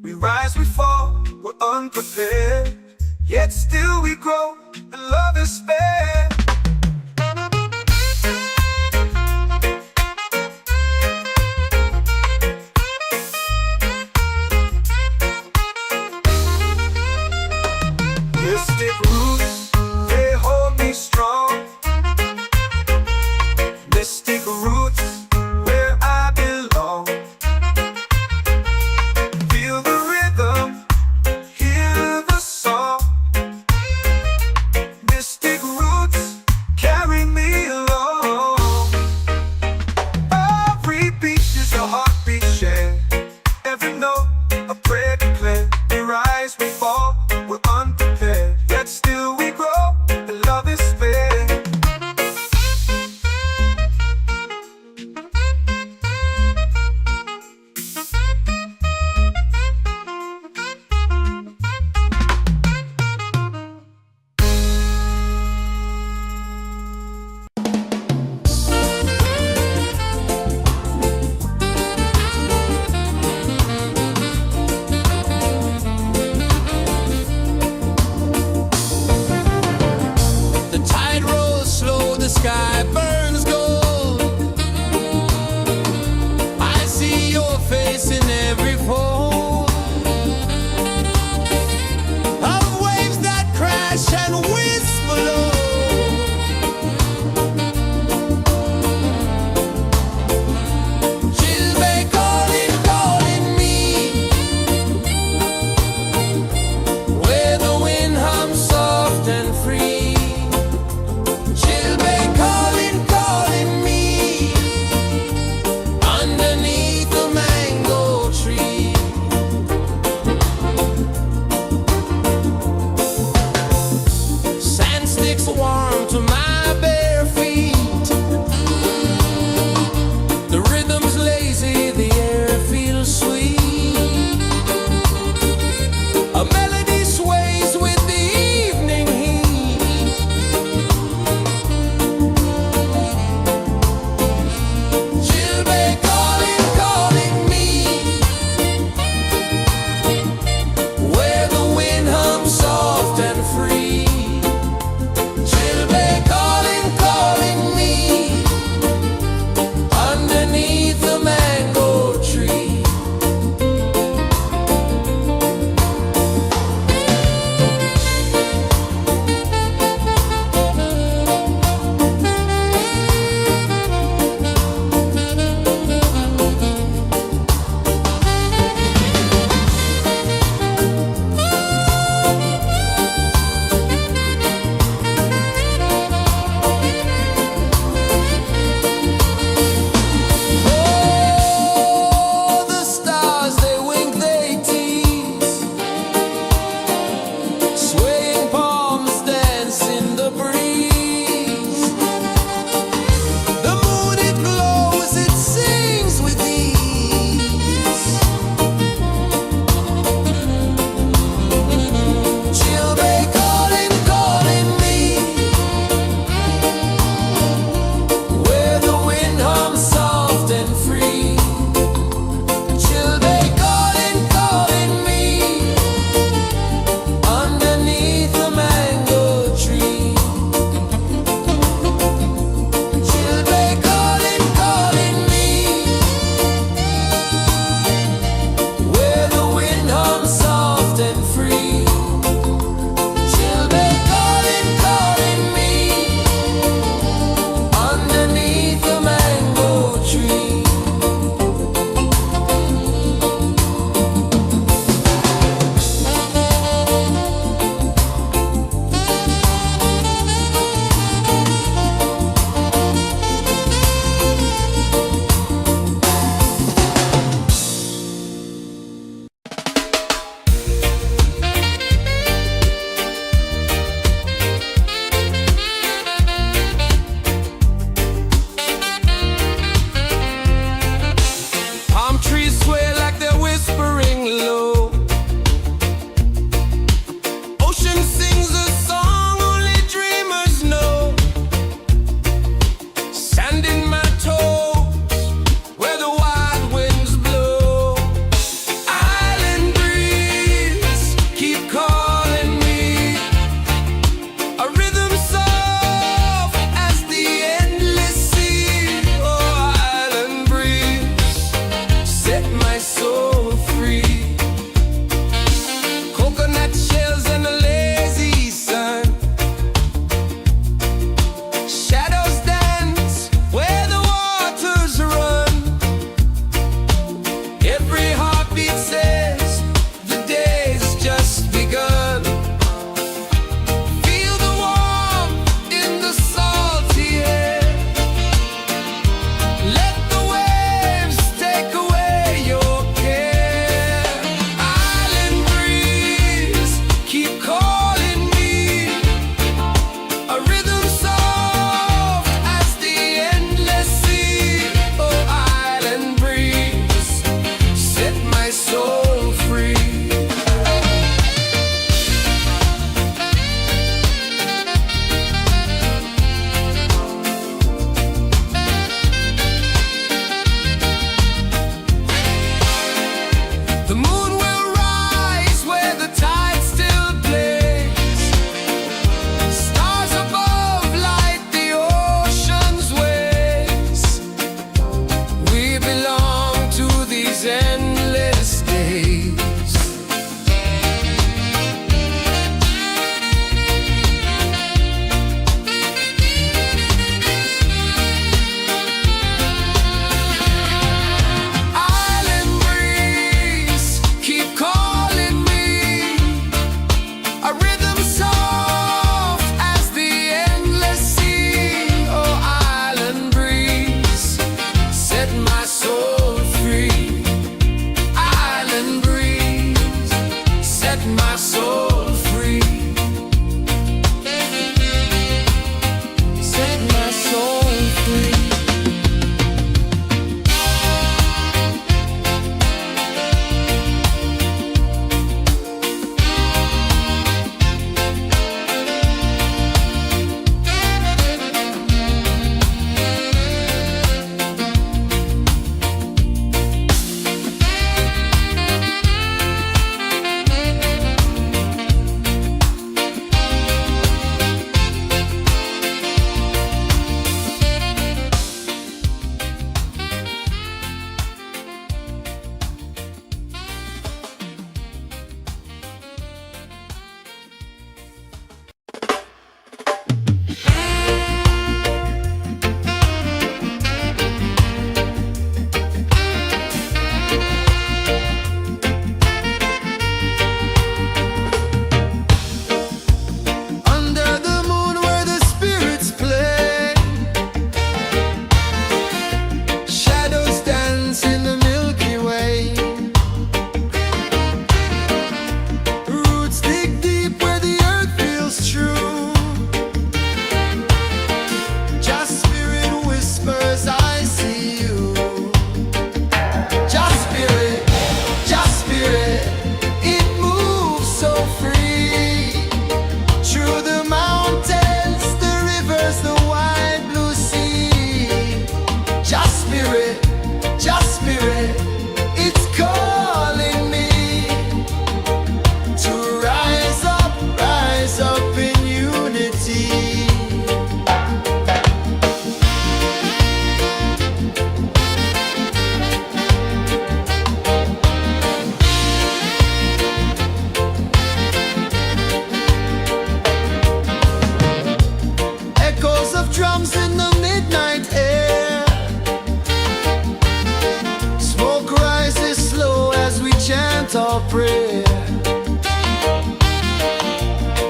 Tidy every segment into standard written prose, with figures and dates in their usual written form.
We rise, we fall, we're unprepared, yet still we grow, and love is spared. Mystic roots, they hold me strong. Mystic roots, where I belong. Feel the rhythm, hear the song. Mystic roots,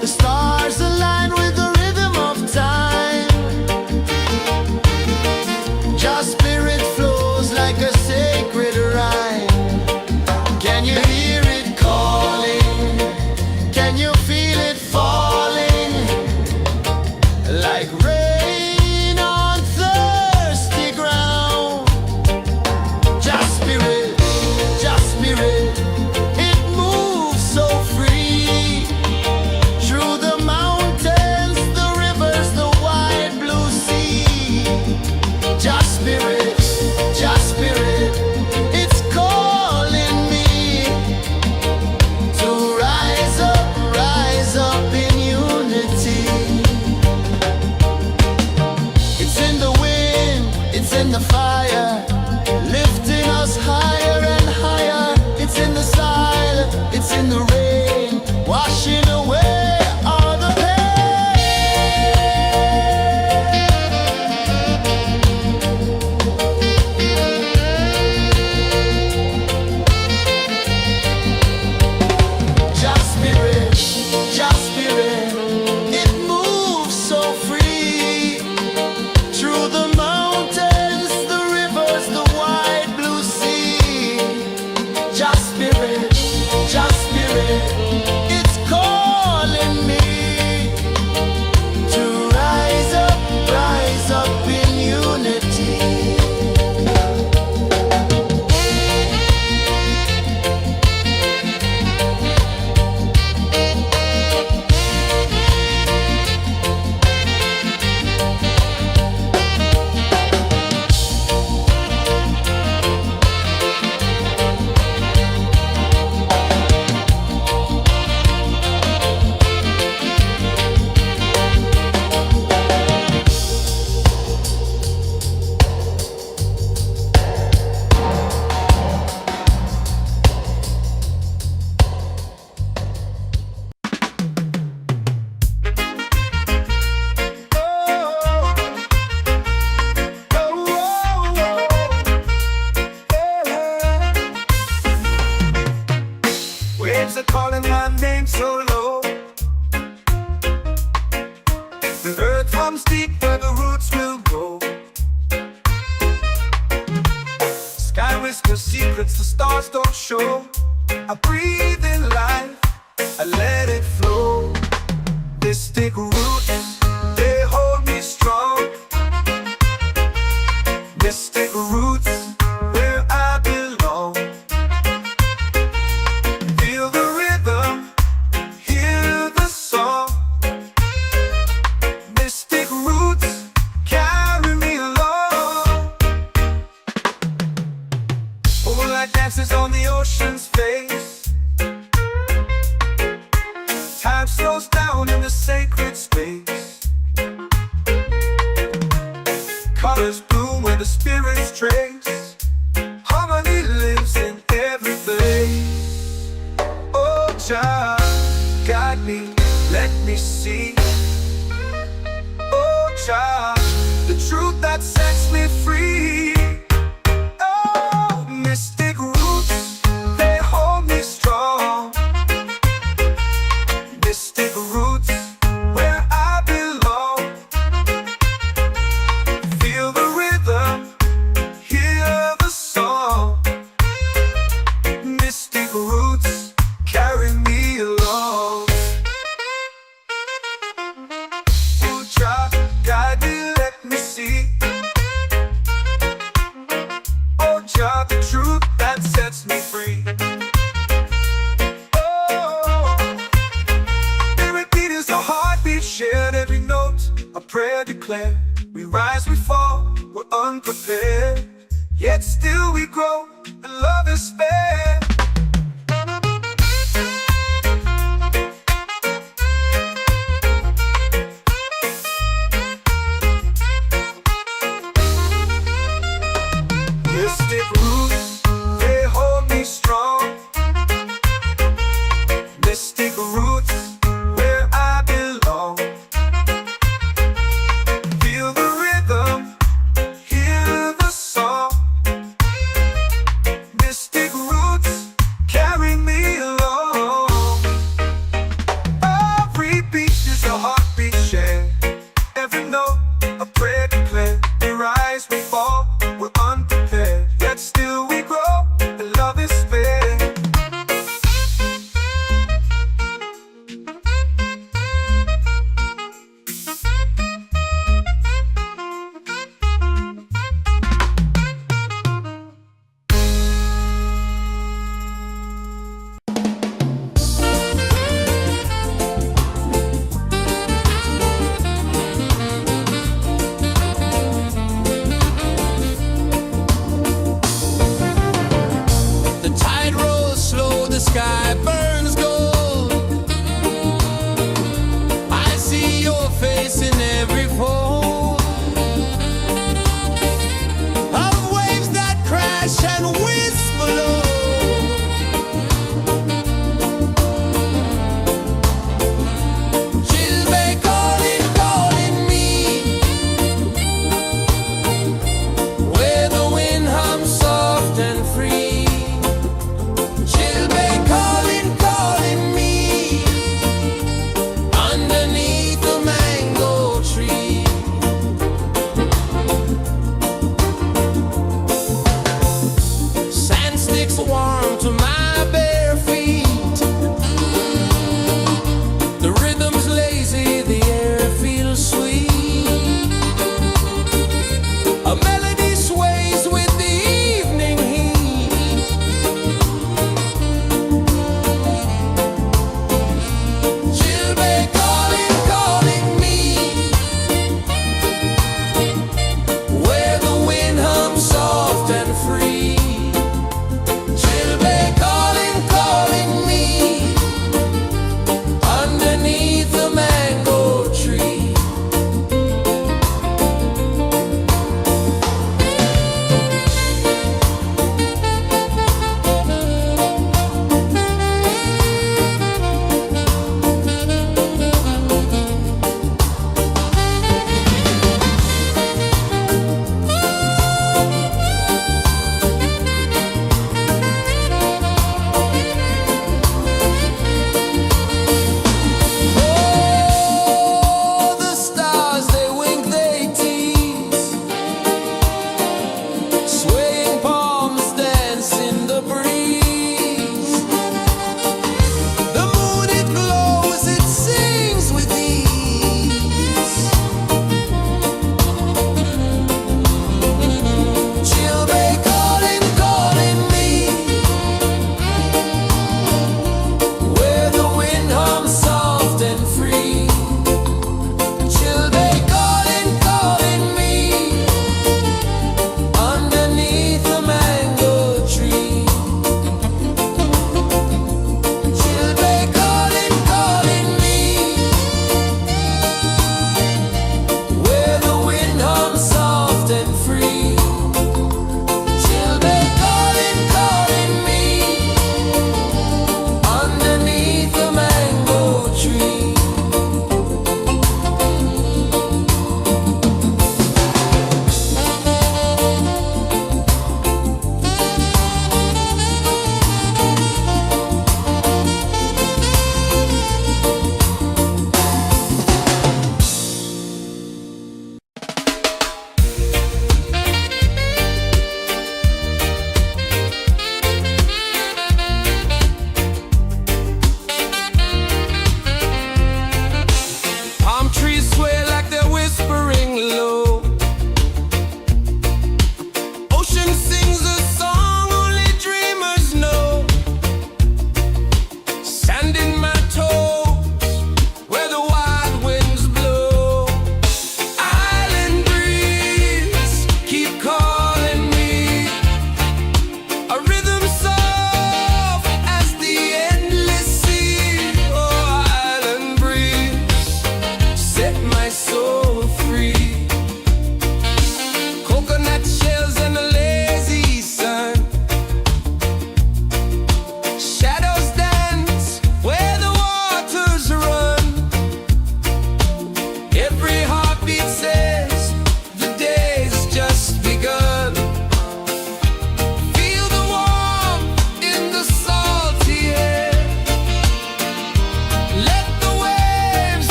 The stars align with the rhythm of time. Just spirit flows like a sacred rhyme. Can you hear it calling? Can you feel it falling? Like rain on thirsty ground. Just spirit, it moves so free. Through the mountains, the rivers, the wide blue sea. Just spirit, it's calling me to rise up in unity. It's in the wind, it's in the fire, lifting us higher and higher. It's in the silence, it's in the rain, washing away all the Just spirit, it moves so free. Through the mountains, the rivers, the wide blue sea. Just spirit, it's calling me to rise up in unity. Waves are calling my name so low. The earth hums deep where the roots will go. Sky whispers secrets the stars don't show. I breathe in life, I let it flow. Mystic roots, they hold me strong. Mystic roots, where I belong. Feel the rhythm, hear the song. Mystic roots, carry me along. Moonlight dances on the ocean's face. Time slows down in the sacred space. Colors bloom where the spirits trace. Harmony lives in every place. Oh, Jah, guide me, let me see. Oh, Jah, the truth that sets me free. Oh, mystic roots, they hold me strong. Mystic roots, where I belong. Feel the rhythm, hear the song. Mystic roots, carry me along. Oh, Jah, guide me, let me see. Oh, Jah, the truth that sets me free. Oh, spirit beat is a heartbeat shared, every note a prayer declared. We rise, we fall, we're unprepared, yet still we grow, and love is spared. Mystic roots, they hold me strong. Mystic roots, where I belong. Feel the rhythm, hear the song. Mystic roots.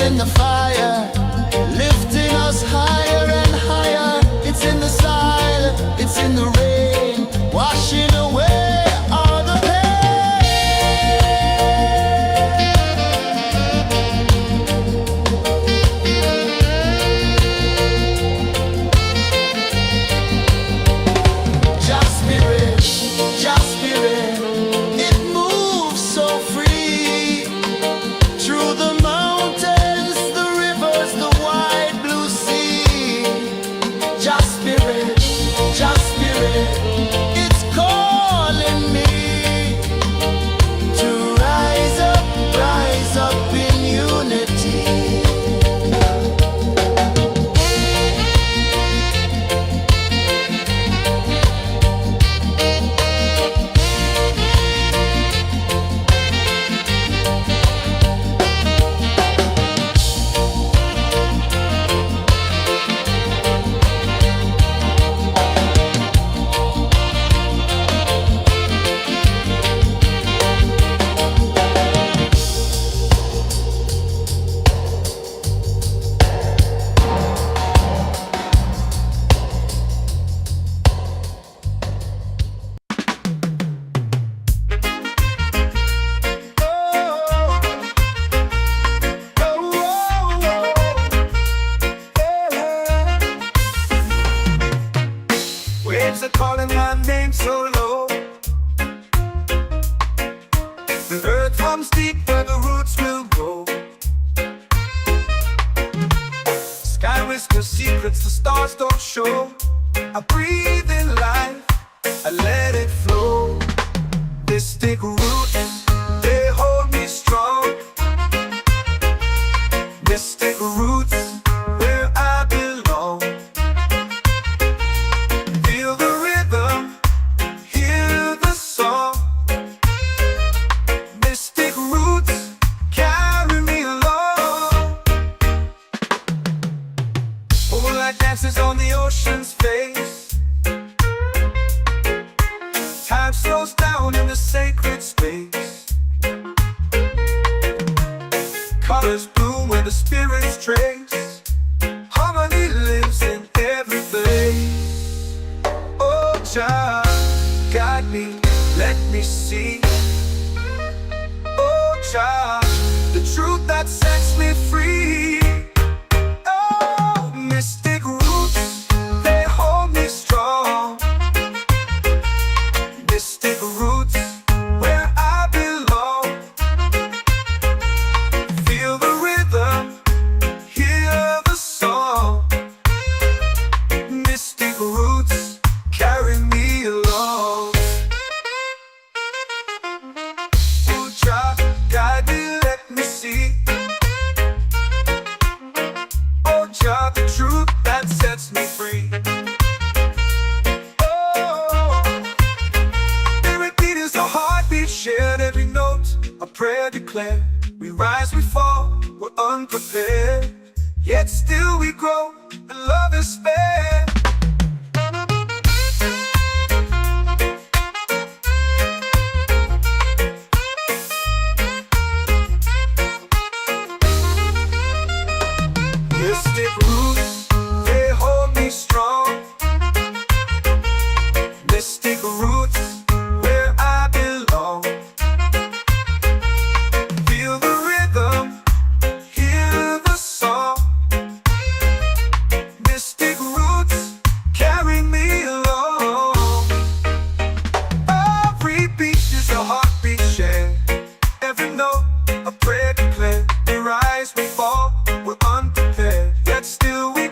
in the fire, lifting us higher and higher. It's in the silence, it's in the rain, washing away all the Just spirit, just spirit, it moves so free through the mountains, the rivers, the wide blue sea. Just spirit, it's calling me to rise up in unity. Waves are calling my name so low. The earth hums deep where the roots will grow. Sky whispers secrets the stars don't show. I breathe in life, I let it flow. Mystic roots, they hold me strong. Mystic roots, where I belong. Feel the rhythm, hear the song. Mystic roots, carry me along. Moonlight dances on the ocean's face. Time slows down in the sacred space. Colors bloom where the spirits trace. Harmony lives in every place. Oh, Jah, guide me, let me see. Oh, Jah, the truth that sets me free. Oh, mystic roots, they hold me strong. Mystic roots, where I belong. Feel the rhythm, hear the song. Mystic roots, carry me along. Oh, Jah, guide me, let me see. Oh, Jah, the truth that sets me free. Oh, spirit beat is a heartbeat shared, every note a prayer declared. We rise, we fall, we're unprepared, yet still we grow, and love is spared. Mystic roots, they hold me strong. Mystic roots, where I belong. Feel the rhythm, hear the song. Mystic roots, carry me along. Every beat is a heartbeat shared, every note a prayer declared. We rise, we fall, we're unprepared, yet still we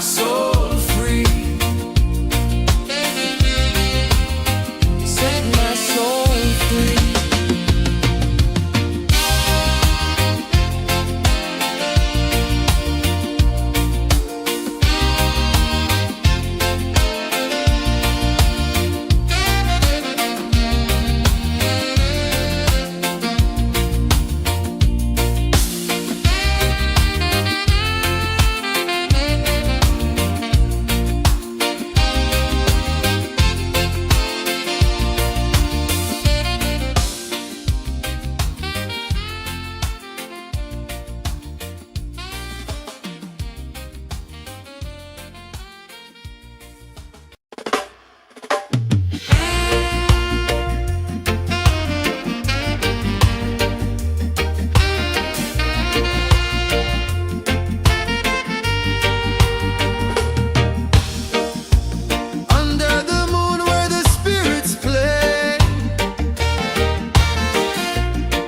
soul free. Set my soul free. Under the moon where the spirits play,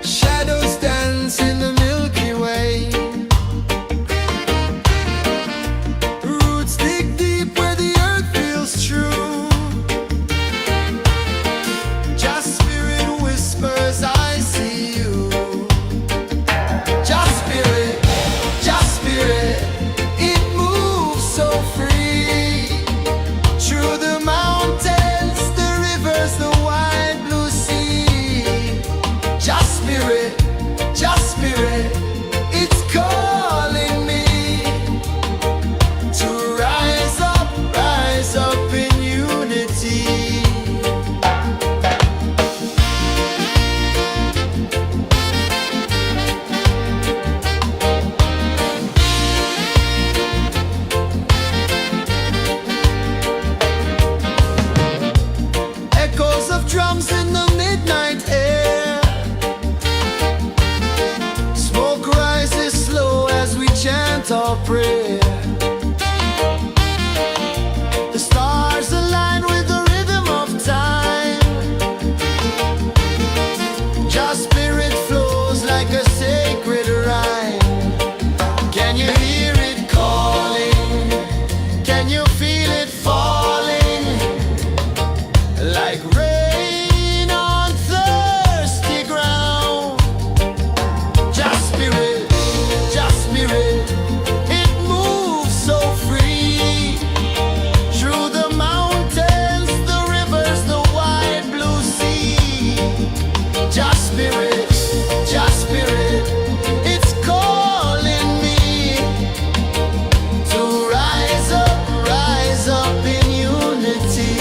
shadows dance in the Milky Way. Roots dig deep where the earth feels true. Just spirit whispers, I see you. Just spirit, it moves so free. Through the mountains, the rivers, the wide blue sea. Just spirit, it's calling me to rise up in unity. Echoes of drums in the midnight air. Smoke rises slow as we chant our prayer. The stars align with the rhythm of time. Just spirit flows like a sacred rhyme. Can you hear it calling? Can you feel it falling? Like rain on thirsty ground. Just spirit, it moves so free. Through the mountains, the rivers, the wide blue sea. Just spirit, it's calling me to rise up in unity.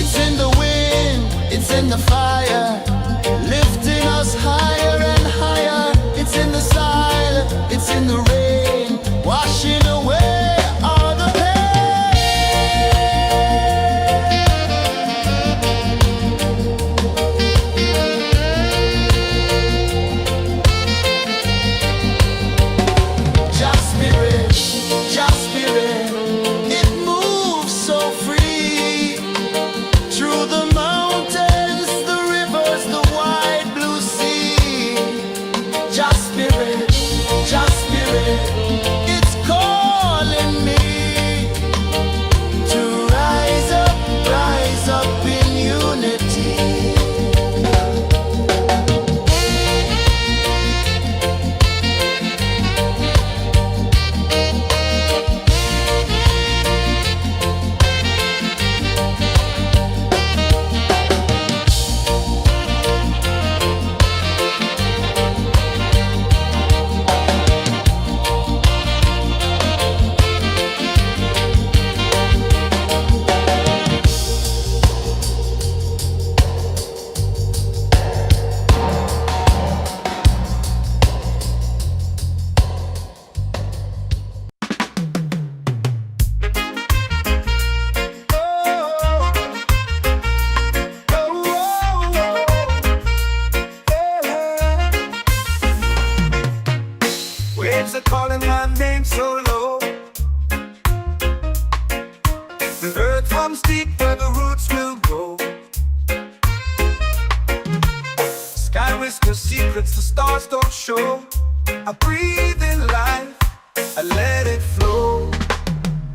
It's in the wind, it's in the fire, lifting us higher and higher. It's in the silence, it's in the rain, washing away all the pain. Just spirit, it moves so free. Through the mountains, the rivers, the wide blue sea. Just spirit, it's calling. let it flow.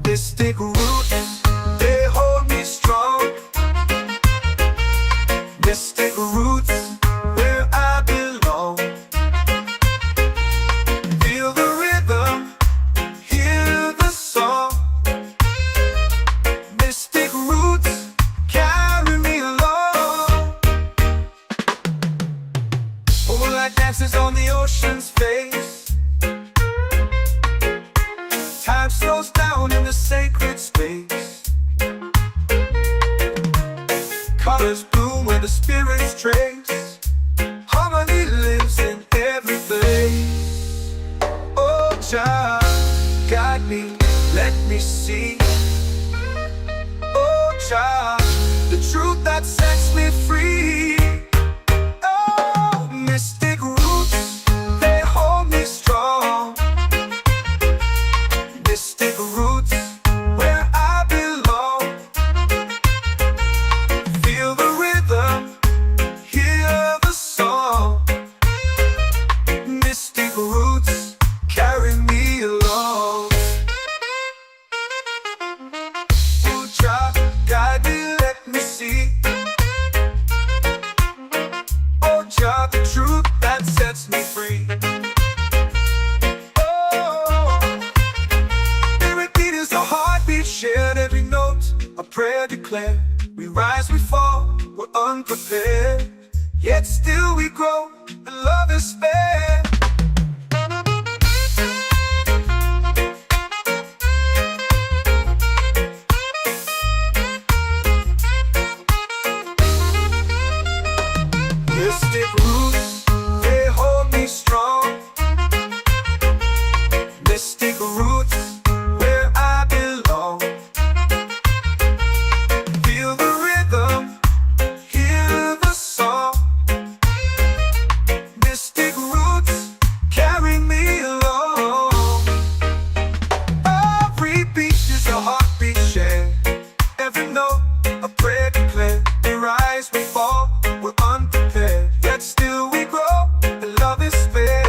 Mystic roots, they hold me strong. Mystic roots, where I belong. Feel the rhythm, hear the song. Mystic roots, carry me along. Moonlight dances on the ocean's face. Time slows down in the sacred space. Colors bloom where the spirits trace. Harmony lives in every place. Oh, Jah, guide me, let me see. Oh, Jah, the truth that sets me free. Oh, mystic roots, they hold me strong. Mystic roots, where I belong. Feel the rhythm, hear the song. Mystic roots, carry me along. Oh, Jah, guide me, let me see. Oh, Jah, the truth that sets me free. Shared every note, a prayer declared. We rise, we fall, we're unprepared. Yet still we grow, and love is fair. Mystic roots, they hold me strong. Mystic roots, where I belong. Feel the rhythm, hear the song. Mystic roots, carry me along. Every beat is a heartbeat shared. Every note, a prayer declared. We rise, we fall, we're unprepared. Yet still we grow, and love is fair.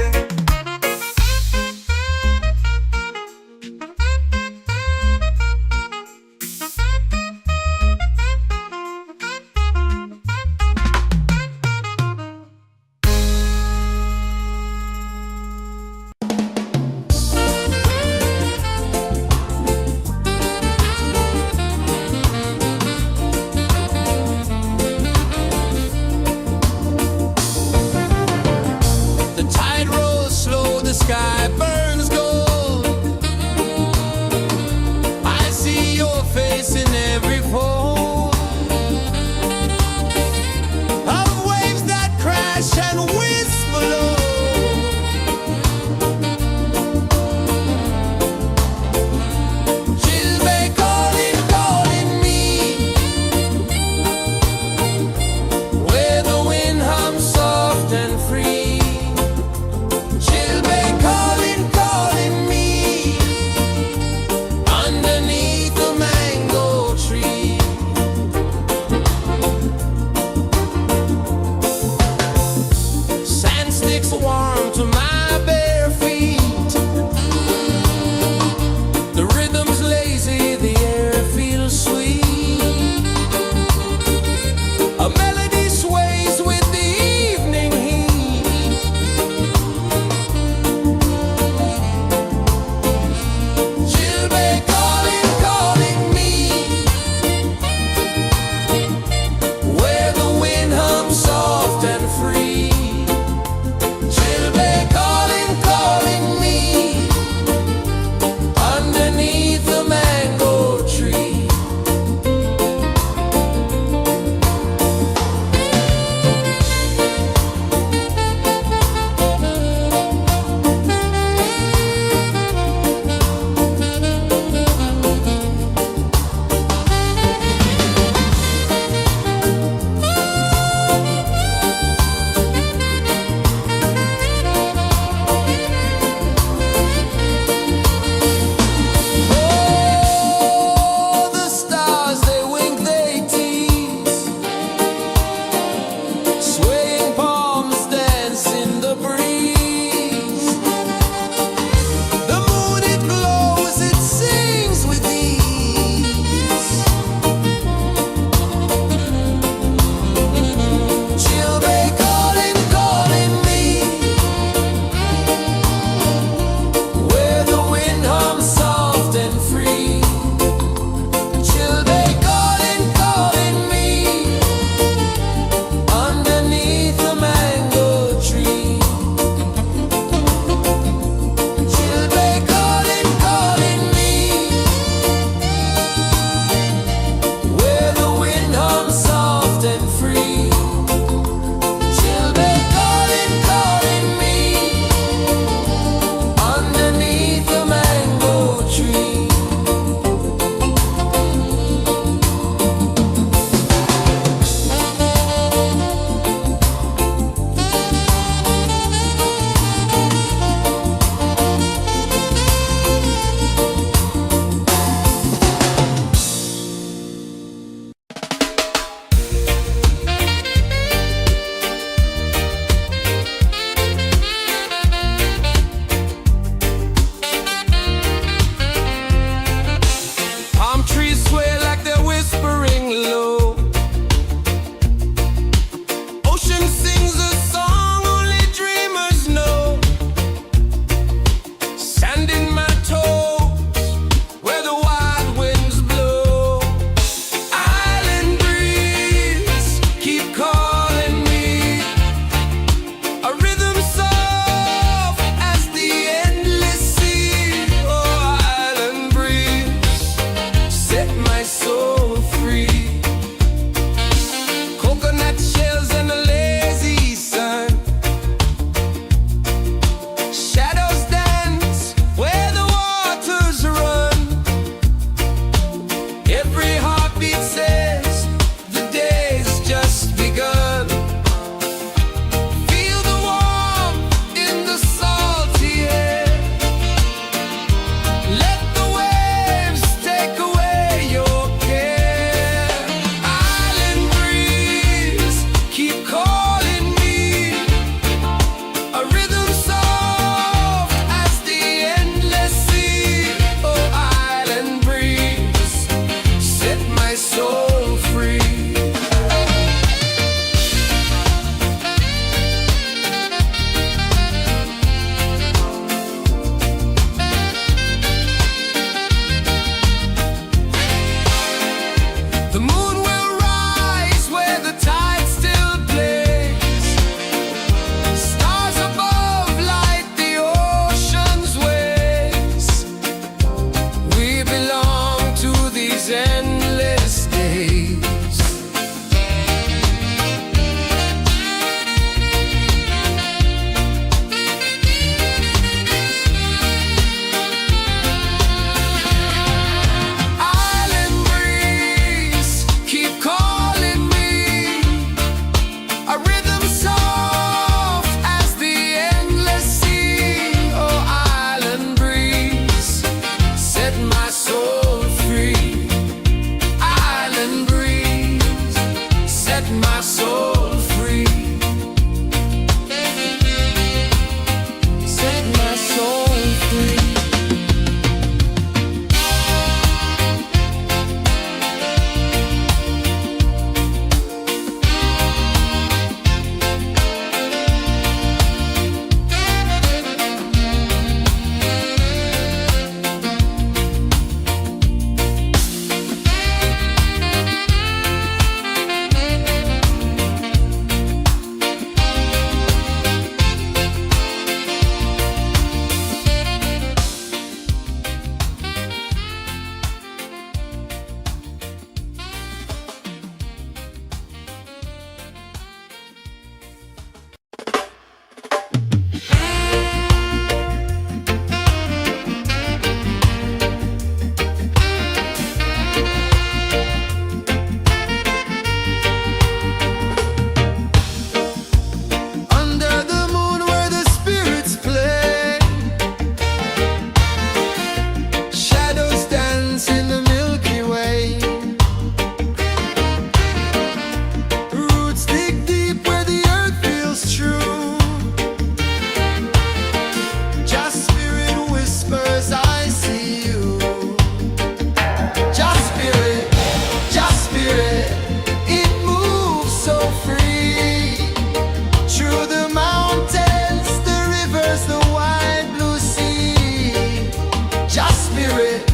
spirit,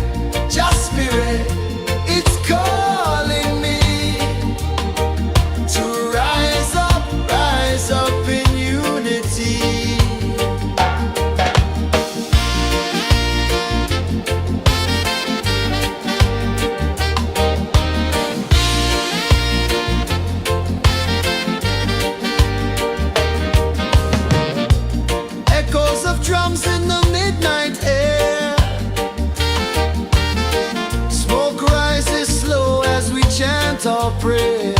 just spirit, it's calling me to rise up in unity. Echoes of drums in the midnight air. Smoke rises slow as we chant our prayer.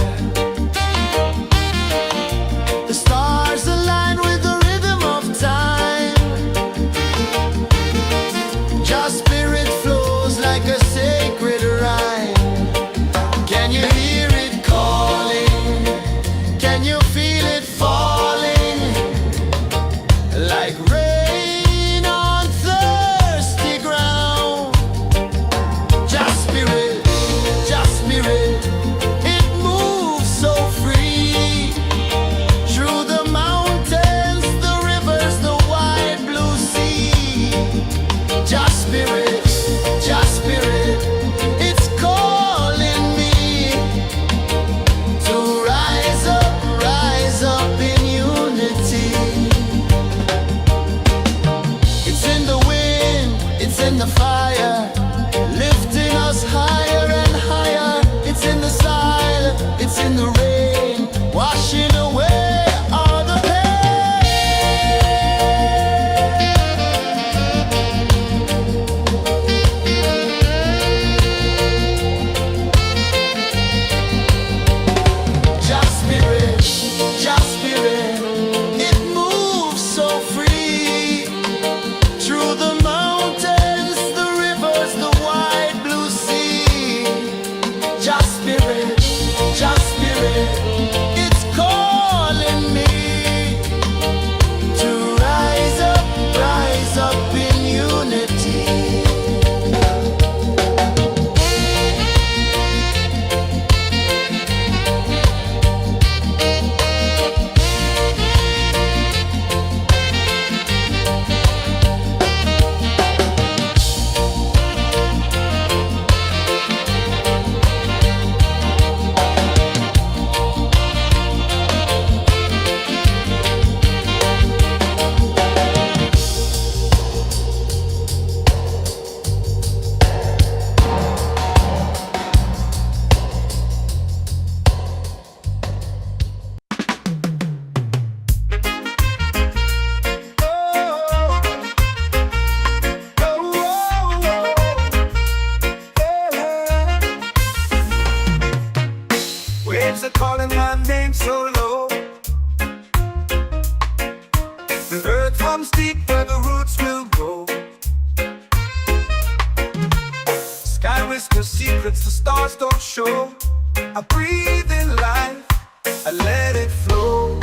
The stars align with the rhythm of time. Just spirit flows like a sacred rhyme. Can you hear it calling? Can you feel it falling? Like rain on thirsty ground. Just spirit, it moves so free. Through the mountains, the rivers, the wide blue sea. Just spirit, it's calling me to rise up in unity. It's in the wind, it's in the fire, lifting us higher and higher. It's in the silence, it's in the rain, washing away all the Just spirit, it moves so free. Through the mountains, the rivers, the wide blue sea. Just spirit, it's calling me to rise up in unity. Waves are calling my name so low. The earth hums deep where the roots will grow. Sky whispers secrets the stars don't show. I breathe in life, I let it flow.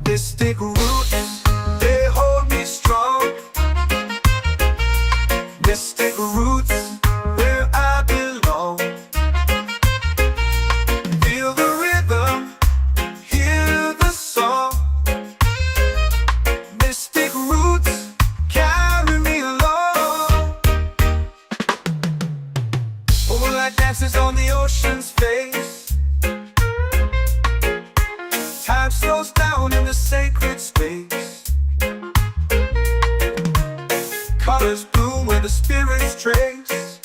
Mystic roots, they hold me strong. Mystic roots, where I belong. Feel the rhythm, hear the song. Mystic roots, carry me along. Moonlight dances on the ocean's face. Time slows down in the sacred space. Colors bloom where the spirits trace.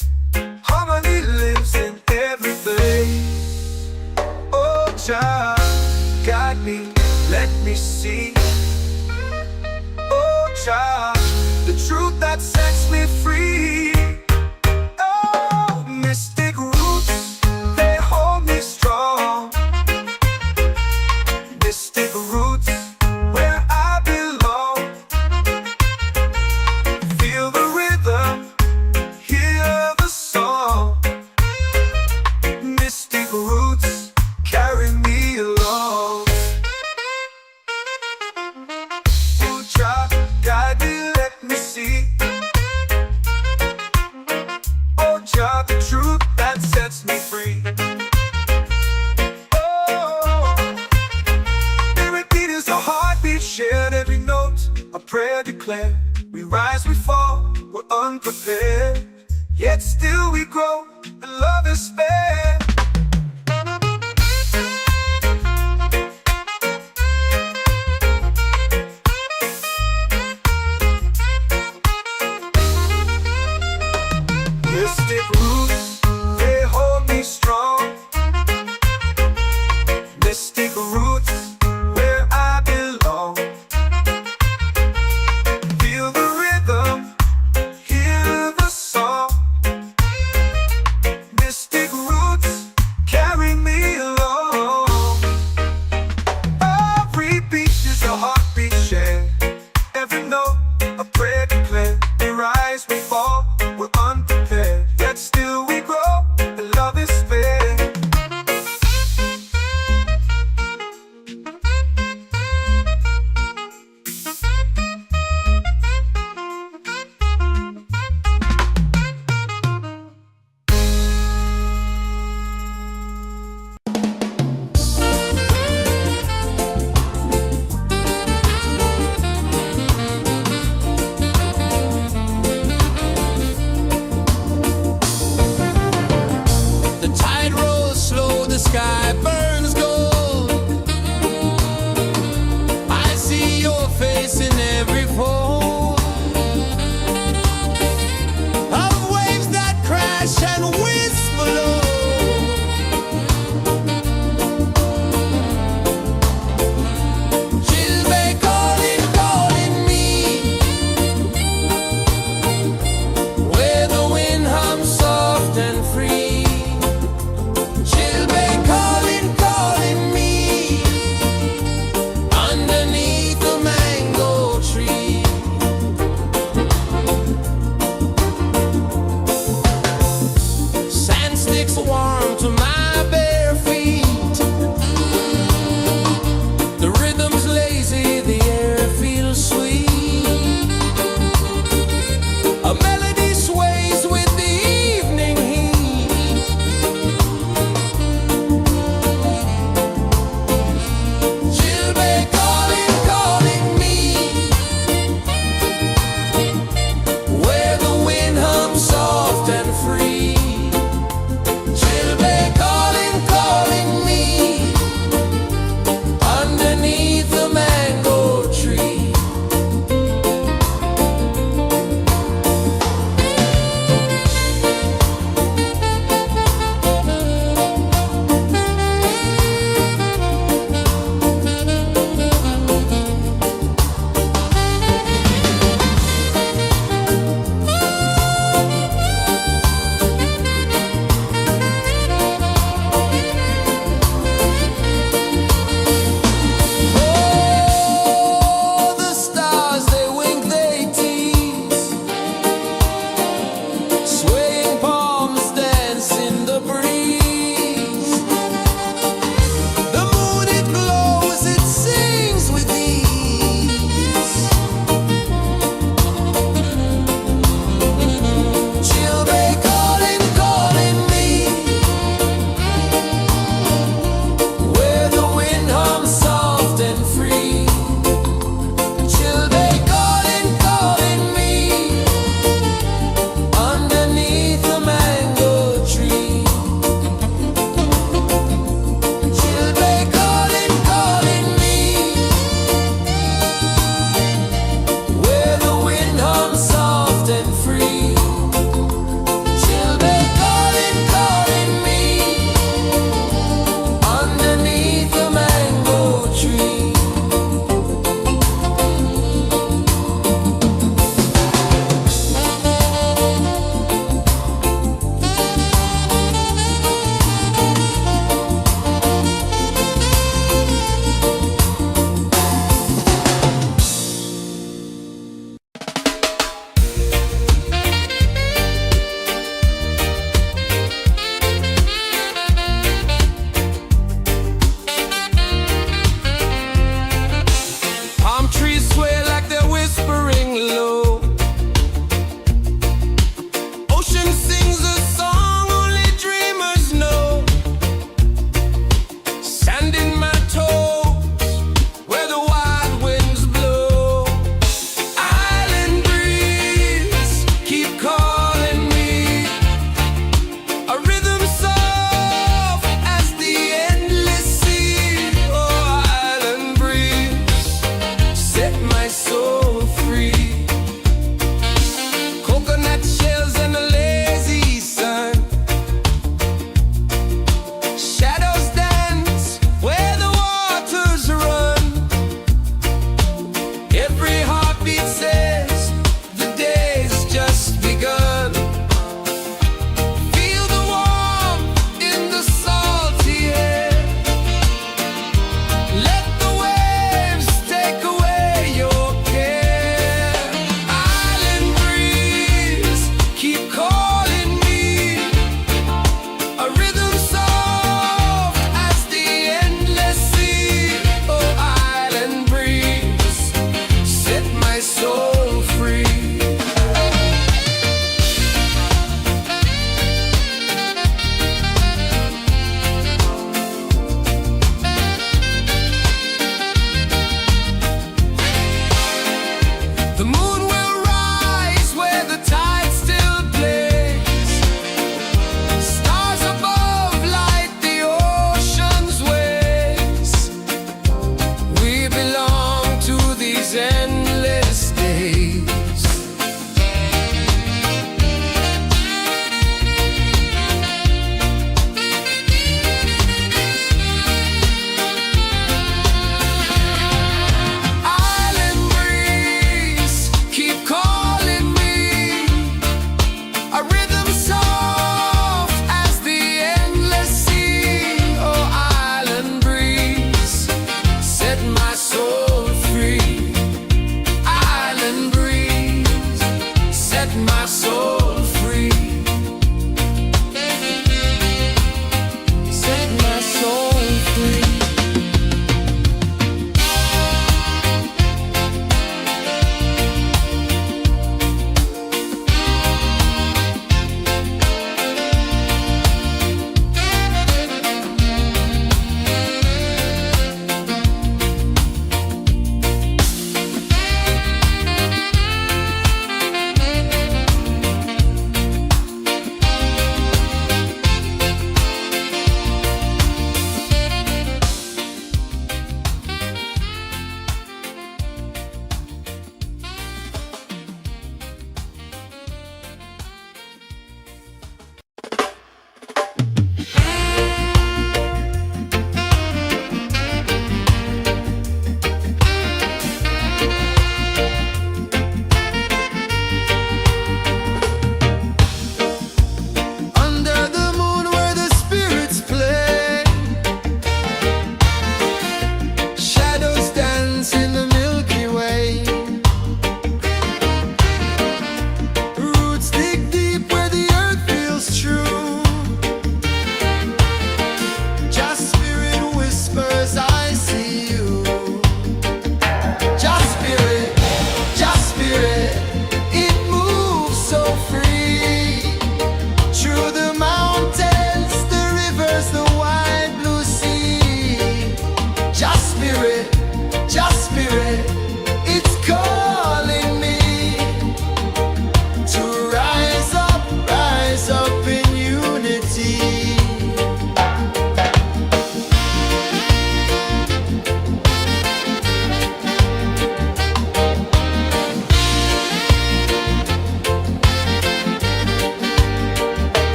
Harmony lives in every place. Oh, child, guide me, let me see. Oh, child, the truth that sets me free. Oh, mystic roots, they hold me strong. Mystic roots, where I belong. Feel the rhythm, hear the song. Mystic roots, carry me along. grow and love is fair. Mystic roots, they hold me strong. Mystic roots, where I belong. Feel the rhythm, hear the song. Mystic roots, carry me along. Every beat is a heartbeat shared. Every note, a prayer declared. We rise, we fall, we're unprepared. Yet still we grow, and love is fair. The sky burns gold. I see your face in every fold of waves that crash and whisper low. She'll be calling, calling me where the wind hums soft and free. Warm to my bare feet. The rhythm's lazy, the air feels sweet. A melody sways with the evening heat. She'll be calling, calling me where the wind hums soft and free.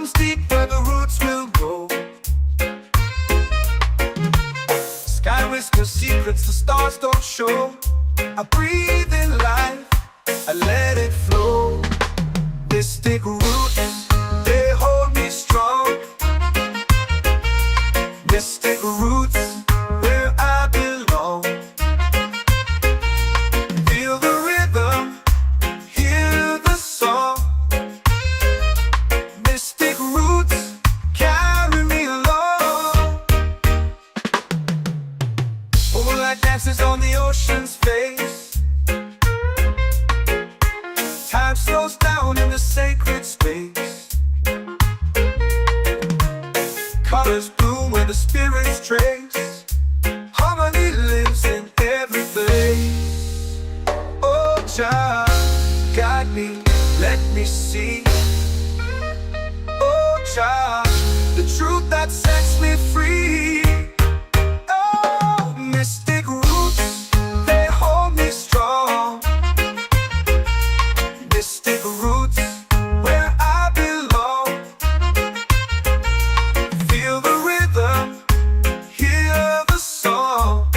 runs deep where the roots will grow. Sky whispers secrets the stars don't show. I breathe in life, I let it flow. Mystic roots, they hold me strong. Mystic roots, where I belong. Feel the rhythm, hear the song. Mystic roots, carry me along. Moonlight dances on the ocean's face. Time slows down in the sacred space. Colors bloom where the spirits trace. Harmony lives in every face. Oh, Jah, guide me, let me see. Oh, Jah, the truth that sets me free. Oh, mystic roots, they hold me strong. Mystic roots, where I belong. Feel the rhythm, hear the song.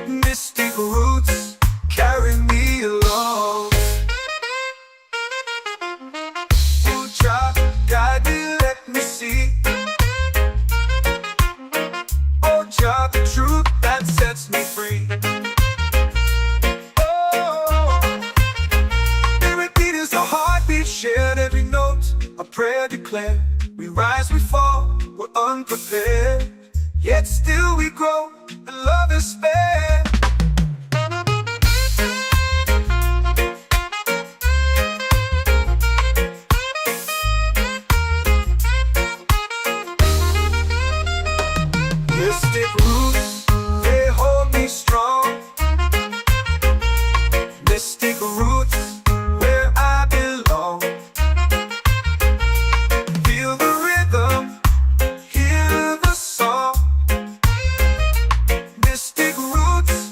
Mystic roots, carry me along. Oh, Jah, guide me, let me see. Oh, Jah, the truth that sets me free. Oh, spirit beat is a heartbeat shared, every note a prayer declared. We rise, we fall, we're unprepared, yet still we grow, and love is spared. Mystic roots, they hold me strong. Mystic roots, where I belong. Feel the rhythm, hear the song. Mystic roots,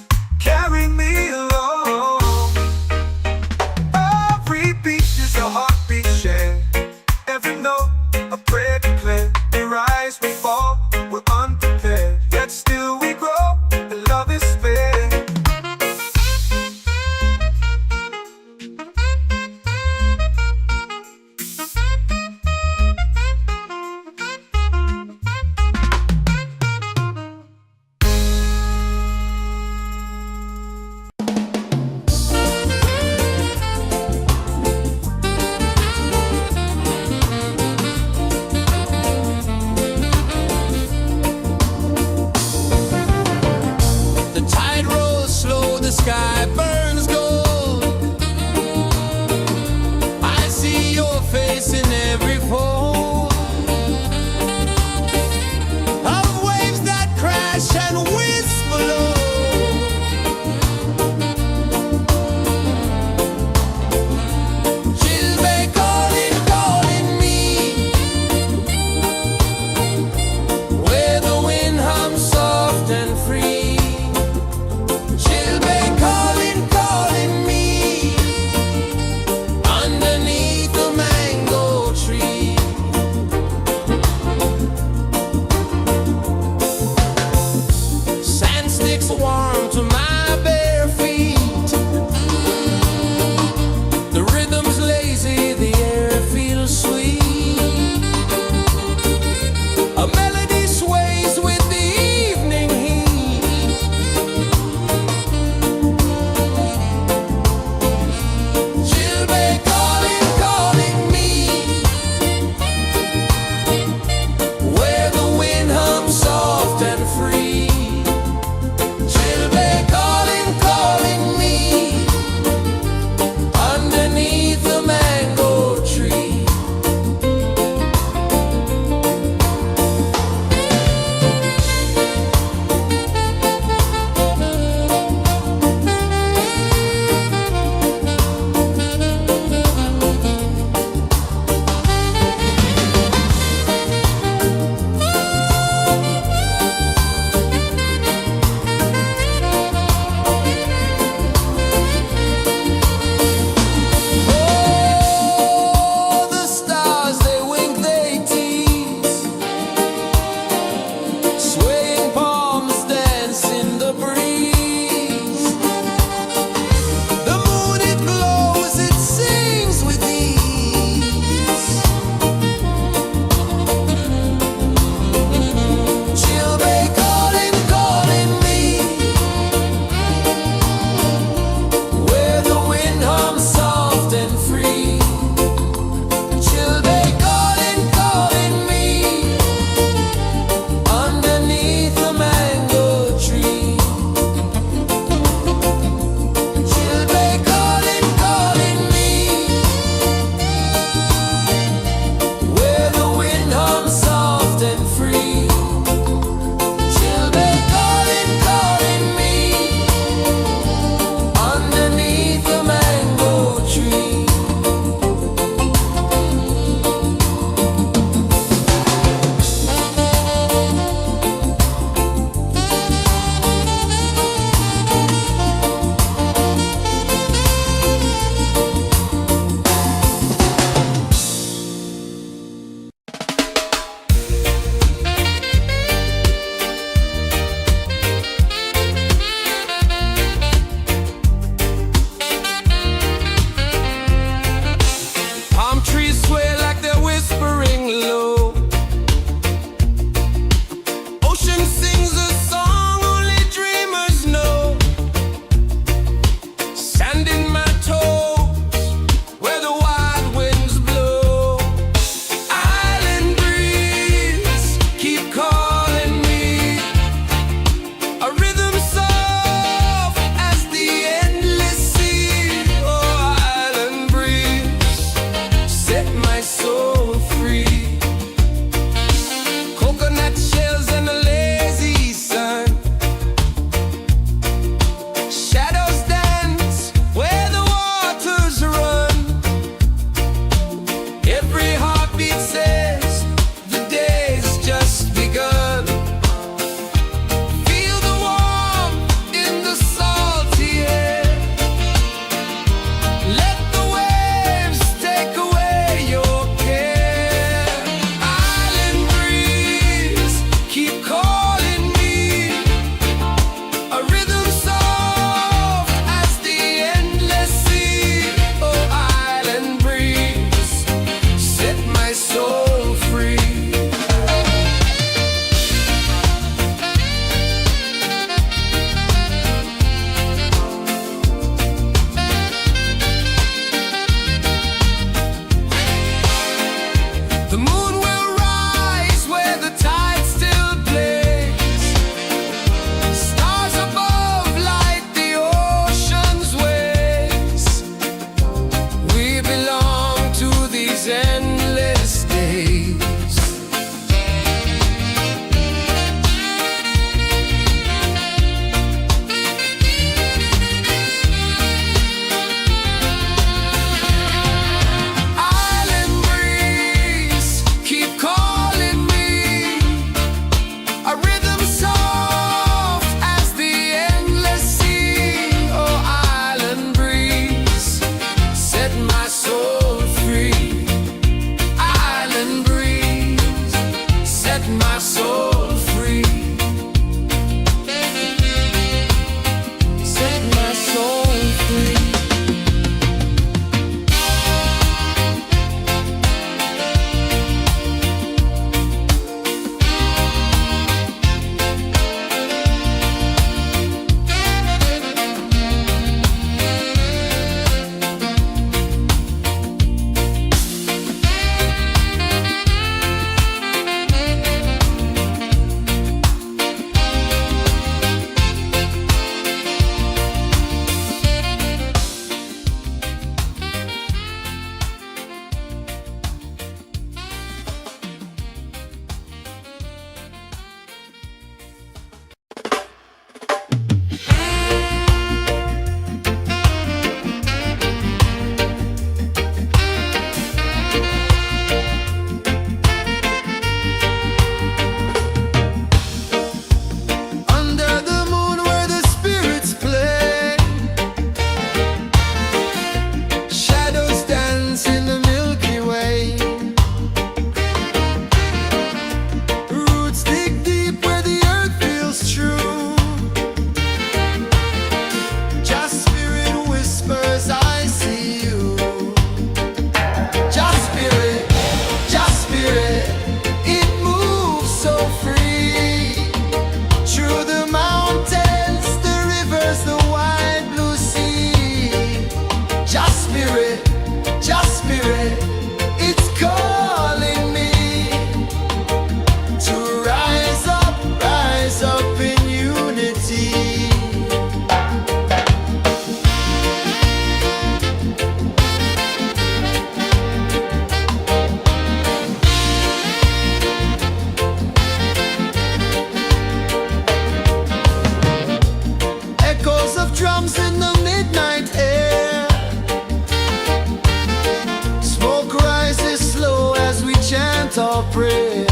your prayer.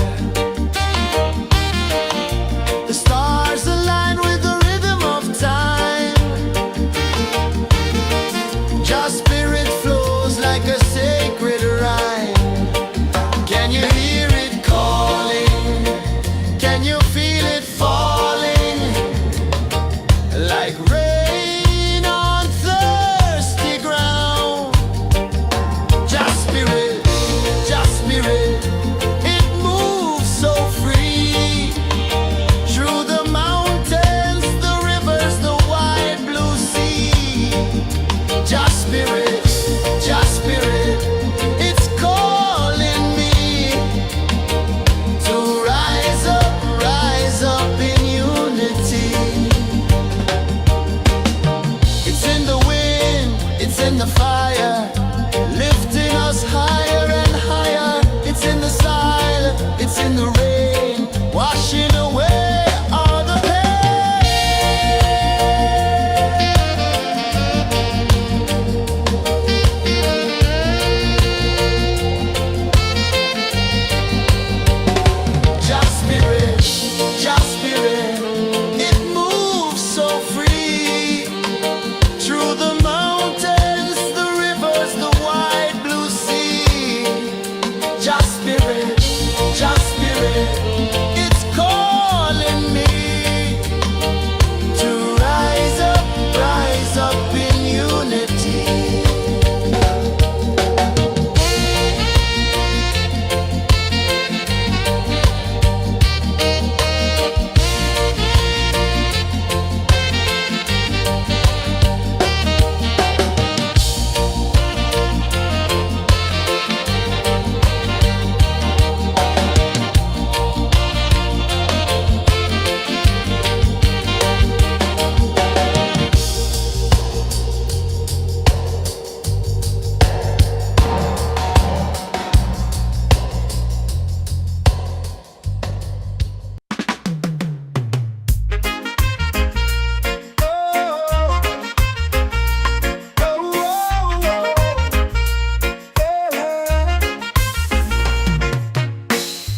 The stars align with the rhythm of time. Your spirit flows like a sacred rhyme. Can you hear it calling? Can you feel it falling? Like rain on thirsty ground. Just spirit, it moves so free. Through the mountains, the rivers, the wide blue sea. Just spirit, it's calling me to rise up in unity. It's in the wind, it's in the fire, lifting us higher and higher. It's in the silence, it's in the rain, washing away all the Just spirit, it moves so free. Through the mountains, the rivers, the wide blue sea. Just spirit, it's calling me to rise up in unity.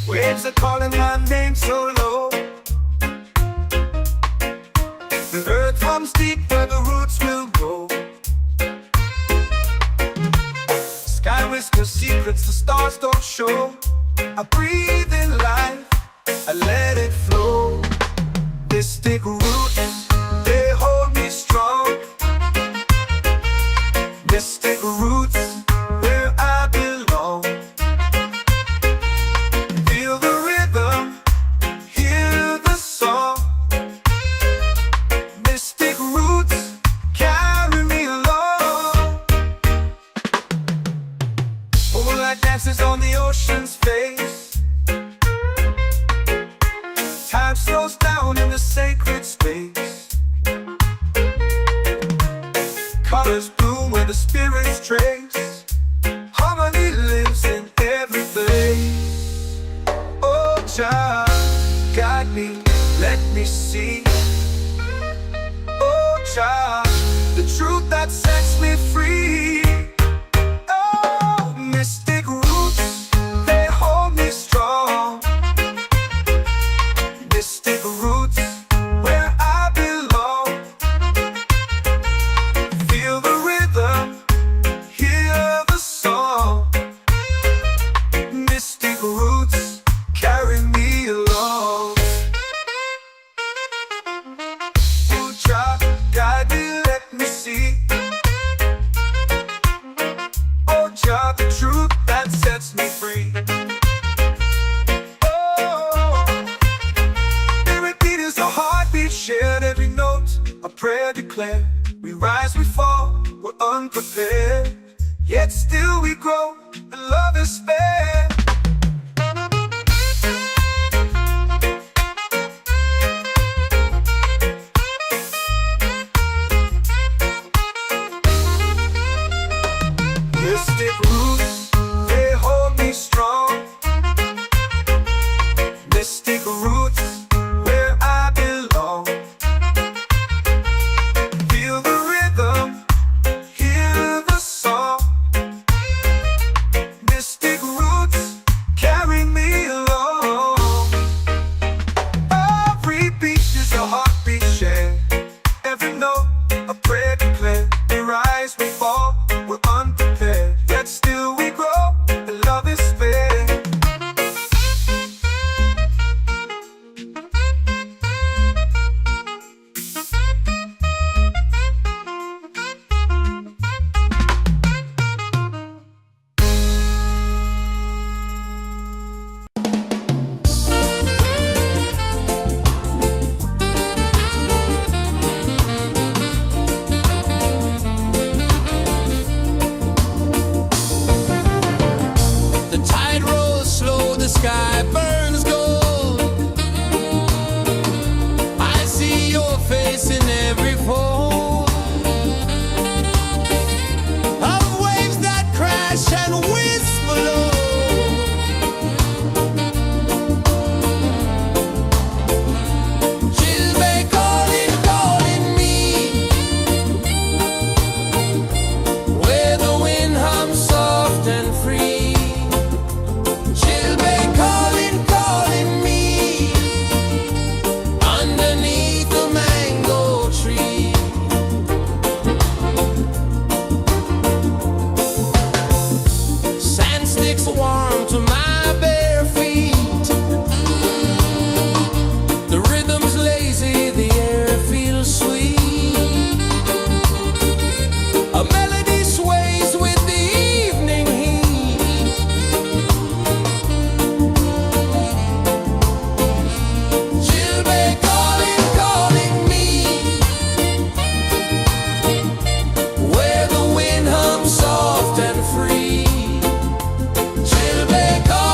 Waves are calling my name so low. The earth hums deep where the roots will go. Sky whispers secrets the stars don't show. I breathe in life, I let it flow. Mystic roots, they hold me strong. Mystic roots, where I belong. Feel the rhythm, hear the song. Mystic roots, carry me along. Moonlight dances on the ocean's face. Time slows down in the sacred space. Colors bloom where the spirits trace. Harmony lives in every place. Oh, Jah, guide me, let me see. Oh, Jah, the truth that sets me free. Oh, mystic roots, they hold me strong. Mystic roots, where I belong. Feel the rhythm, hear the song. Mystic roots, carry me along. Oh, Jah, guide me, let me see. Oh, Jah, the truth that sets me free. Oh, every beat is a heartbeat, shared every note, a prayer declared. We rise, we fall, we're unprepared, yet still we grow, and love is spared. Mystic roots, they hold me strong. Mystic roots, where I belong. Feel the rhythm, hear the song. Mystic roots, music's warm to my bare feet. The rhythm's lazy, the air feels sweet. A melody sways with the evening heat. Chilbay calling, calling me, where the wind hums soft and free. Chilbay calling.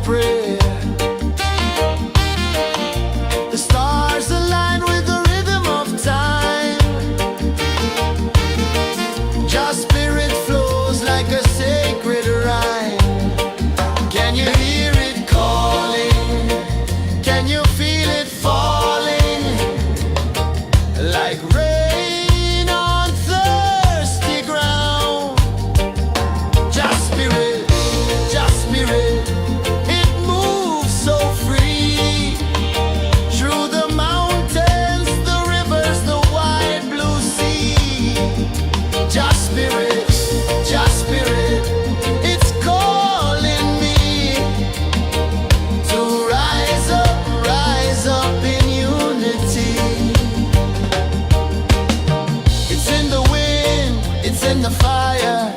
pray. The stars align with the rhythm of time. Just spirit flows like a sacred rhyme. Can you hear it calling? Can you feel it falling? Like rain on thirsty ground. Just spirit, it moves so free. Through the mountains, the rivers, the wide blue sea. Just spirit, it's calling me to rise up in unity. It's in the wind, it's in the fire,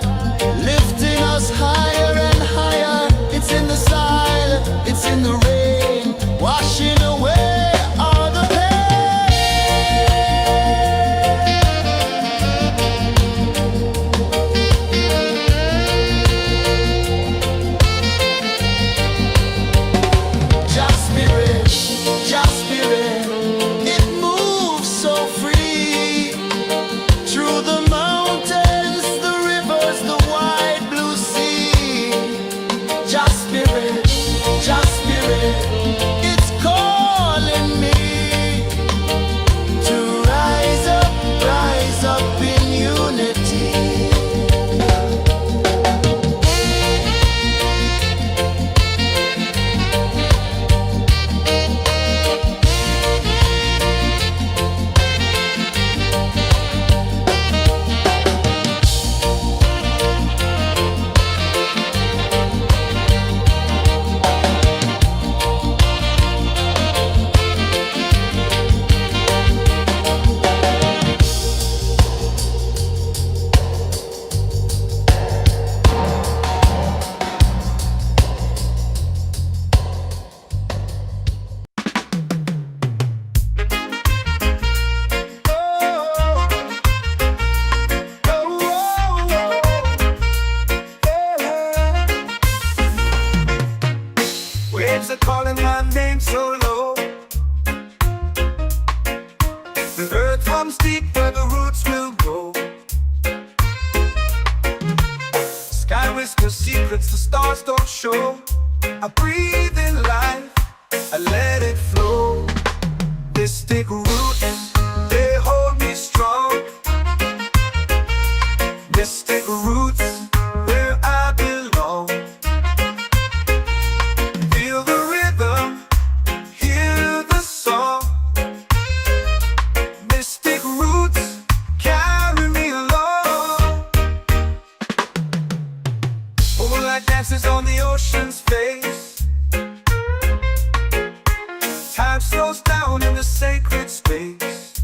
lifting us higher and higher. It's in the silence, it's in the rain, washing away all the pain. Just spirit, it moves so free. Through the mountains, the rivers, the wide blue sea. Just spirit, it's calling me to rise up in unity. Waves are calling my name so low. The earth hums deep where the roots will grow. Sky whispers secrets the stars don't show. I breathe in life, I let it flow. Mystic roots, they hold me strong. Mystic roots, where I belong. Feel the rhythm, hear the song. Mystic roots, carry me along. Moonlight dances on the ocean's face. Time slows down in the sacred space.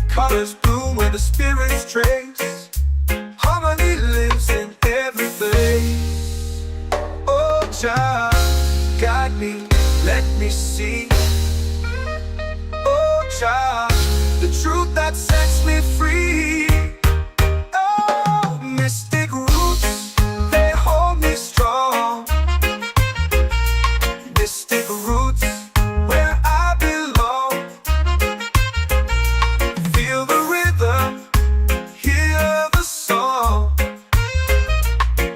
Colors bloom where the spirits trace. Harmony lives in every place. Oh, child, guide me, let me see. Oh, child, the truth that sets me free. Oh, mystic roots, they hold me strong. Mystic roots, where I belong. Feel the rhythm, hear the song.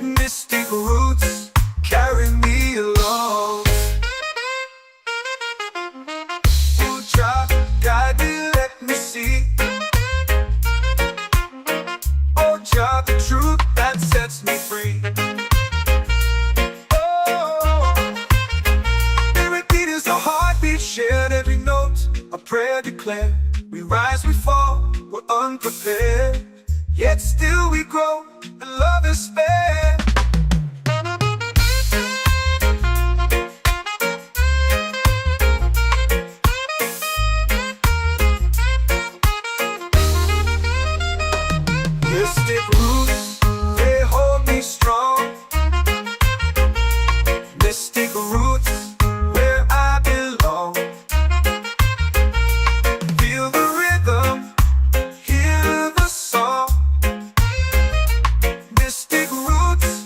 Mystic roots, carry me along. Oh, child, guide me, let me see. Oh, child, the truth that sets me free. Oh, spirit beat is the heartbeat, shared every note. A prayer declared. We rise, we fall, we're unprepared. Yet still we grow, and love is spared. Mystic roots, they hold me strong. Mystic roots, where I belong. Feel the rhythm, hear the song. Mystic roots,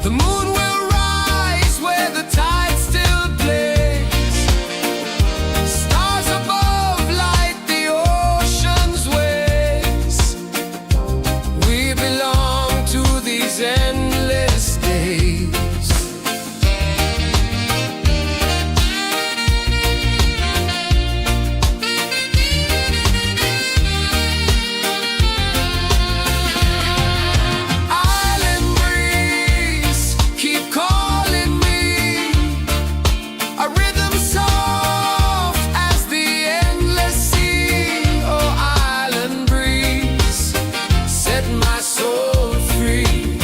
The moon will rise where the tide still plays. Stars above light the ocean's waves. We belong to these endless days. Island breeze, keep calling me. A rhythm soft as the endless sea. Oh, island breeze, set my soul free.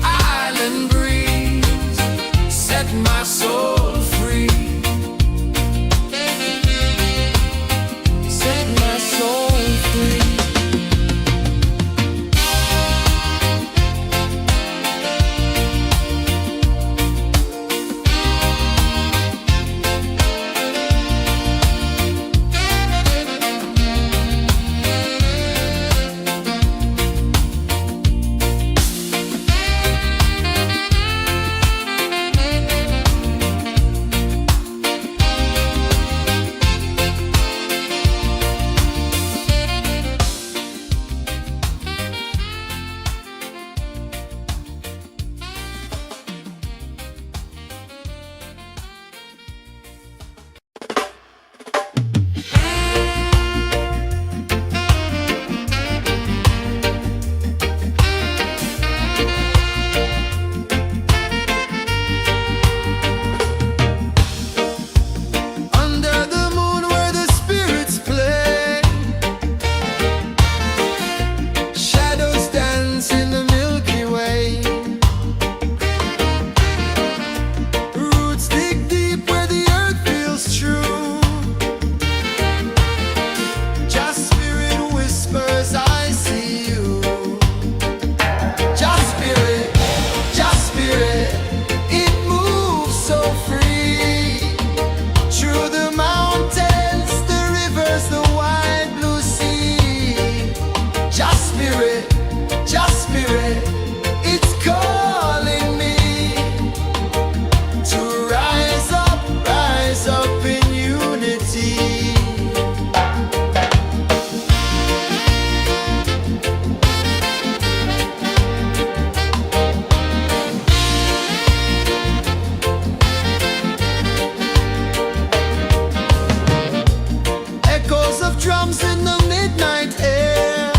Island breeze, set my soul free. Set my soul free. Under the moon where the spirits play, shadows dance in the Milky Way. Roots dig deep where the earth feels true. Just spirit whispers, I see you. Just spirit, it moves so free. Through the mountains, the rivers, the wide blue sea. Just spirit, it's calling me to rise up in unity. Echoes of drums in the midnight air.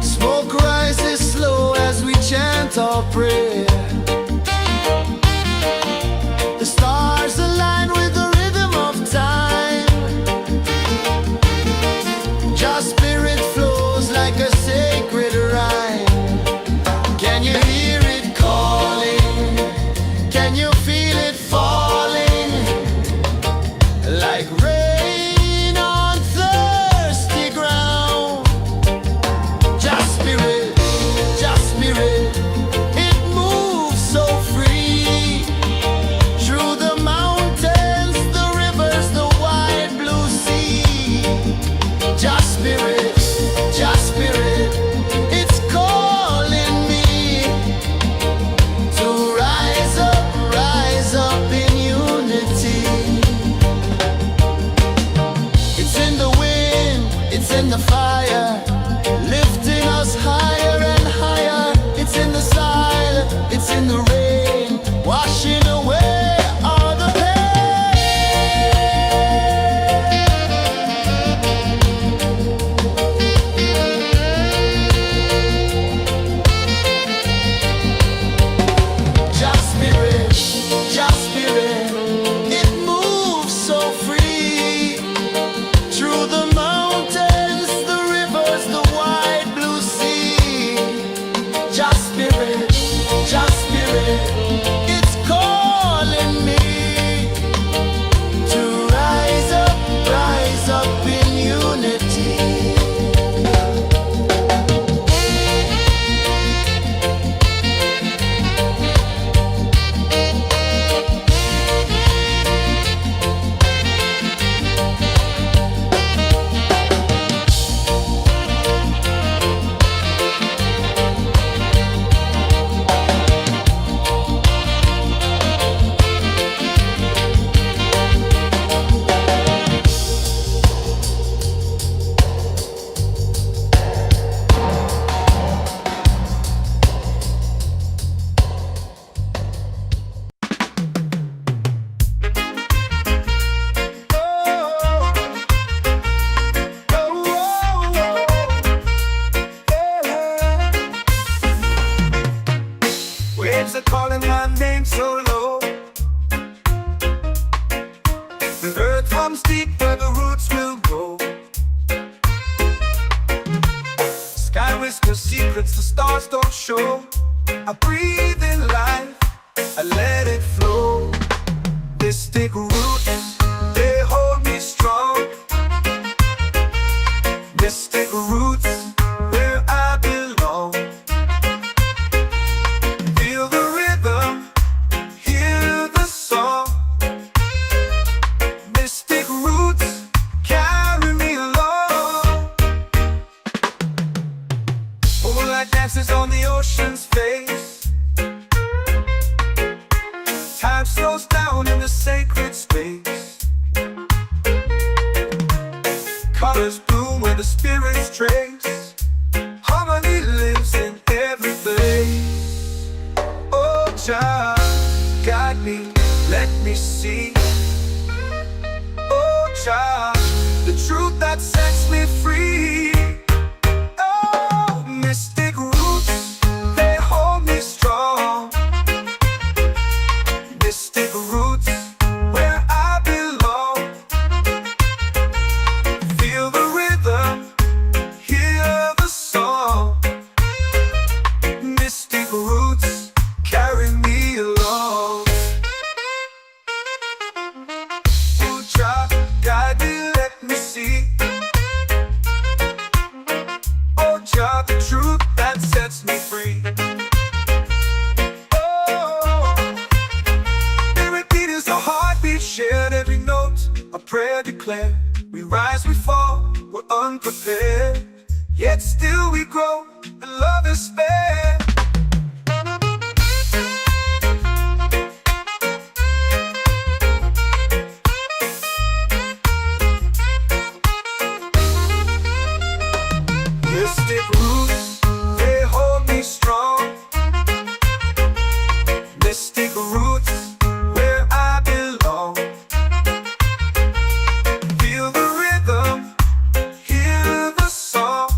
Smoke rises slow as we chant our prayer. The stars align with the rhythm of time. Just spirit flows like a sacred rhyme. Can you hear it calling? Can you feel it falling? Like rain on thirsty ground. Just spirit, it moves are calling my name so low. The earth comes deep where the roots will grow. Sky whispers secrets the stars don't show. I breathe in life, I let it flow. Mystic roots, they hold me strong. Mystic roots, where I belong. Feel the rhythm, hear the song. Mystic roots, carry me along. Moonlight dances on the ocean's face. Time slows down in the sacred space. Colors bloom where the spirits trace. Harmony lives in every place. Oh, Jah, guide me, let me see. Oh, Jah, the truth that sets me free. Oh, mystic roots, they hold me strong. Mystic roots, where I belong. Feel the rhythm, hear the song. Mystic roots, carry me along. Oh, Jah, guide me, let me see. Oh, Jah, the truth that sets me free. Oh, spirit beat is a heartbeat shared, every note a prayer declared. We rise, we fall, we're unprepared, yet still we grow, and love is spared. Mystic roots, they hold me strong. Mystic roots, where I belong. Feel the rhythm, hear the song.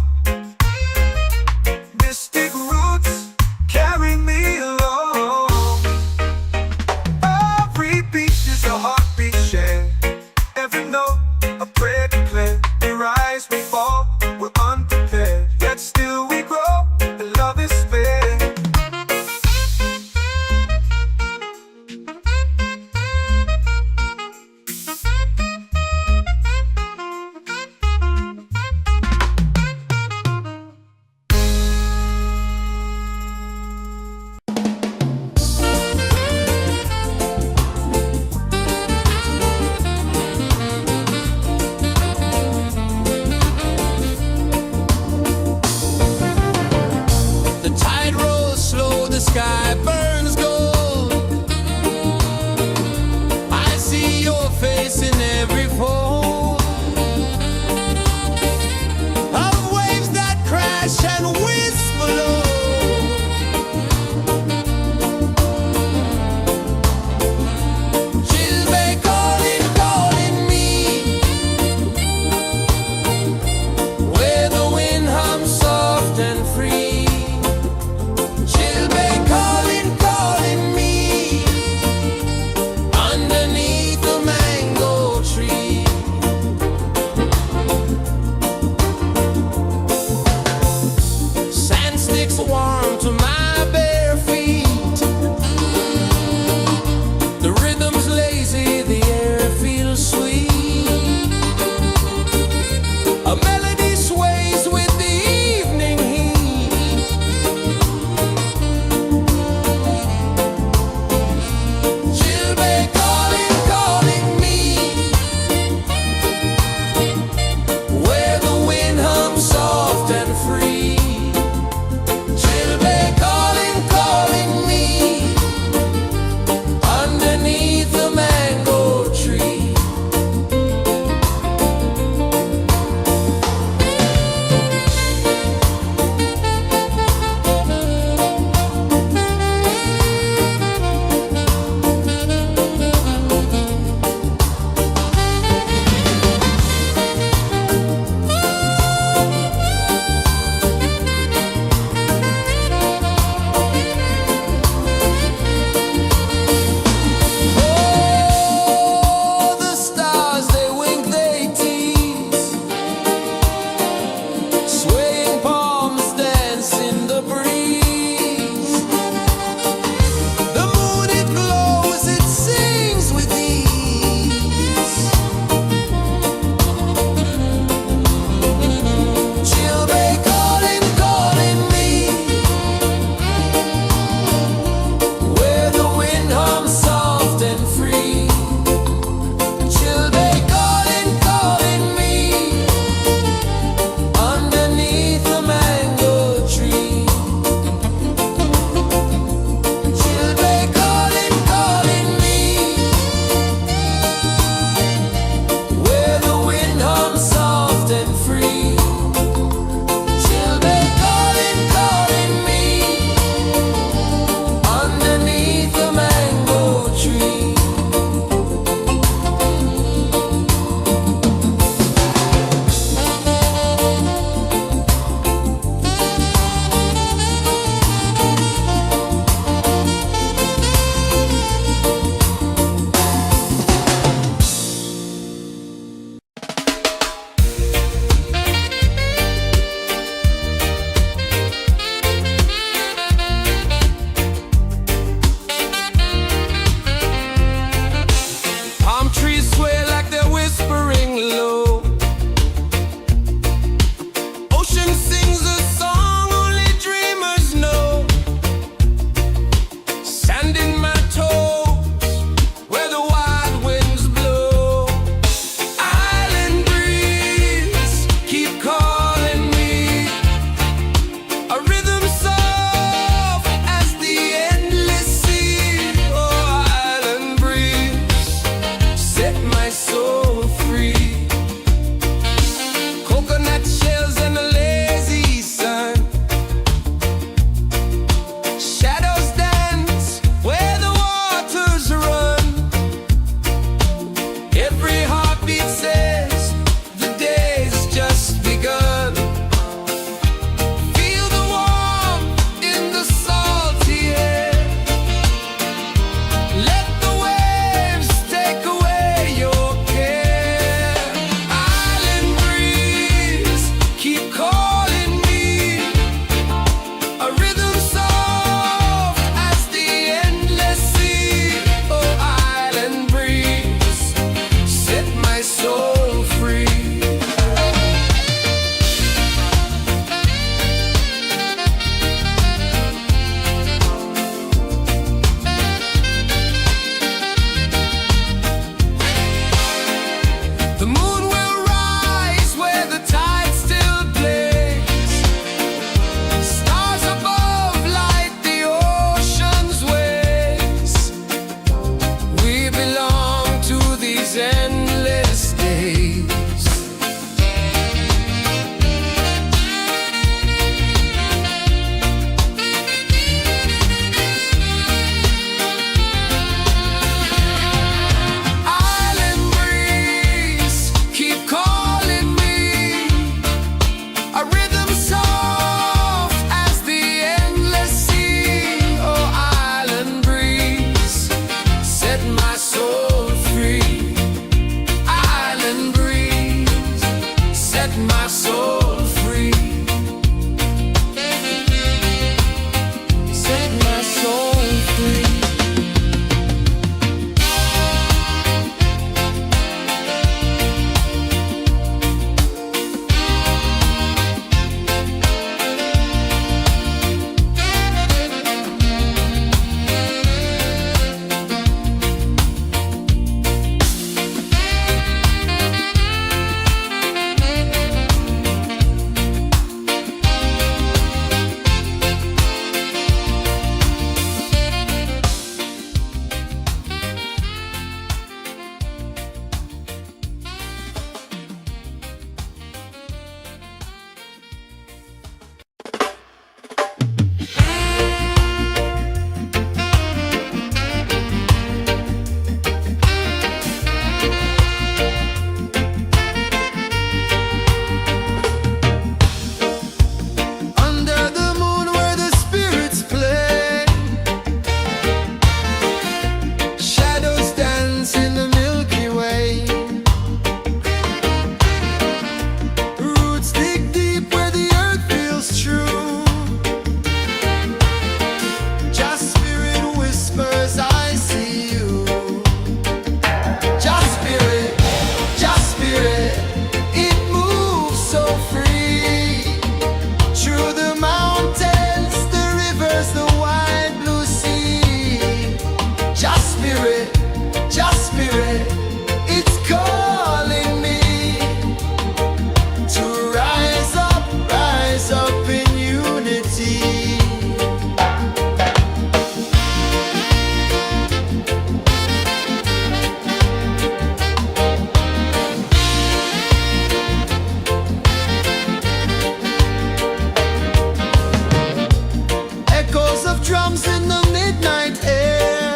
drums in the midnight air.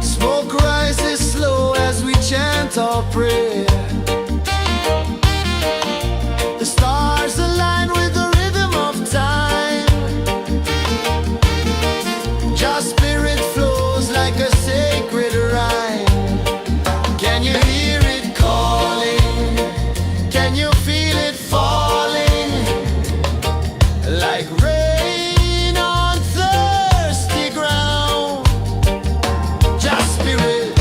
Smoke rises slow as we chant our prayer. The stars align with the rhythm of time. Your spirit flows like a sacred rhyme. Can you hear it calling? Can you feel it falling? Like rain on thirsty ground. Just spirit,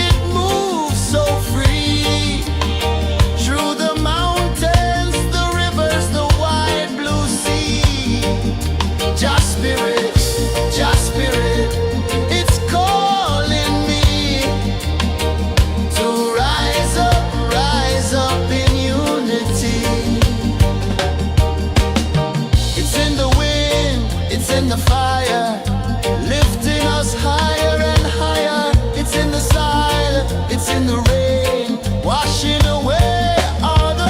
it moves so free. Through the mountains, the rivers, the wide blue sea. Just spirit, it's calling me to rise up in unity. It's in the wind, it's in the fire, lifting us higher and higher. It's in the silence, it's in the rain, washing away all the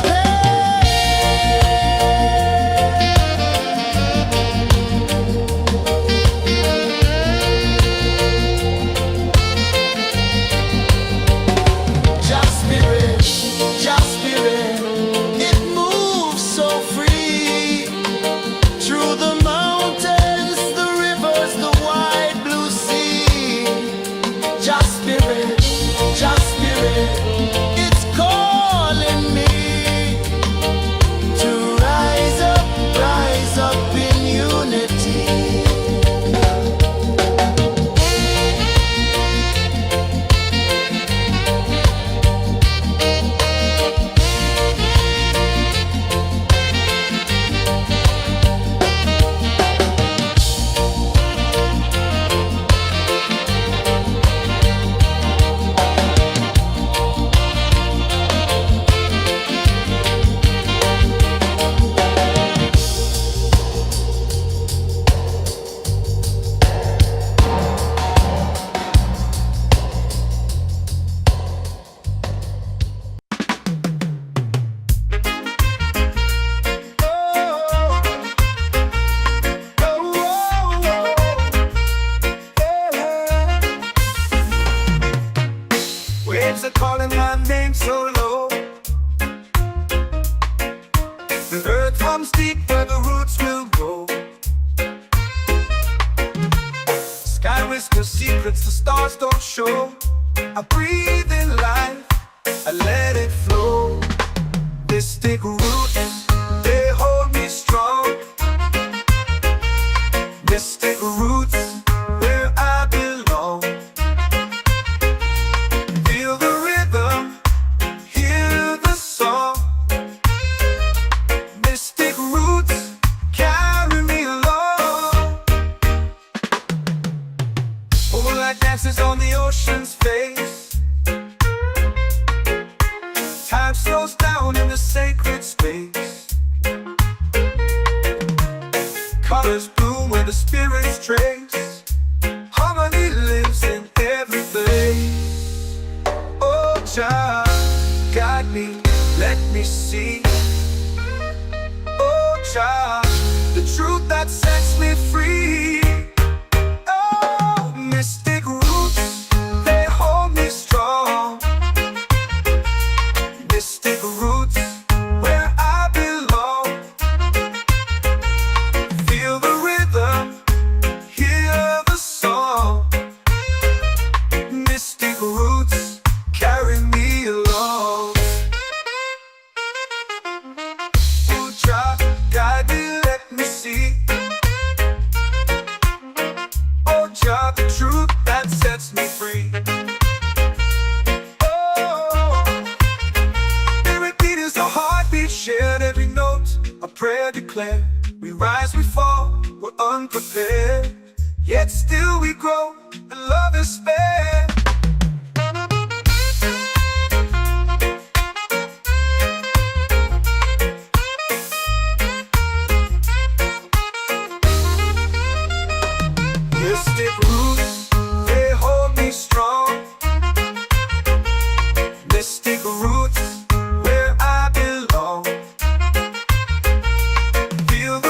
Just spirit, it moves so free. Through the mountains, the rivers, the wide blue sea. Just spirit, it's calling me to rise up in unity. Waves are calling my name so low. The earth hums deep where the roots will go. Sky whispers secrets the stars don't show. I breathe in life, I let it flow. Mystic roots, they hold me strong. Mystic roots, where I belong. Feel the rhythm, hear the song. Mystic roots, carry me along. Moonlight dances on the ocean's face. Time slows down in the sacred space. Colors bloom where the spirits trace. Harmony lives in every place. Oh, child, guide me, let me see. Oh, child, the truth that sets me free. Oh, mystic roots, they hold me strong. Mystic roots, where I belong. Feel the rhythm, hear the song. Mystic roots, carry me along. Oh, child, guide me, let me see. Oh, child, the truth that sets me free. Oh, every beat is a heartbeat shared, every note a prayer declared. We rise, we fall, we're unprepared, yet still we grow, and love is spared. Mystic roots, they hold me strong. Mystic roots, where I belong. Feel the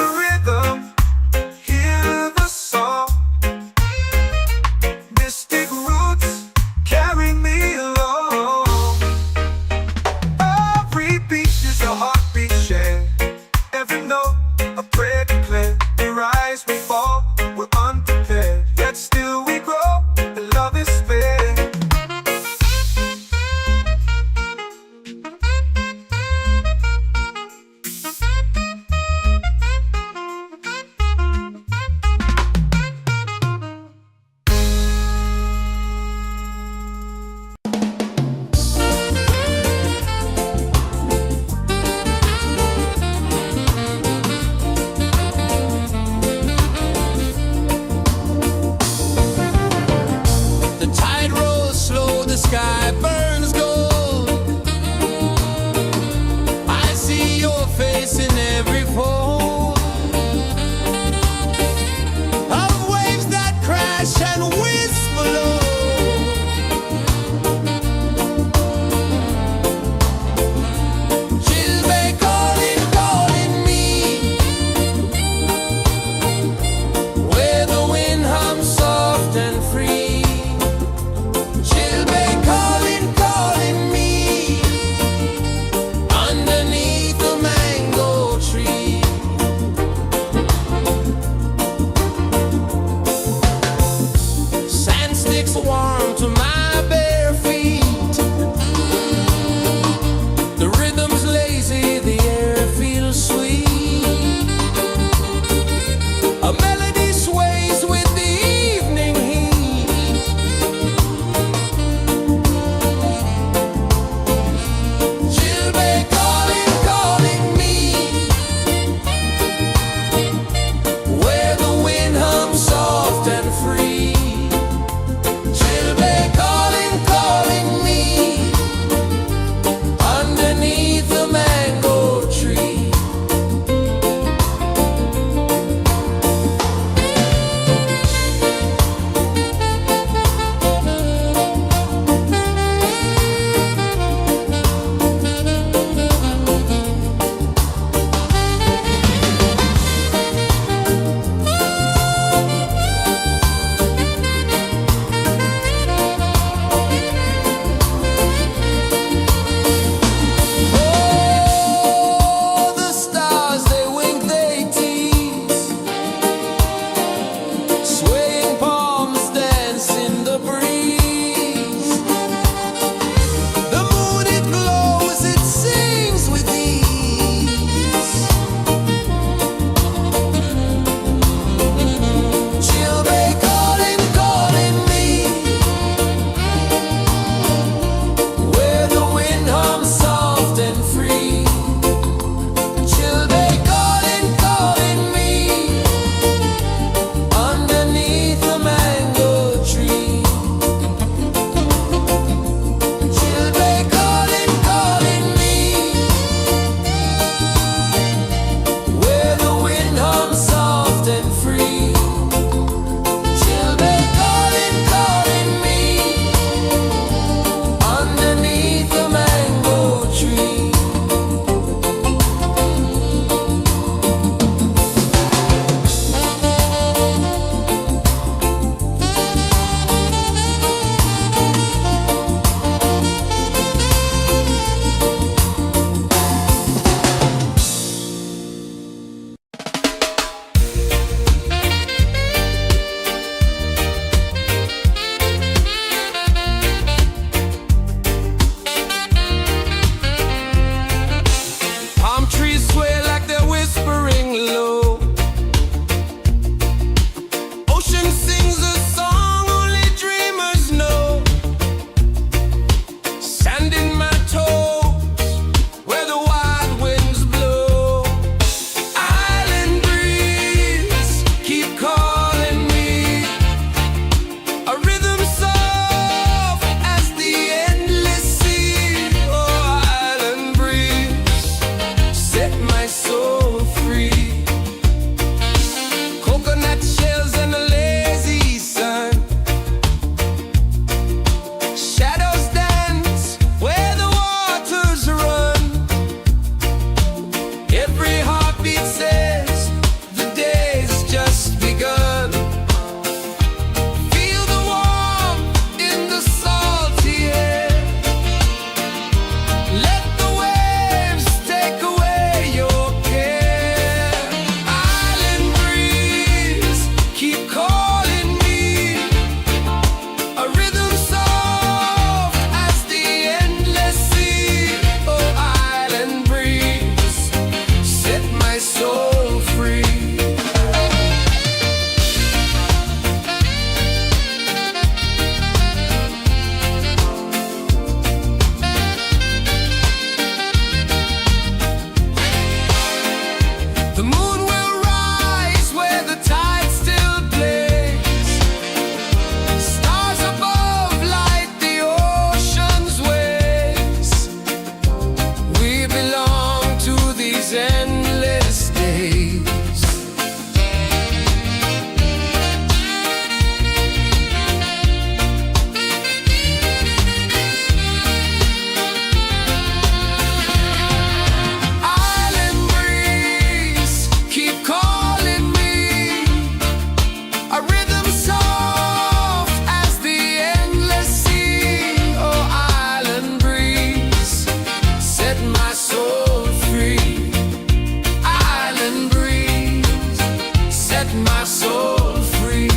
my soul free.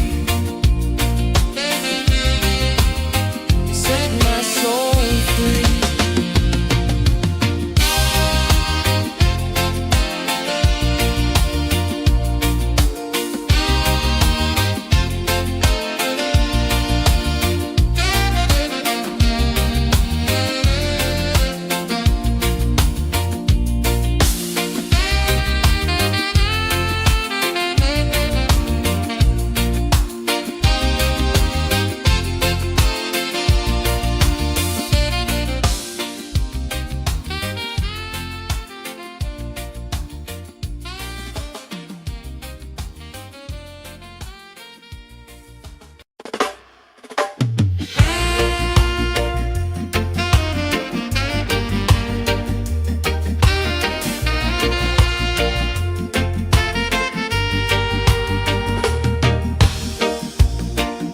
Set my soul free.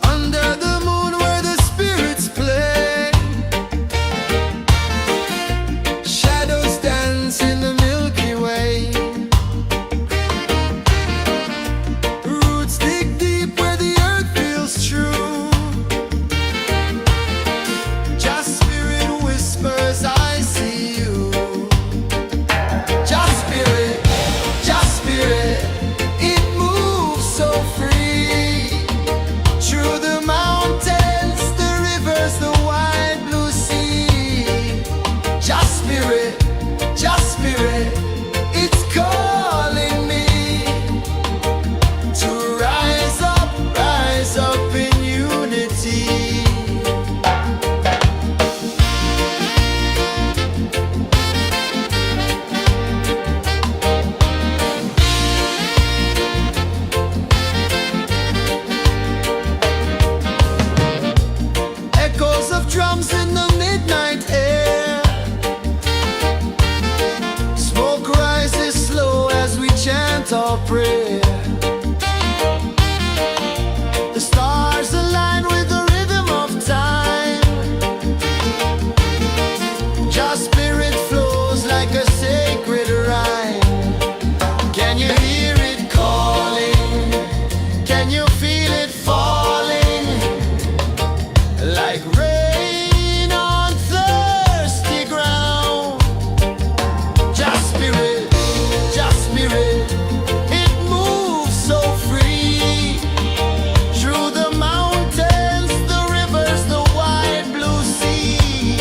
Under the moon where the spirits play, shadows dance in the Milky Way. Roots dig deep where the earth feels true. Just spirit whispers, I see you. Just spirit, it moves so free. Through the mountains, the rivers, the wide blue sea. Just spirit, it's calling me to rise up in unity. Echoes of drums in the midnight air. Smoke rises slow as we chant our prayer. The stars align with the rhythm of time. Just spirit flows like a sacred rhyme. Can you hear it calling? Can you feel it falling? Like rain on thirsty ground. Just spirit, it moves so free. Through the mountains, the rivers, the wide blue sea.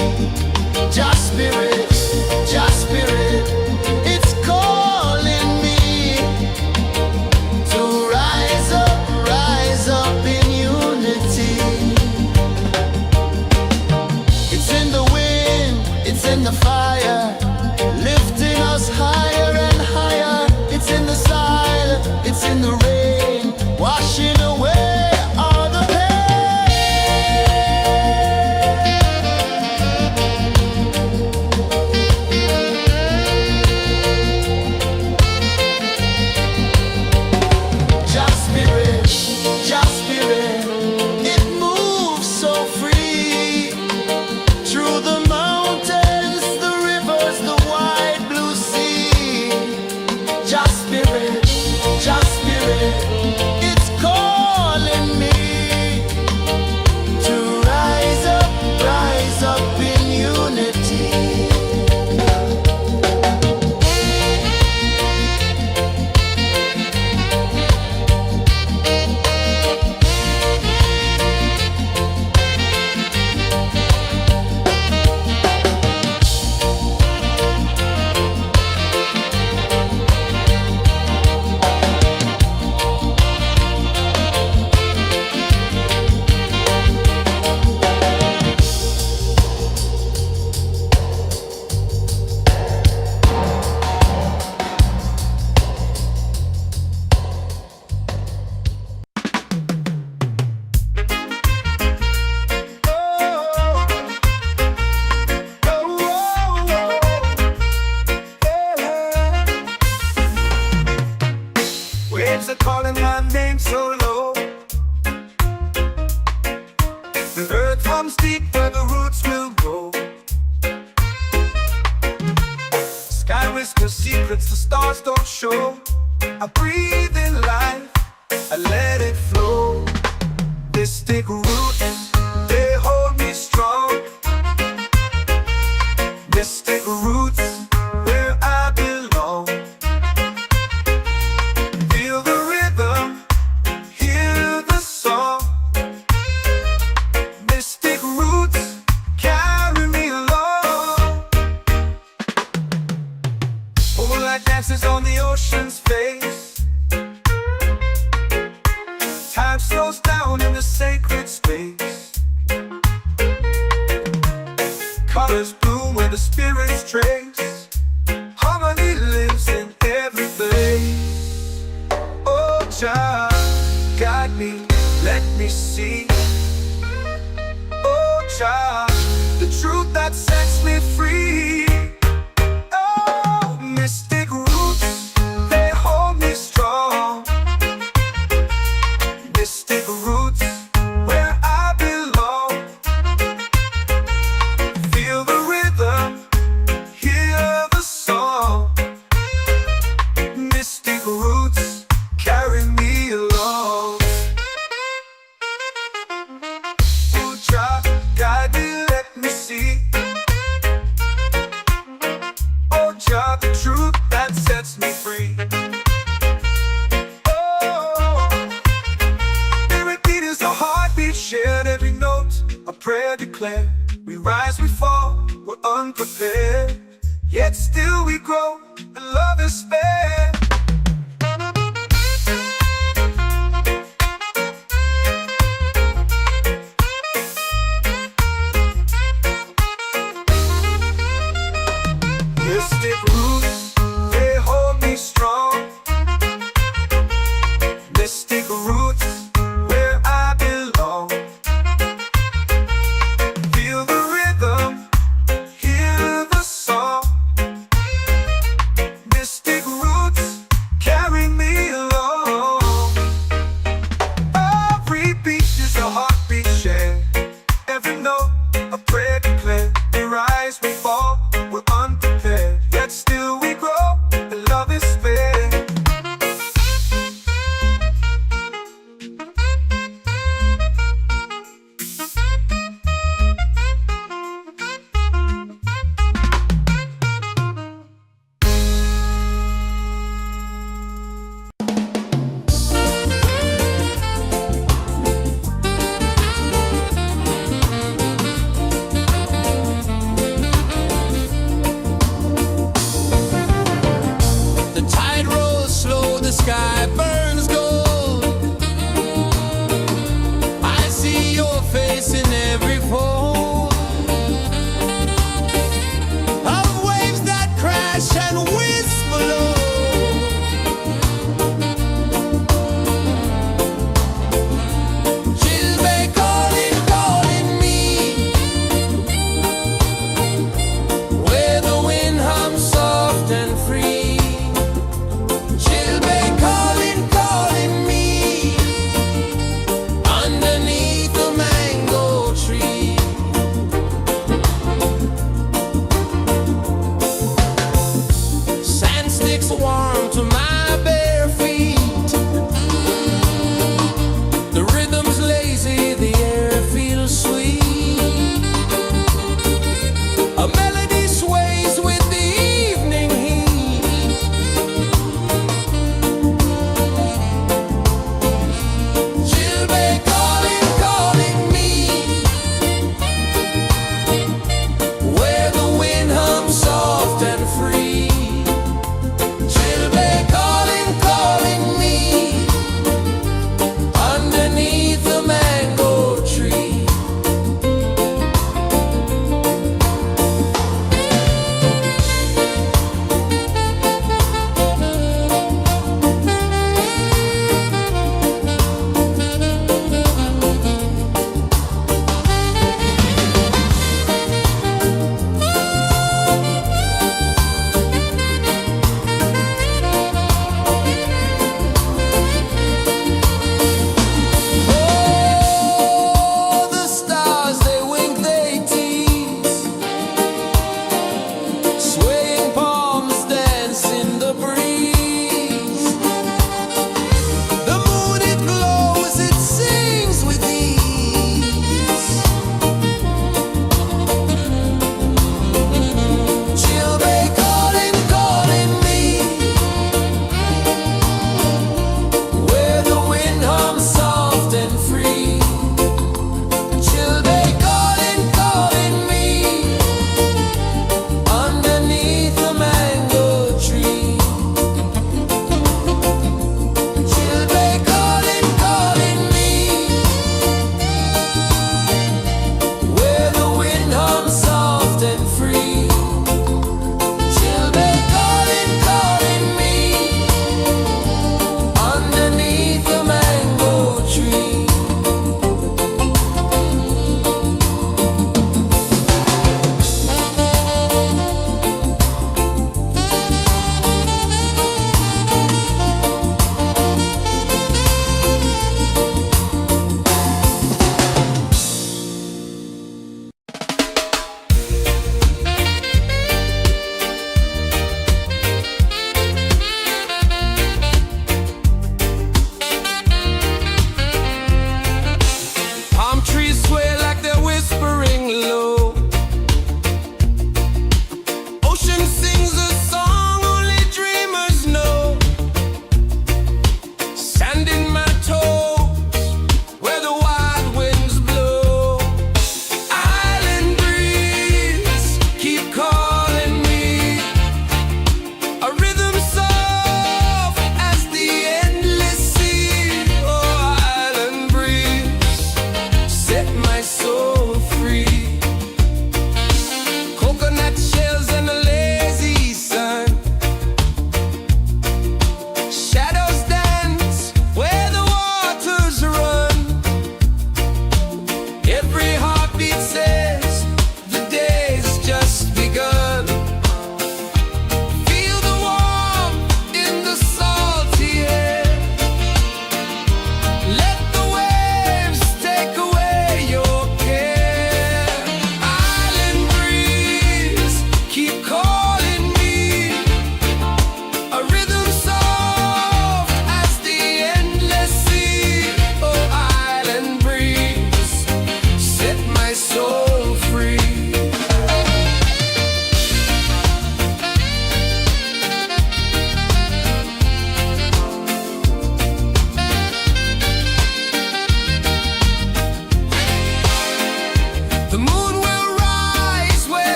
Just spirit, it's calling me to rise up in unity. It's in the wind, it's in the fire, lifting us higher and higher. It's in the silence, it's in the rain, washing away all the pain. Just spirit, it moves so free. Through the mountains, the rivers, the wide blue sea. Just spirit, it's calling me to rise up in unity. Waves are calling my name so low. The earth hums deep where the roots will grow. Sky whispers secrets the stars don't show. I breathe in life, I let it flow. Mystic roots, they hold me strong. Mystic roots, where I belong. Feel the rhythm, hear the song. Mystic roots, carry me along. Moonlight dances on the ocean's face. Time slows down in the sacred space. Colors bloom where the spirits trace. Harmony lives in every place. Oh, Jah, guide me, let me see. Oh, Jah, the truth that sets me free. Oh, mystic roots, they hold me strong. Mystic roots, where I belong. Feel the rhythm, hear the song. Mystic roots, carry me along. Oh, Jah, guide me, let me see. Oh, Jah, the truth that sets me free. Shared every note, a prayer declared. We rise, we fall, we're unprepared. Yet still we grow, and love is spared. Mystic roots, they hold me strong. Mystic roots, where I belong. Feel the rhythm, hear the song. Mystic roots,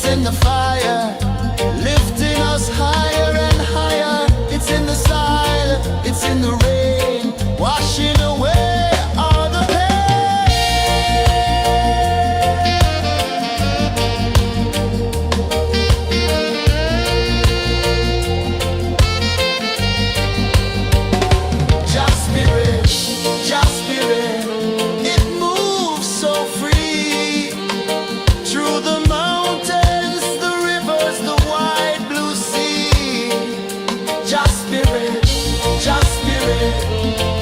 in the fire, lifting us higher and higher. It's in the silence, it's in the rain, washing away all the Just spirit, just spirit, it moves so free through the mountains, the rivers, the wide blue sea. Just spirit,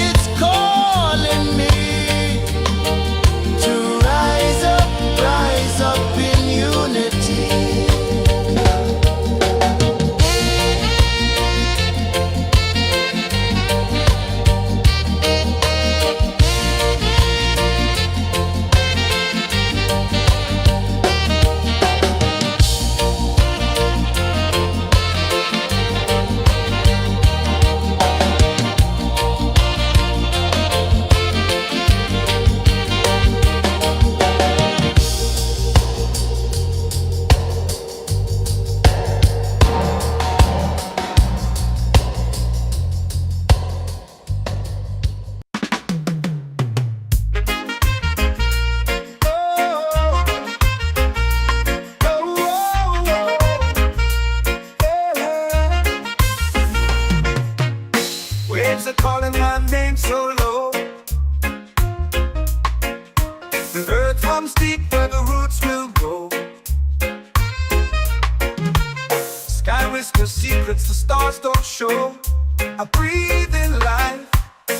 it's calling me to rise up in unity. Waves are calling my name so low. The earth hums deep where the roots will grow. Sky whispers secrets the stars don't show. I breathe in life,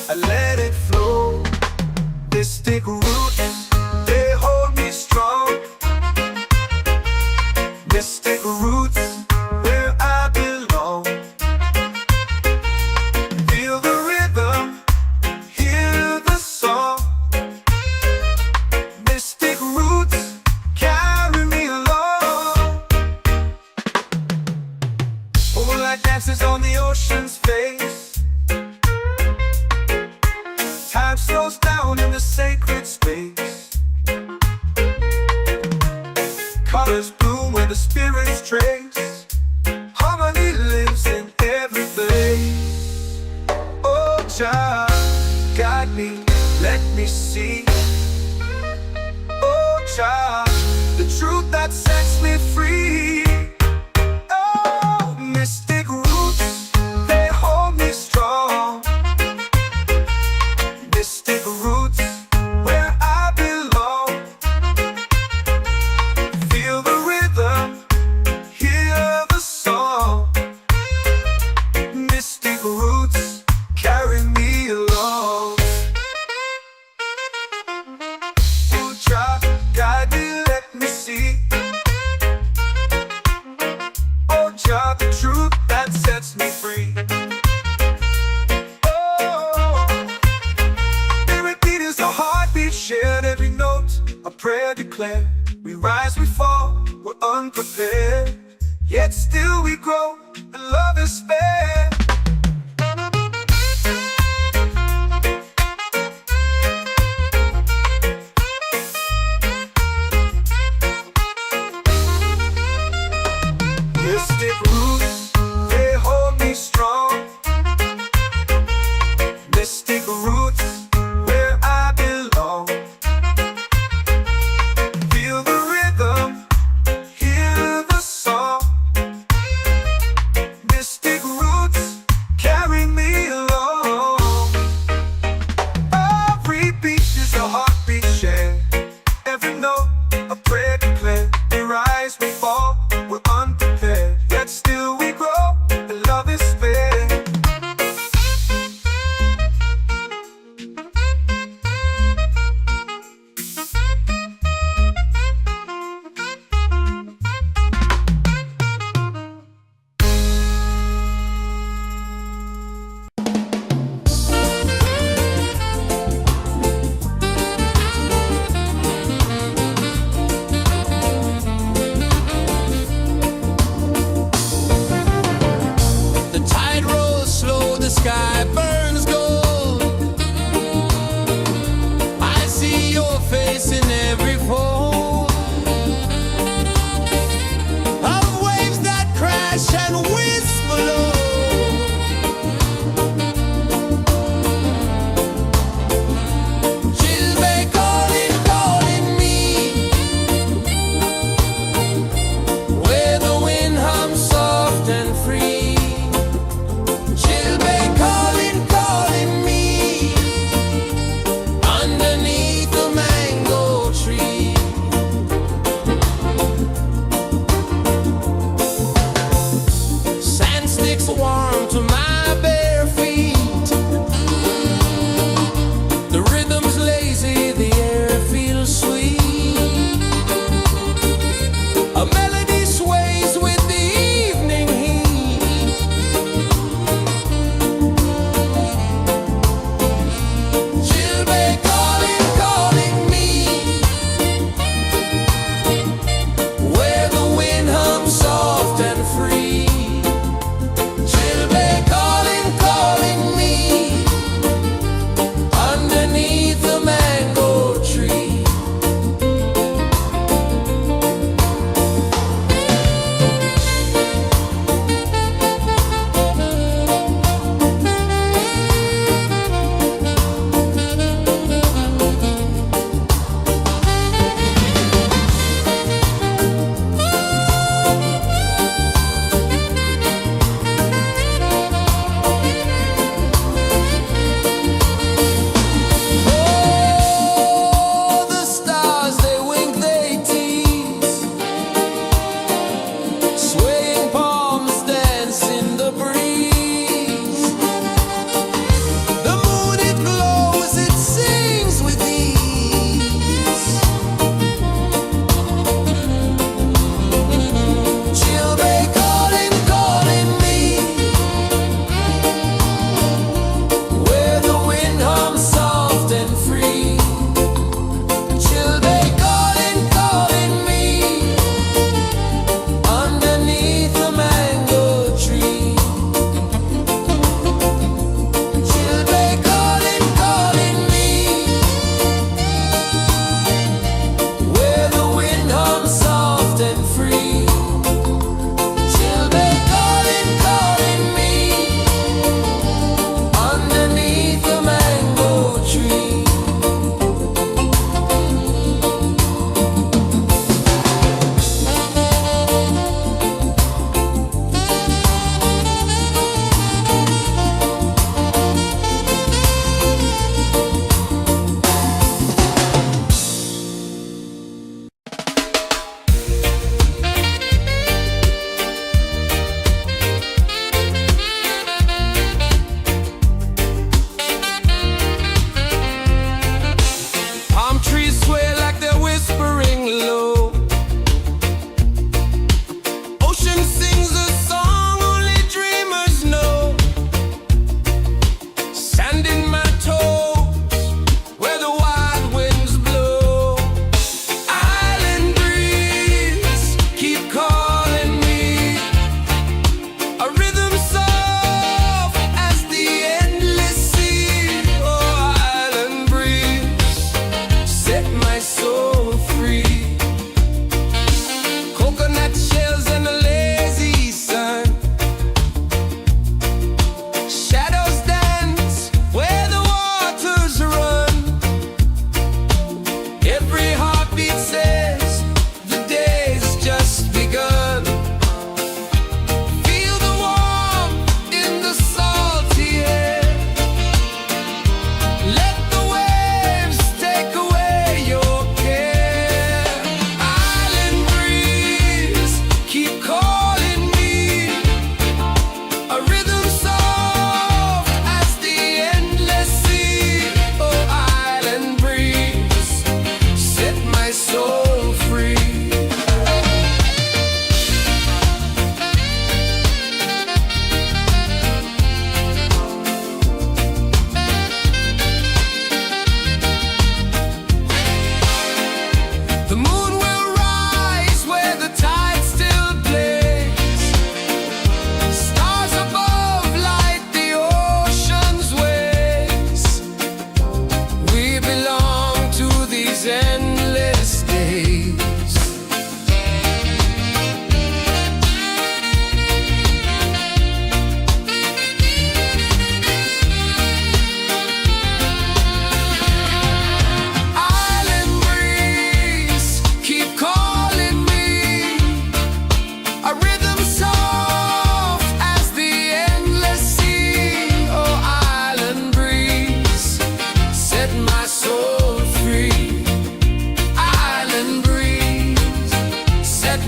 I let it flow. Mystic roots, they hold me strong. Mystic roots, where I belong. Feel the rhythm, hear the song. Mystic roots, carry me along. Moonlight dances on the ocean's face. Time slows down in the sacred space. Colors bloom where the spirits trace. Harmony lives in every place. Oh, Jah, guide me, let me see. Oh, Jah, the truth that sets me free. Oh, mystic roots, they hold me strong. Mystic roots, where I belong. Feel the rhythm, hear the song. Mystic roots, carry me along. Oh, Jah, guide me, let me see. Oh, Jah, the truth that sets me free. Shared every note, a prayer declared. We rise, we fall, we're unprepared. Yet still we grow, and love is spared. Mystic roots, they hold me strong. Mystic roots, where I belong. Feel the rhythm, hear the song. Mystic roots, carry me along. Every beat is a heartbeat shared. Every note, a prayer declared. We rise, we fall, we're unprepared. Yet still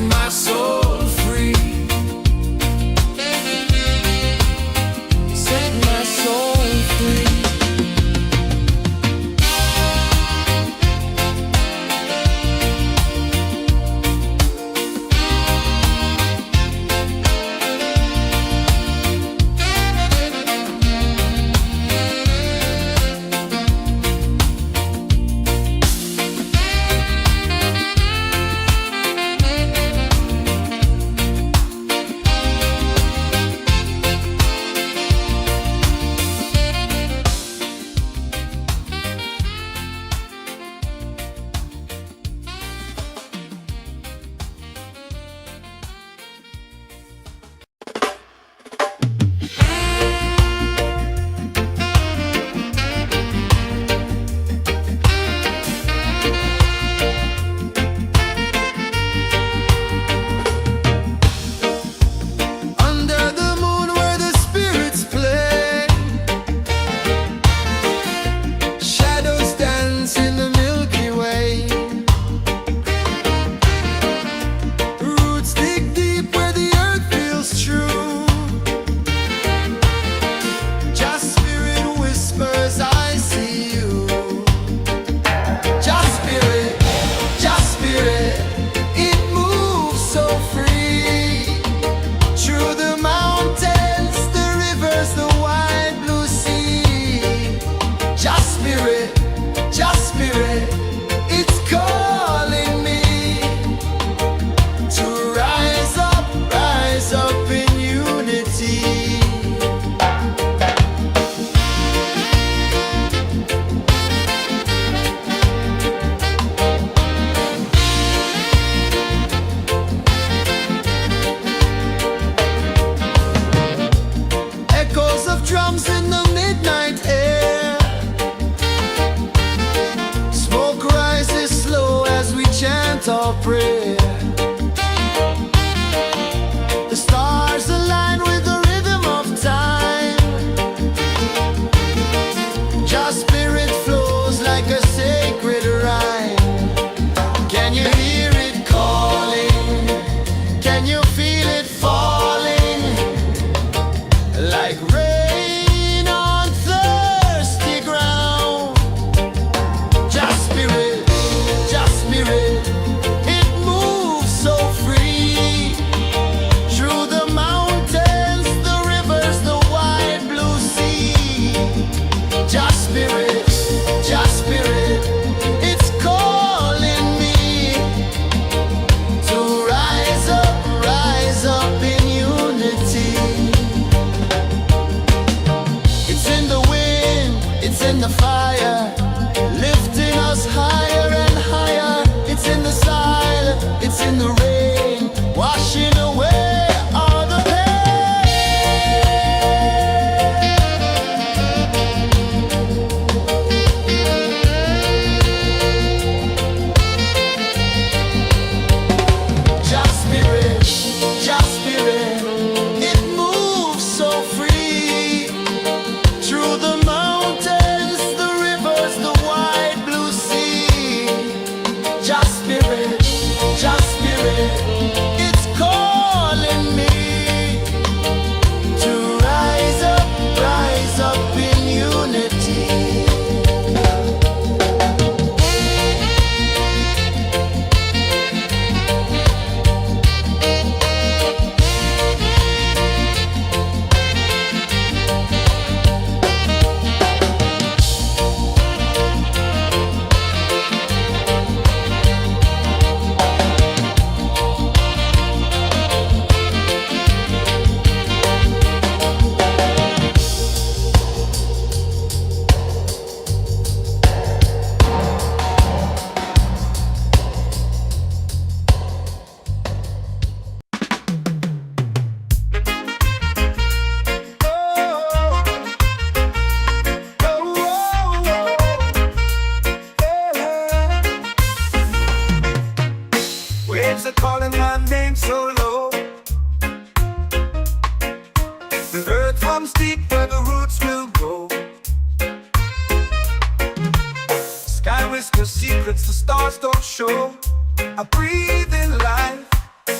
my soul free. Set my soul free.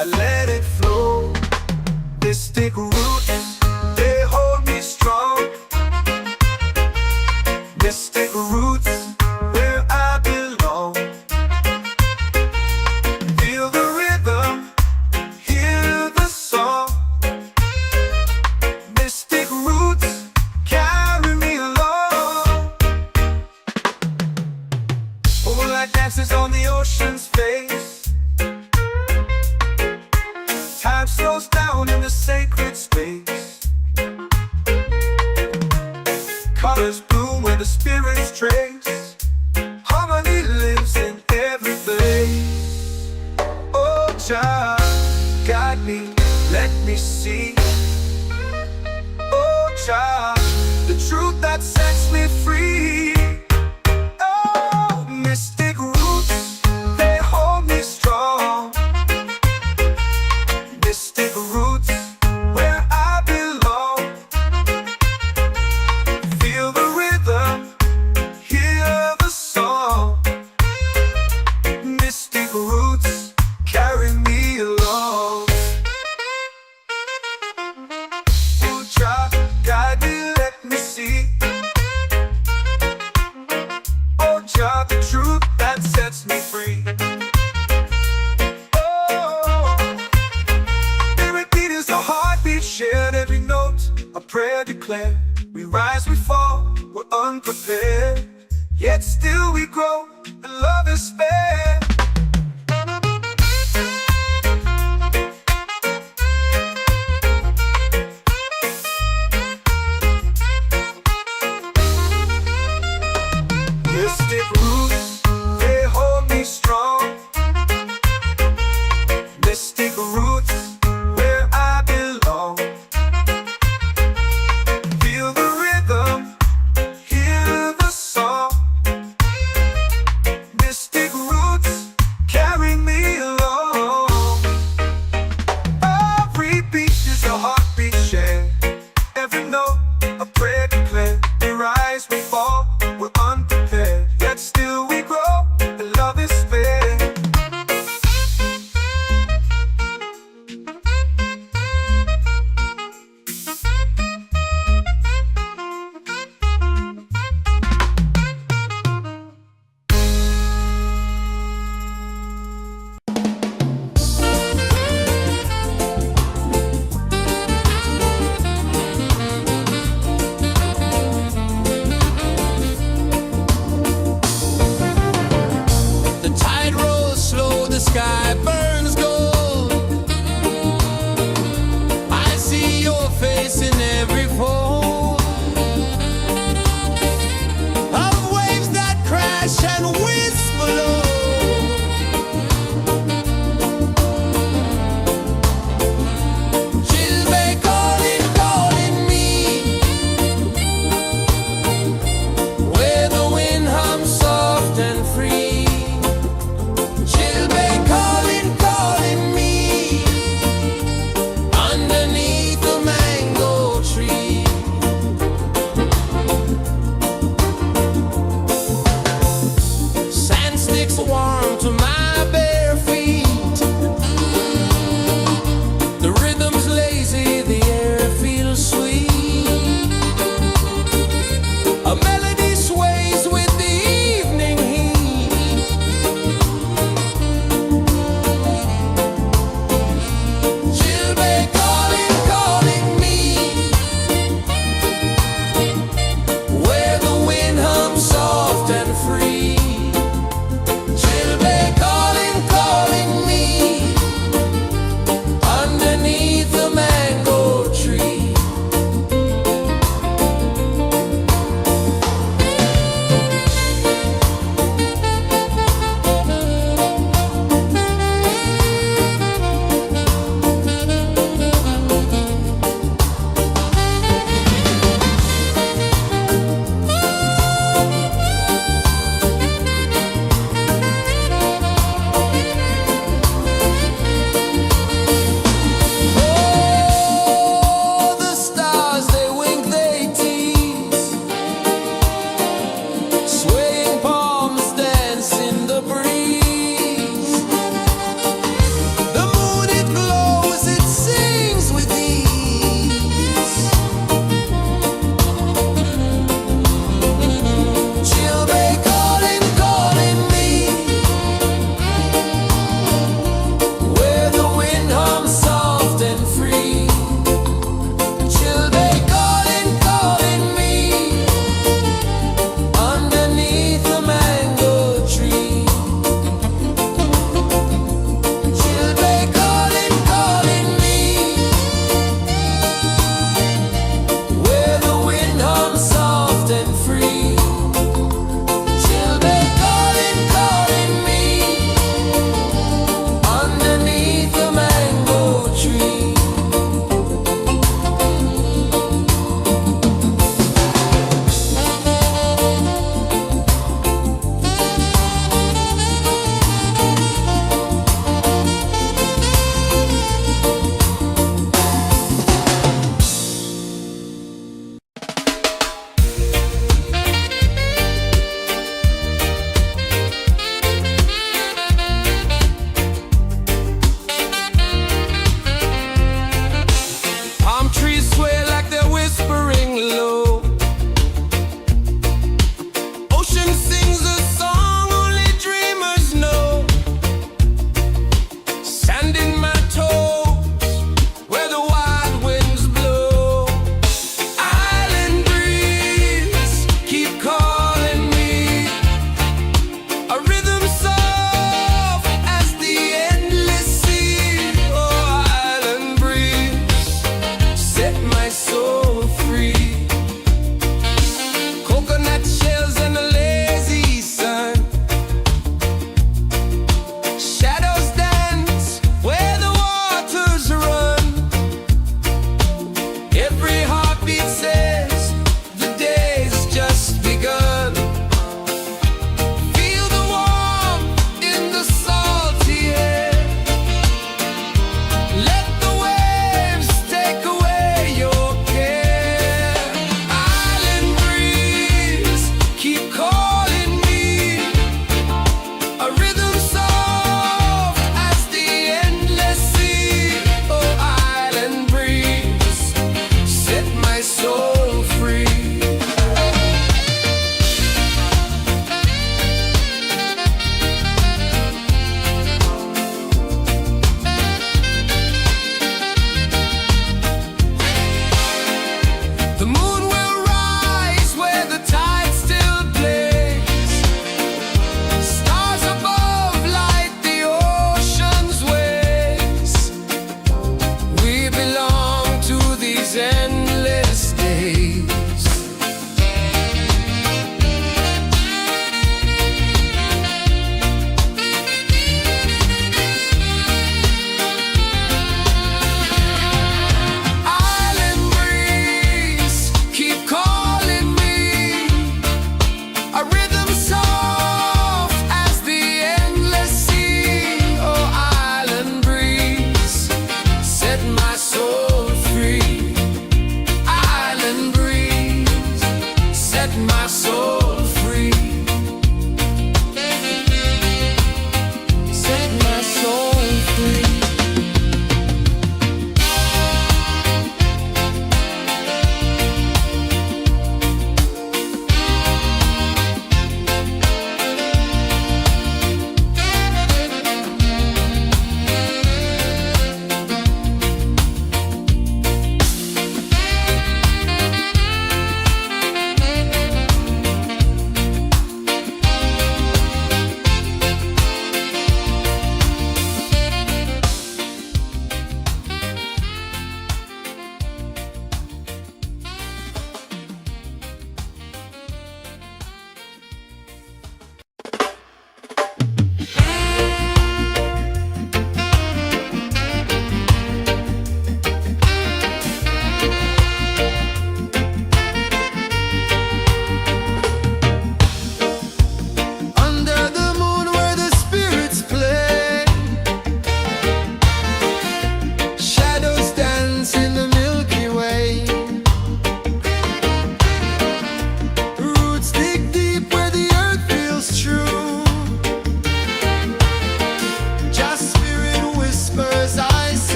I let it flow. Mystic roots, they hold me strong. Mystic roots, where I belong. Feel the rhythm, hear the song. Mystic roots, carry me along. Moonlight dances on the ocean's face. Time slows down in the sacred space. Colors bloom where the spirits trace. Harmony lives in every place. Oh, Jah, guide me, let me see. Oh, Jah, the truth that sets me free. Oh, mystic roots, they hold me strong. Mystic roots, where I belong. Feel the rhythm, hear the song. Mystic roots, carry me along. Oh, Jah, guide me, let me see. Oh, Jah, the truth that sets me free. Shared every note, a prayer declared. We rise, we fall, we're unprepared. Yet still we grow, and love is spared. Mystic roots, they hold me strong. Mystic roots, where I belong. Feel the rhythm, hear the song. Mystic roots,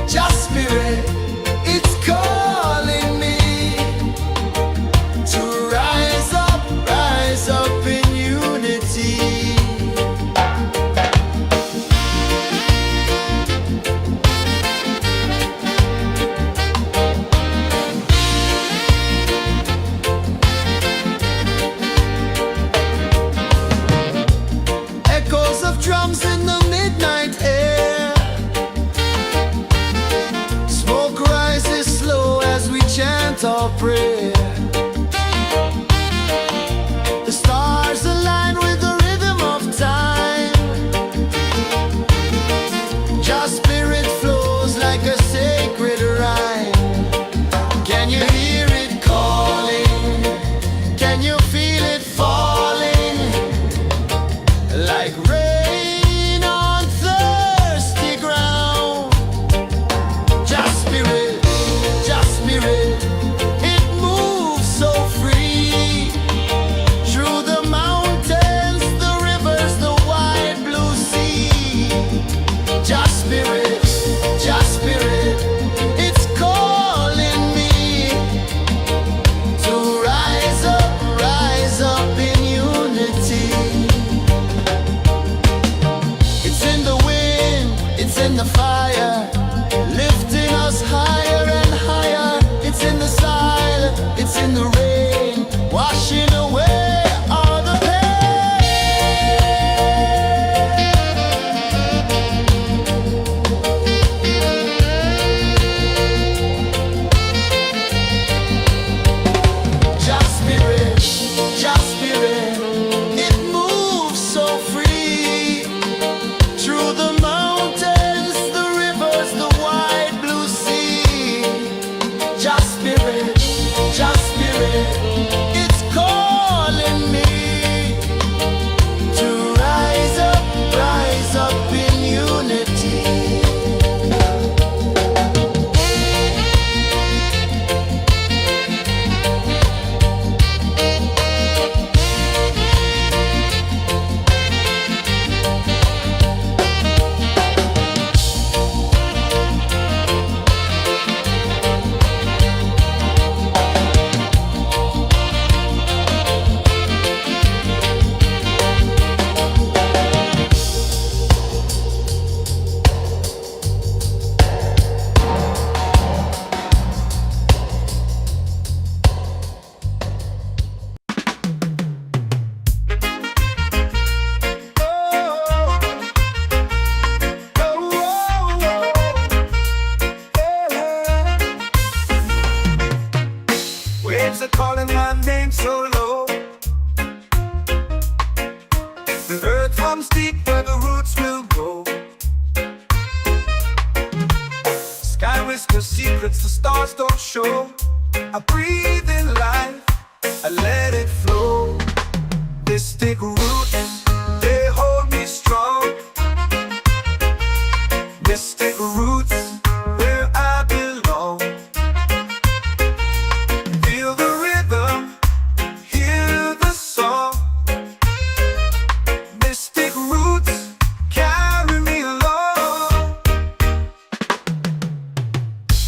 just spirit, it's calling me to rise up in unity. Echoes of drums in the midnight air. Smoke rises slow as we chant our prayer. The stars align with the rhythm of time. Just spirit flows like a sacred rhyme. Can you hear it calling? Can you feel it falling? Like rain on thirsty ground. Just spirit, it moves so free. Through the mountains, the rivers, the wide blue sea. Just spirit, it's calling me to rise up in unity. It's in the wind, it's in the fire, lifting us higher and higher. It's in the silence, it's in the rain, washing away all the pain. Just spirit, it moves so free. Through the mountains, the rivers, the wide blue sea. Just spirit, it's calling me to rise up in unity. Waves are calling my name so low. The earth hums deep where the roots will grow. Sky whispers secrets the stars don't show. I breathe in life, I let it flow. Mystic roots, they hold me strong. Mystic roots, where I belong. Feel the rhythm, hear the song. Mystic roots, carry me along.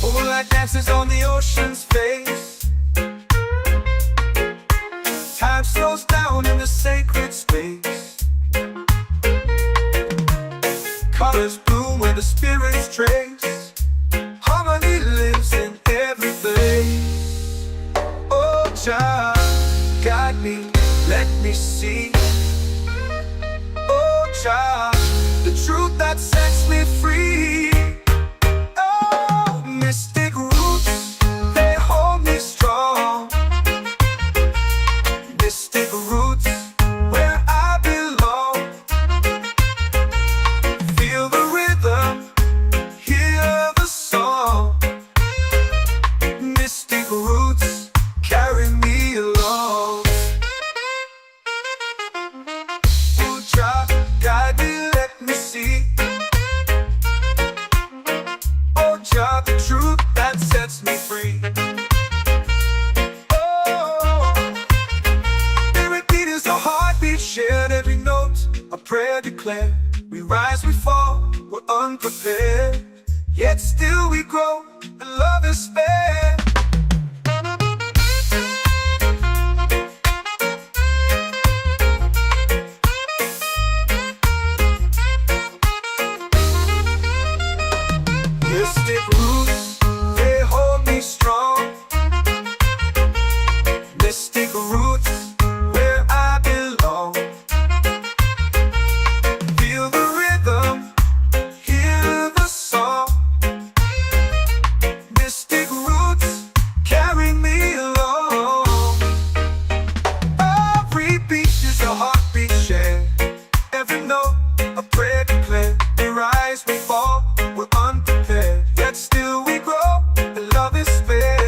Moonlight dances on the ocean's face. Time slows down in the sacred space. Colors bloom where the spirits trace. Harmony lives in every place. Oh, child, guide me, let me see. Oh, child, the truth that sets me free. Oh, mystic roots, they hold me strong. Mystic roots, where I belong. Feel the rhythm, hear the song. Mystic roots, carry me along. Oh, child, guide me, let me see. Oh, child, the truth that sets me free. Oh, spirit beat is a heartbeat, shared every note. A prayer declared. We rise, we fall, we're unprepared. yet still we grow, and love is spare. Mystic roots, they hold me strong. Mystic roots, where I belong. Feel the rhythm, hear the song. Mystic roots, carry me along. Every beat is a heartbeat shared. Every note, a prayer declared. We rise, we fall, we're unprepared, yet still we grow, and love is fair.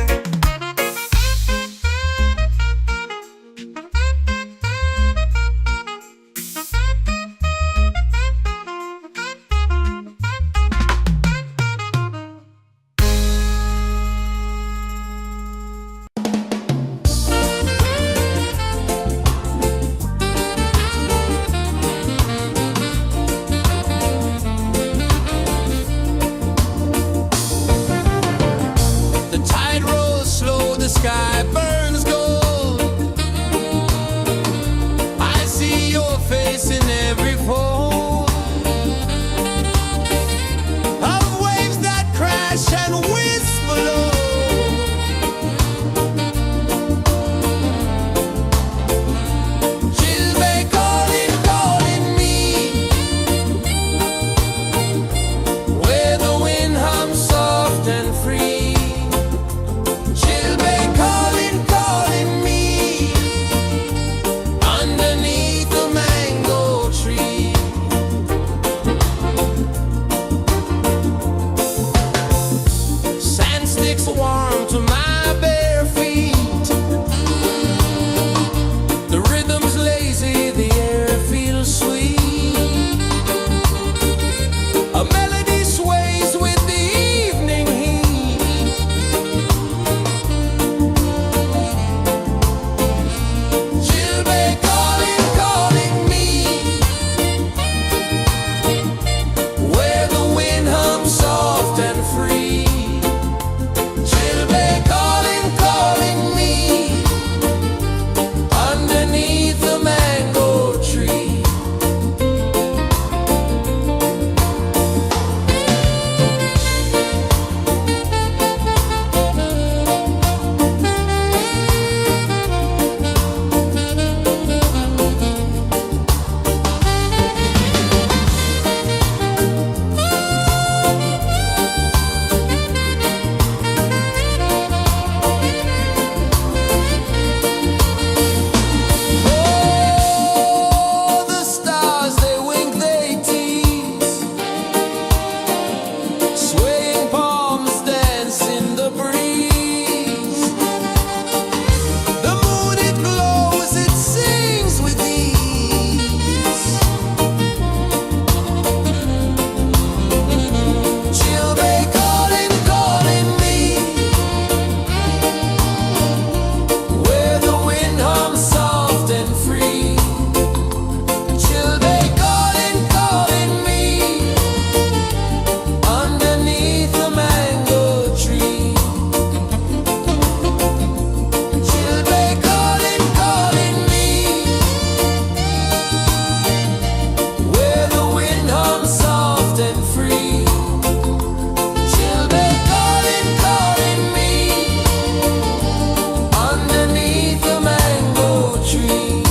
The tide rolls slow, the sky burns gold. I see your face in every fold of waves that crash and whisper low. She'll be calling, calling me, where the wind hums soft and free. She'll be calling, calling me, underneath the mango tree. Sand sticks warm to my bare feet. The rhythm's lazy, the air feels sweet. A melody sways with the evening heat. She'll be calling, calling me, where the wind hums soft and free. She'll be calling, calling me, underneath the mango tree. Oh, the stars, they wink, they tease. Swaying palms dance in the breeze. The moon, it glows, it sings with ease. She'll be calling, calling me, where the wind hums soft and free. She'll be calling, calling me, underneath the mango tree. She'll be calling, calling me, where the wind hums soft and free. She'll be calling, calling me, underneath the mango tree.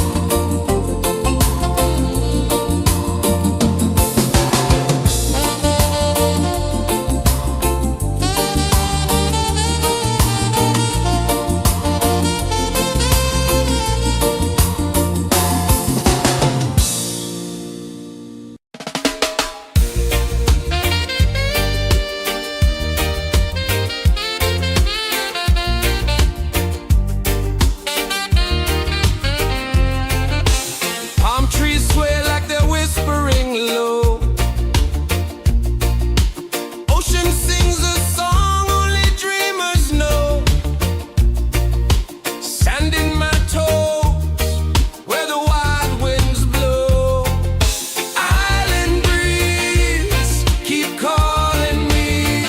Palm trees sway like they're whispering low. Ocean sings a song only dreamers know. Sand in my toes, where the wild winds blow. Island breeze, keep calling me.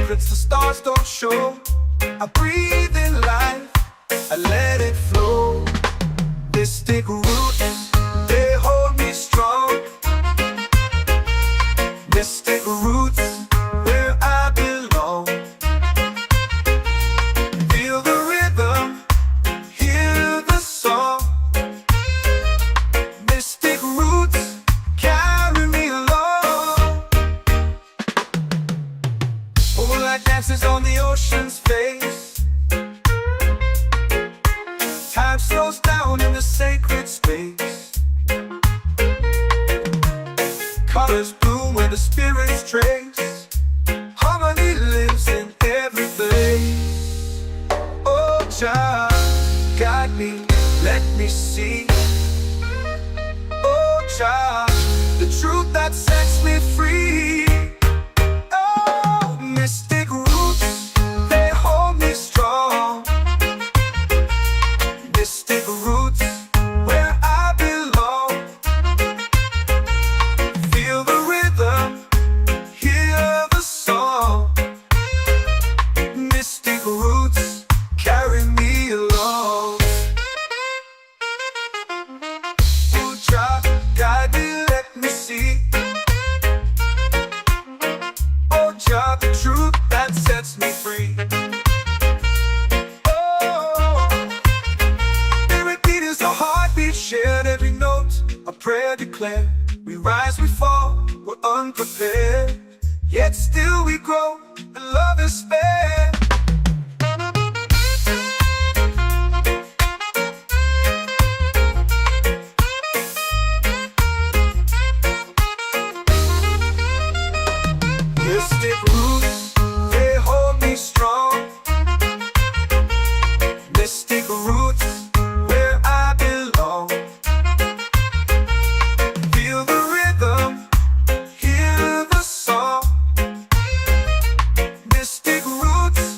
secrets the stars don't show. I breathe in life, I let it flow. Mystic roots, they hold me strong. Mystic roots, where I belong. Feel the rhythm, hear the song. Mystic roots, carry me along. Moonlight dances on the ocean's face. Time slows down in the sacred space. Colors bloom where the spirits trace. Harmony lives in every place. Oh, Jah, guide me, let me see. Oh, Jah, the truth that sets me free. Oh, mystic roots, they hold me strong. Mystic roots, where I belong. Feel the rhythm, hear the song. Mystic roots, carry me along. Oh, Jah, guide me, let me see. Oh, Jah, the truth that sets me free. Oh, spirit beat is a heartbeat, shared every note. A prayer declared. We rise, we fall, we're unprepared. Yet still we grow, and love is spared. Mystic roots, they hold me strong. Mystic roots, where I belong. Feel the rhythm, hear the song. Mystic roots,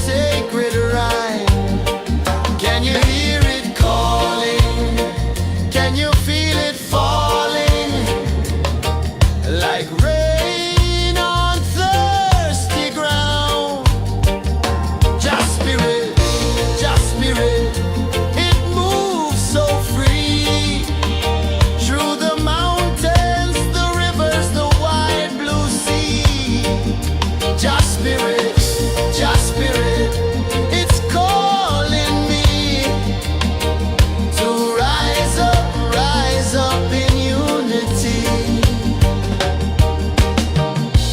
sacred rhyme. Can you hear it calling? Can you feel it falling? Like rain on thirsty ground. Just spirit, it moves so free. Through the mountains, the rivers, the wide blue sea. Just spirit, it's calling me to rise up in unity.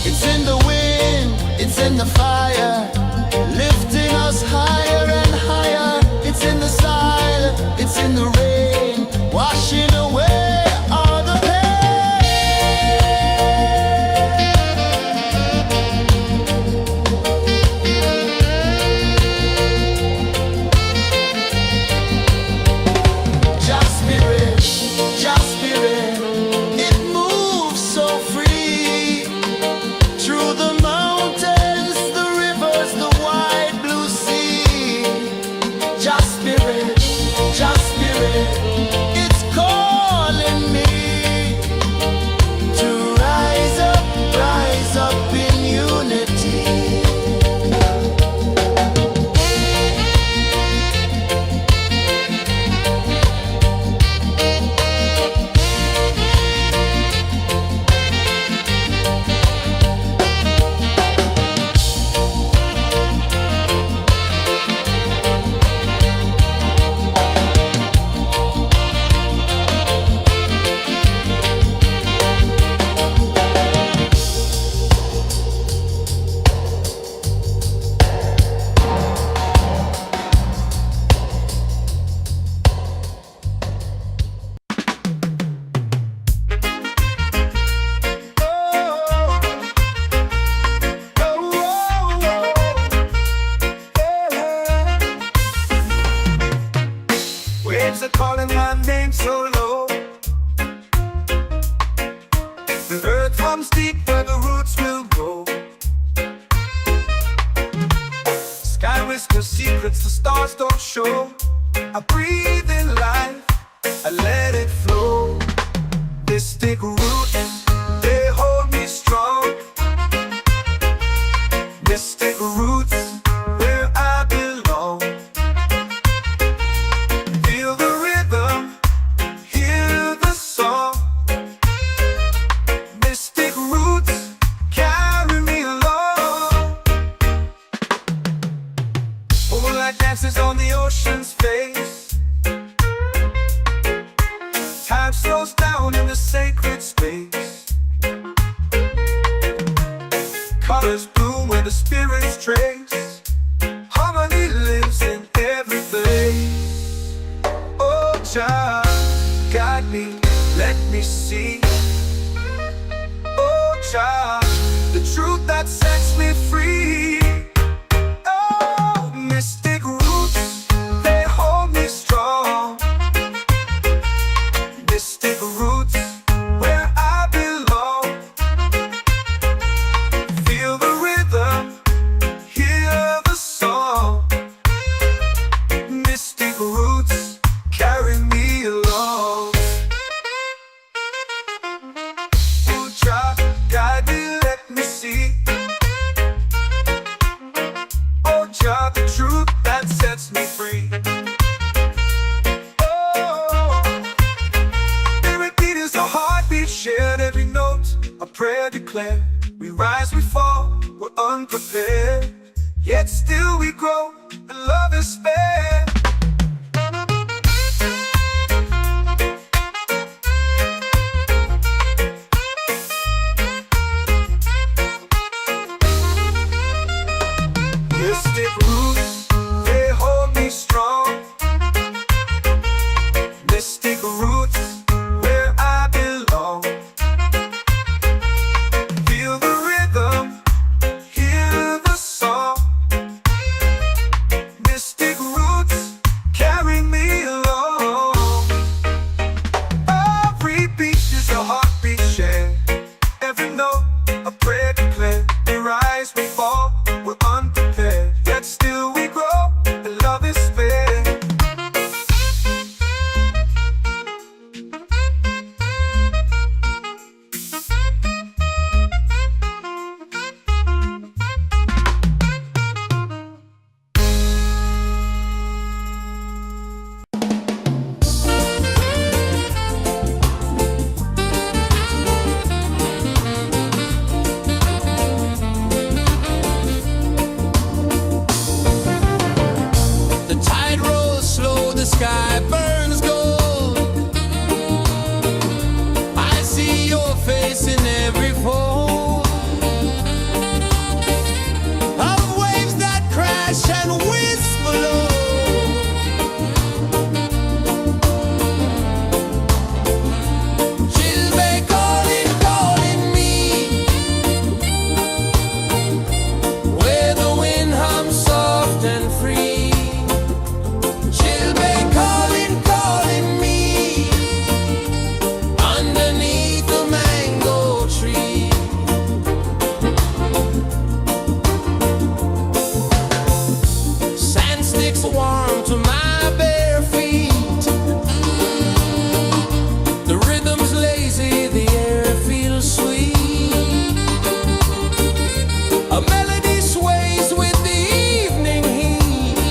It's in the wind, it's in the fire, lifting us higher and higher. It's in the silence, it's in the rain, washing away all the Just spirit, it moves so free. Through the mountains, the rivers, the wide blue sea. Just spirit, it's calling me to rise up in unity. Waves are calling my name so low. The earth comes deep where the roots will grow. Sky whispers secrets the stars don't show. I breathe in life, I let it flow. Mystic roots, they hold me strong. Mystic roots, where I belong. Feel the rhythm, hear the song. Mystic roots, carry me along. Moonlight dances on the ocean's face. Time slows down in the sacred space. Colors bloom where the spirits trace. Harmony lives in every place. Oh, child, guide me, let me see. Oh, child, the truth that sets me free. Oh, mystic roots, they hold me strong. Mystic roots, where I belong. Feel the rhythm, hear the song. Mystic roots, carry me along. Oh, child, guide me, let me see. Oh, child, the truth that sets me free. Oh, spirit beat is a heartbeat shared, every note a prayer declared. We rise, we fall, we're unprepared, yet still we grow, and love is spared. Mystic roots, they hold me strong. Mystic roots, where I belong. Feel the rhythm, hear the song. Mystic roots. hush and whisper low. She'll be calling, calling me, where the wind hums soft and free. She'll be calling, calling me, underneath the mango tree. Sand sticks warm to my bare feet. The rhythm's lazy, the air feels sweet. A melody sways with the evening heat.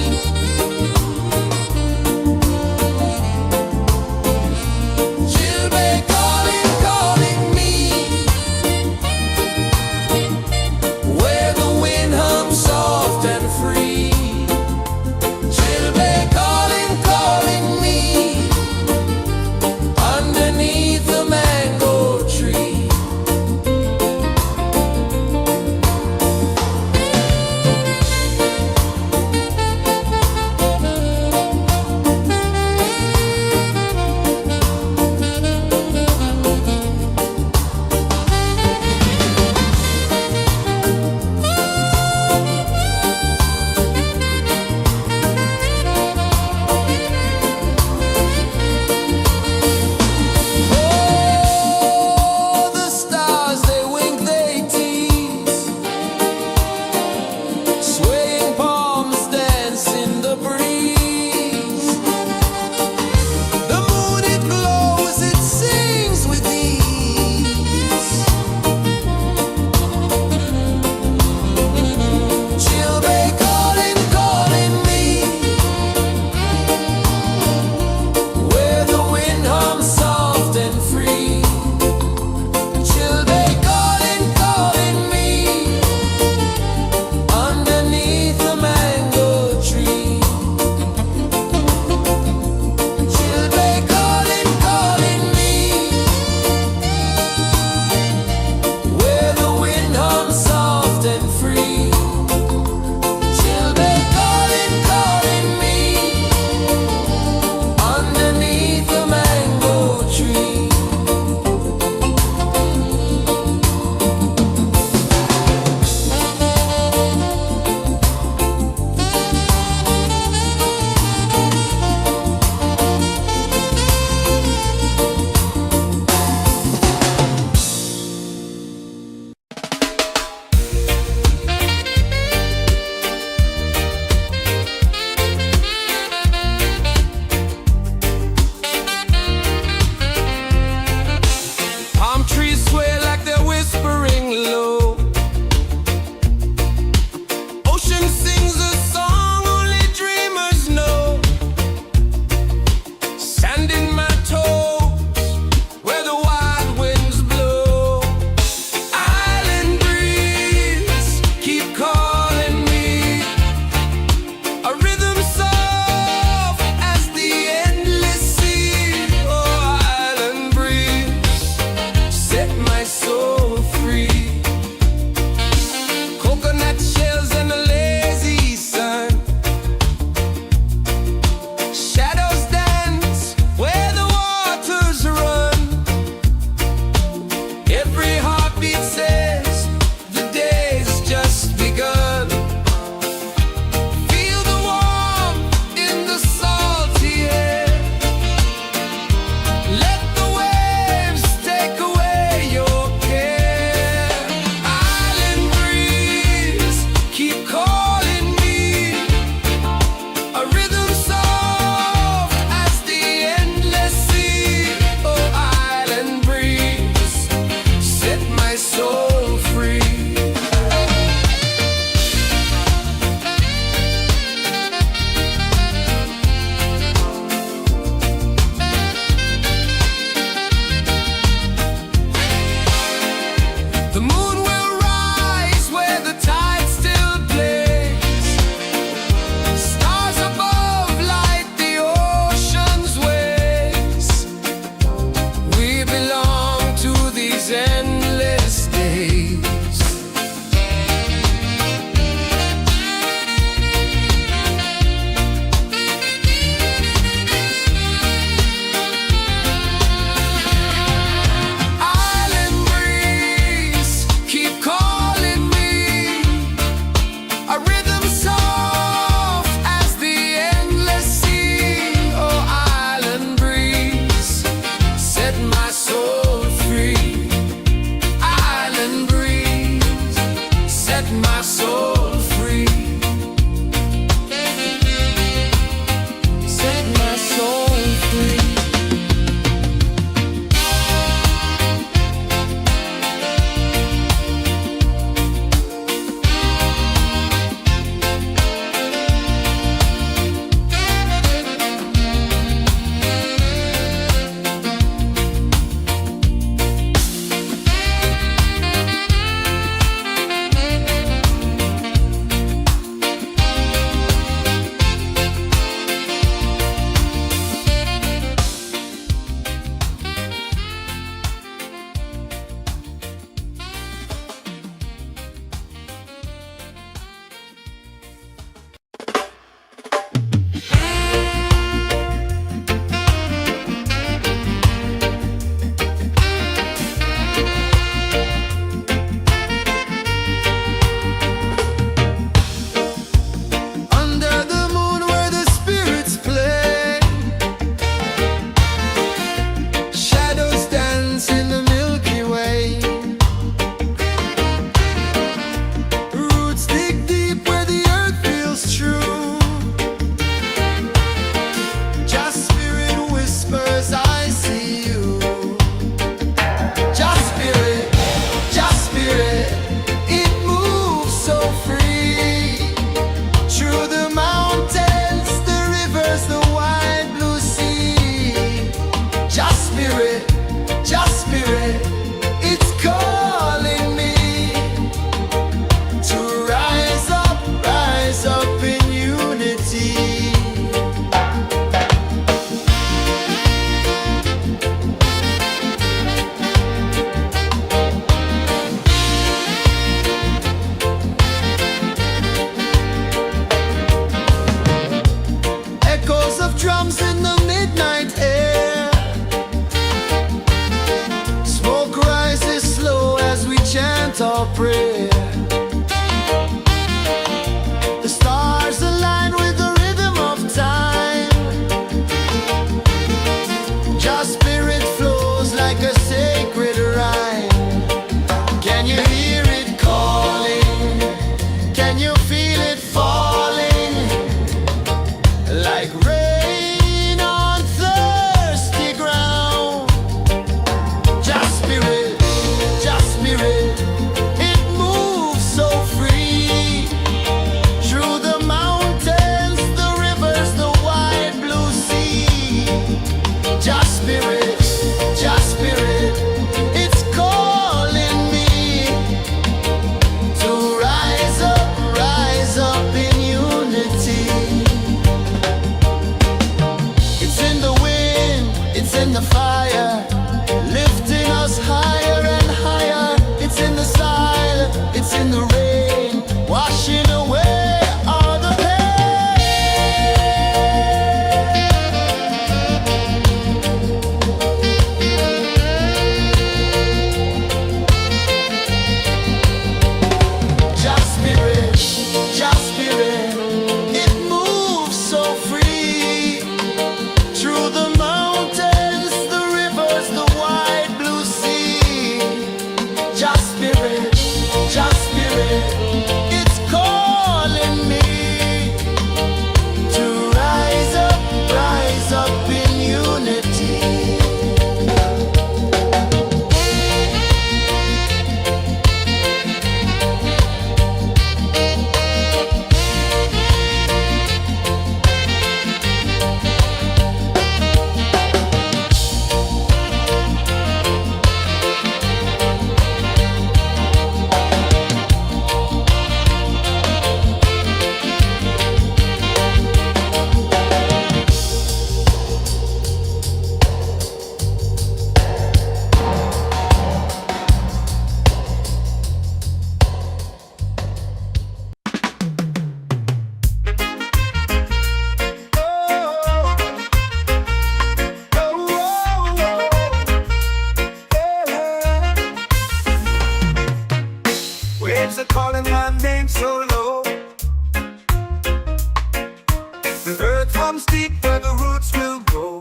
goes deep where the roots will go.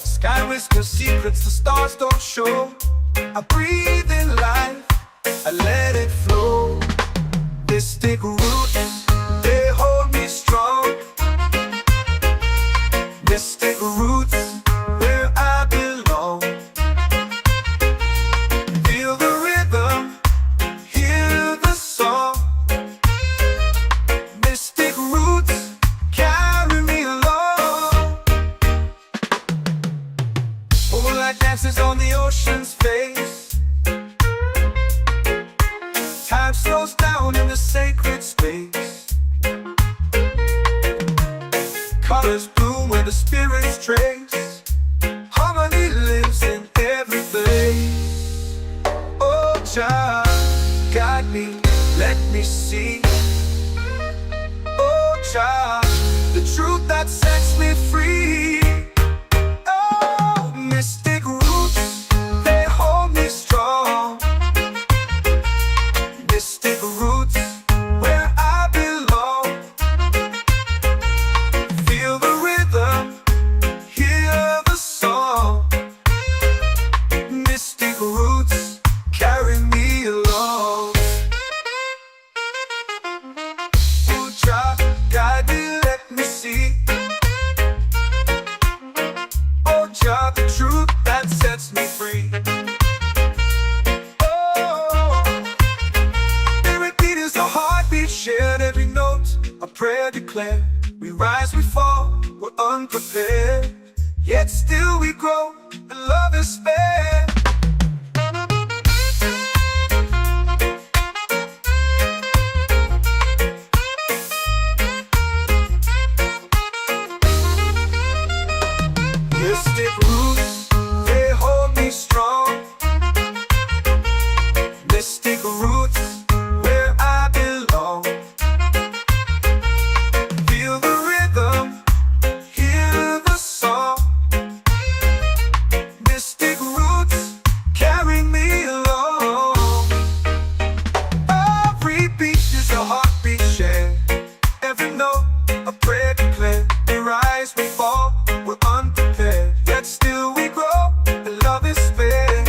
Sky whispers secrets the stars don't show. I breathe in life, I let it flow. Mystic roots, they hold me strong. Mystic roots, where I belong. Feel the rhythm, hear the song. Mystic roots, carry me along. Moonlight dances on the ocean's face. Time slows down in the sacred space. Colors bloom where the spirits trace. Harmony lives in every place. Oh, child, guide me, let me see. Oh, child, the truth that sets me free. Oh, mystic roots, they hold me strong. Mystic roots, where I belong. Feel the rhythm, hear the song. Mystic roots, carry me along. Oh, child, guide me, let me see. Oh, child, the truth that sets me free. A heartbeat shared, every note a prayer declared. We rise, we fall, we're unprepared, yet still we grow, and love is spared. Mystic roots, they hold me strong. Mystic roots, where I belong. Feel the rhythm, hear the song. Mystic roots, carry me along. Every beat is a heartbeat shared. Every note a prayer declared. We rise, we fall, we're unprepared, yet still we grow, and love is spared.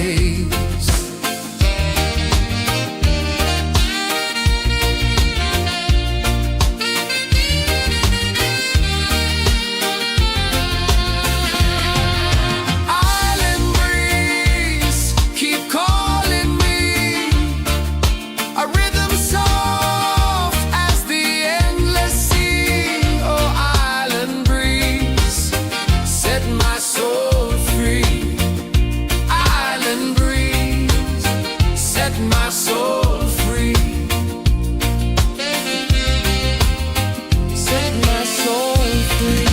days. Island breeze, keep calling me, a rhythm soft as the endless sea. Oh, island breeze, set my soul free. Island breeze, set my soul free. Set my soul free.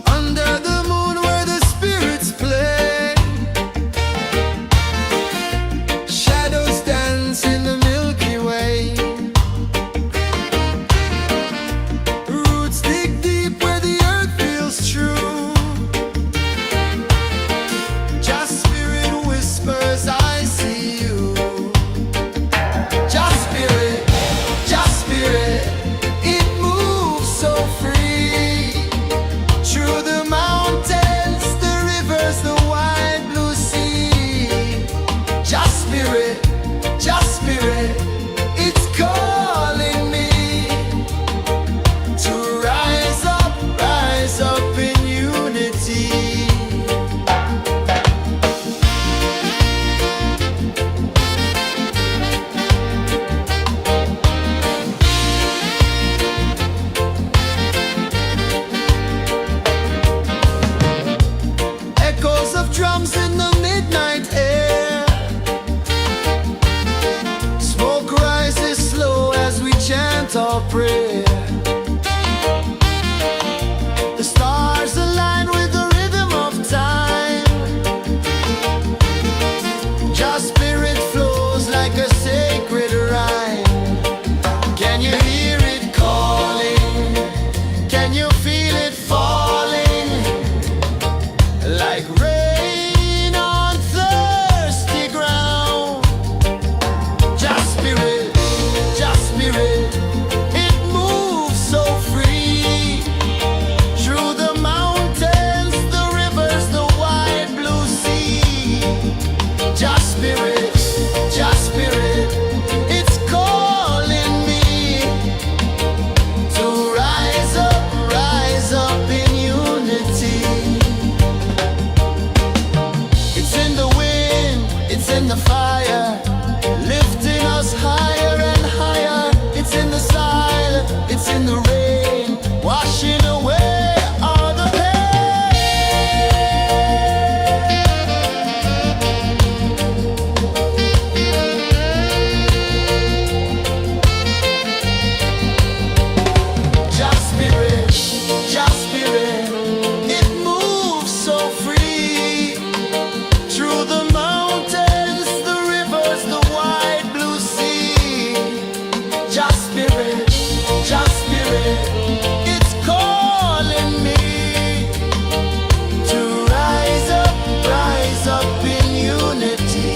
Under the moon where the spirits play, shadows dance in the Milky Way. Roots dig deep where the earth feels true. Just spirit whispers, I see you. Just spirit, it moves so free. Through the mountains, the rivers, the wide blue sea. Just spirit, it's calling me to rise up in unity. Echoes of drums in the midnight air. Smoke rises slow as we chant our prayer. The stars align with the rhythm of time. Just spirit flows like a sacred rhyme. Can you hear it calling? Can you feel it falling? Like rain on thirsty ground. Just spirit, it moves so free. Through the mountains, the rivers, the wide blue sea. Just spirit, it's calling me to rise up in unity. It's in the wind, it's in the fire, lifting us higher and higher. It's in the silence, it's in the rain, washing away all the pain. Just spirit, it moves so free. Through the mountains, the rivers, the wide blue sea. Just spirit, it's calling me to rise up in unity.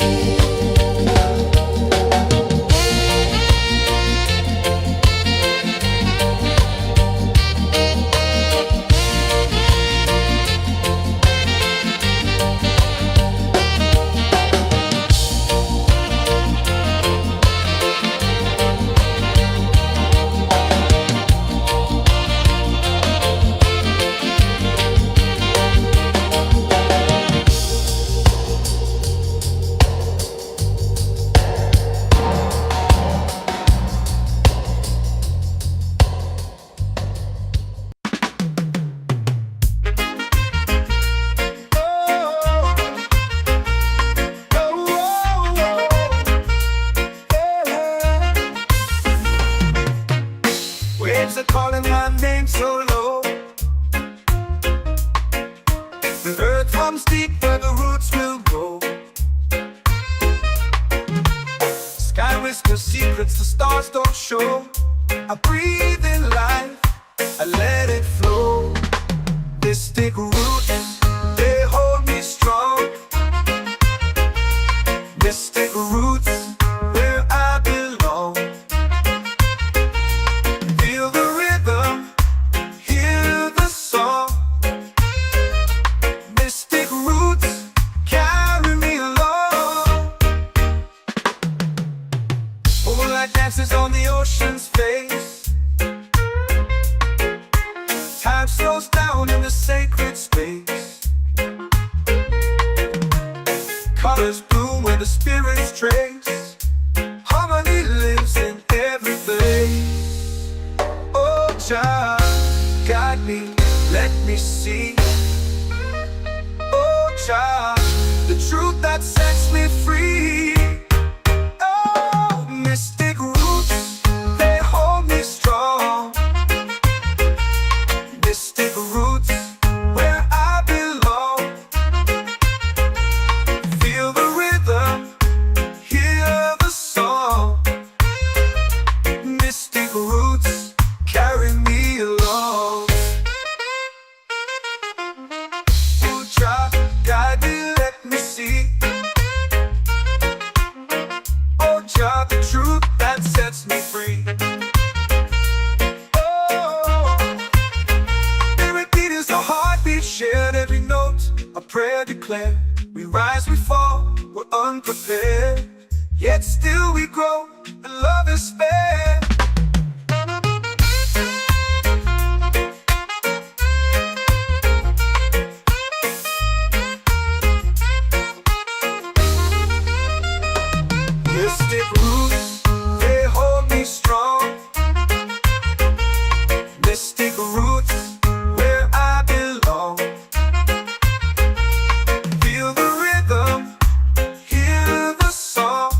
waves are calling my name so low. The earth hums deep where the roots will grow. Sky whispers secrets the stars don't show. I breathe in life, I let it flow. Mystic roots, they hold me strong. Mystic roots, where I belong. Feel the rhythm, hear the song. Mystic roots, carry me along. Moonlight dances on the ocean's face. Time slows down in the sacred space. Colors bloom where the spirits trace. Harmony lives in every place. Oh, Jah, guide me, let me see. Oh, Jah, the truth that sets me free. Oh, mystic roots, they hold me strong. Mystic roots, where I belong. Feel the rhythm, hear the song. Mystic roots, carry me along. Oh, Jah, guide me, let me see. Oh, Jah, the truth that sets me free. Oh, spirit beat is a heartbeat, shared every note. A prayer declared. We rise, we fall, we're unprepared. Yet still we grow, and love is fair. Mystic roots, they hold me strong. Mystic roots, where I belong. Feel the rhythm, hear the song.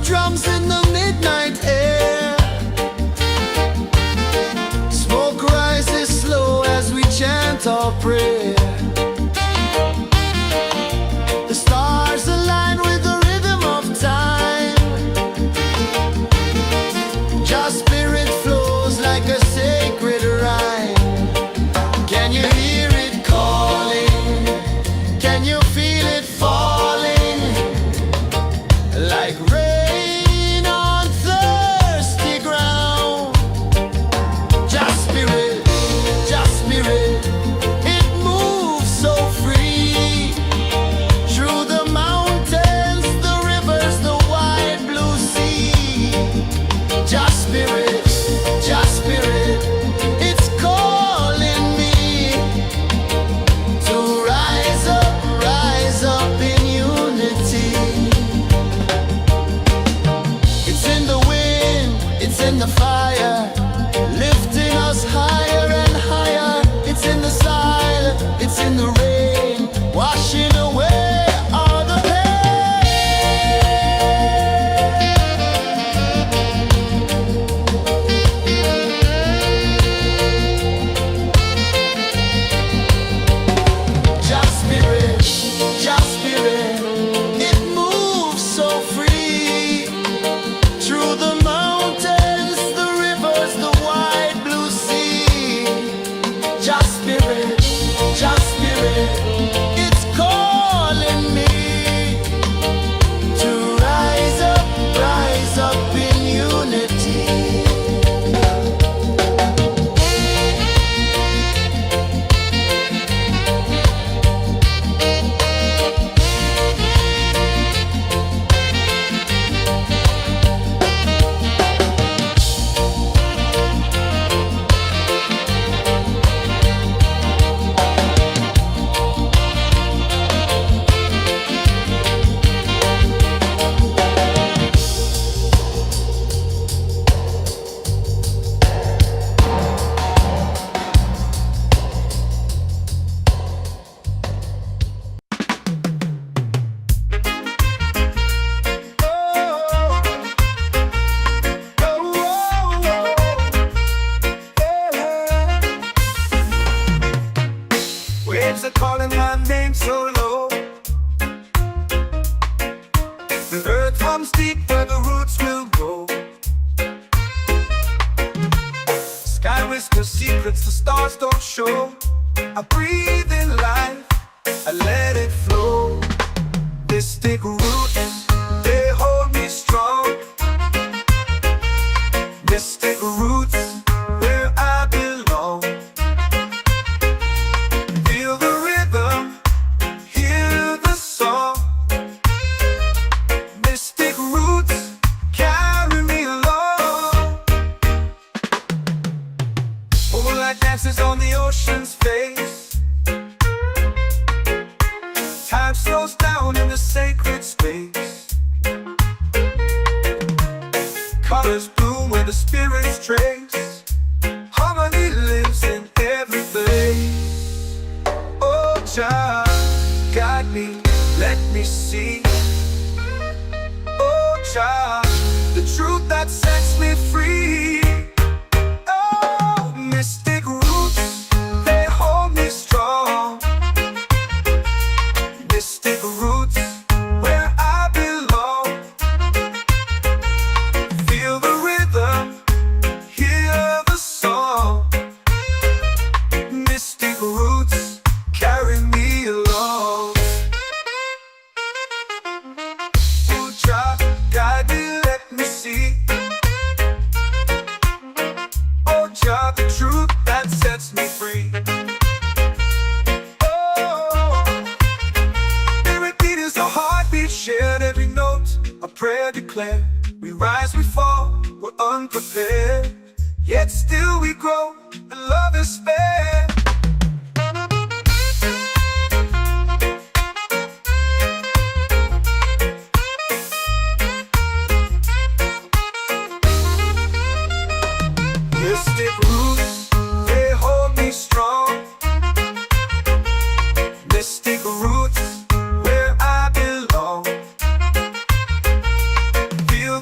drums in the midnight air. Smoke rises slow as we chant our prayer. The stars align with the rhythm of time. Your spirit flows like a sacred rhyme. Can you hear it calling? Can you feel it falling? Like rain on thirsty ground. Just spirit, it moves so free. Through the mountains, the rivers, the wide blue sea. Just spirit, it's calling me to rise up in unity. It's in the wind, it's in the fire, lifting us higher and higher. It's in the silence, it's in the rain, washing away all the Just spirit, it moves so free. Through the mountains, the rivers, the wide blue sea. Just spirit, it's calling me to rise up in unity. Waves are calling my name so low. The earth hums deep where the roots will go. Sky whispers secrets the stars don't show. I breathe in life, I let it flow. Mystic roots, they hold me strong. Mystic roots, where I belong. Feel the rhythm, hear the song. Mystic roots, carry me along. Moonlight dances on the ocean's face. Time slows down in the sacred space. Colors bloom where the spirits trace. Harmony lives in every place. Oh, child, guide me, let me see. Oh, child, the truth that sets me free. Oh, mystic roots, they hold me strong. Mystic roots, where I belong. Feel the rhythm, hear the song. Mystic roots, carry me along. Oh, child, guide me, let me see. Oh, child, the truth that sets me free. Oh, spirit beat is a heartbeat, shared every note. A prayer declared. We rise, we fall, we're unprepared. Yet still we grow, and love is spared. Mystic roots, they hold me strong. Mystic roots, where I belong. Feel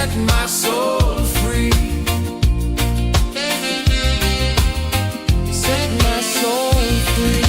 set my soul free. Set my soul free.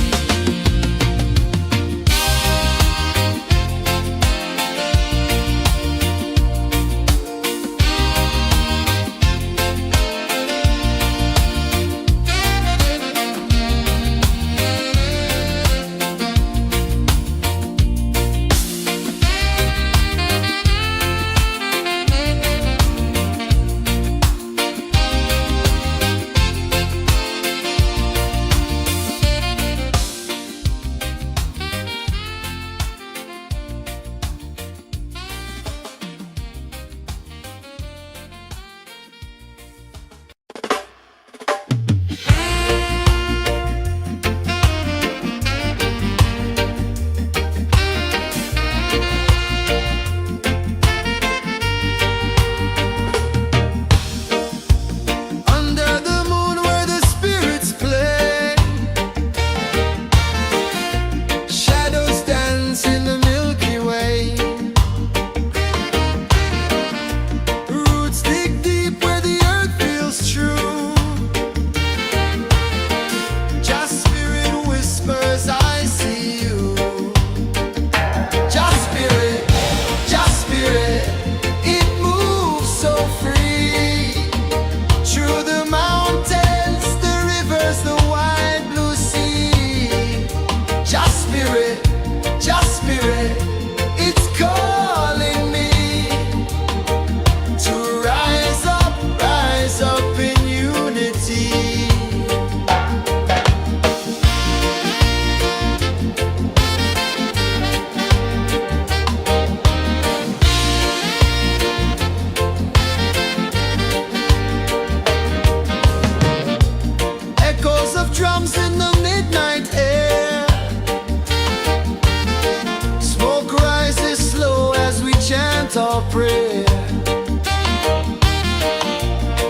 Our prayer.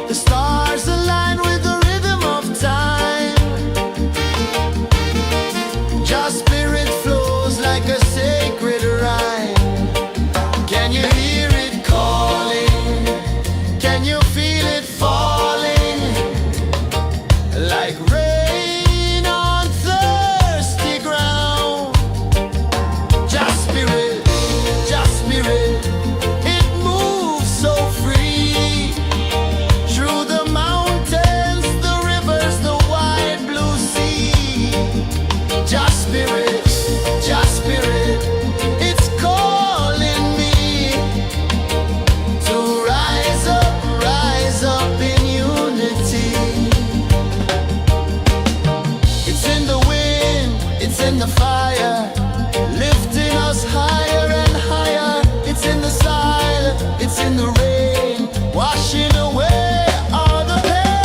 The stars align with the rhythm of time. Your spirit flows like a sacred rhyme. Can you hear it calling? Can you feel it falling? Like rain on thirsty ground. Just spirit, just spirit. In the fire, lifting us higher and higher. It's in the silence, it's in the rain, washing away all the pain.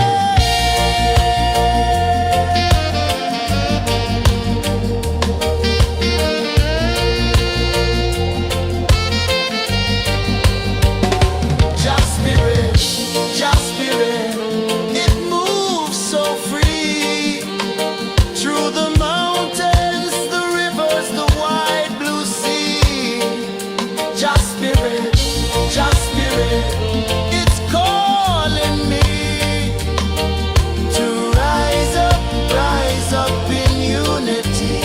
Just spirit, just spirit. It moves so free through the mountains. It's calling me to rise up in unity.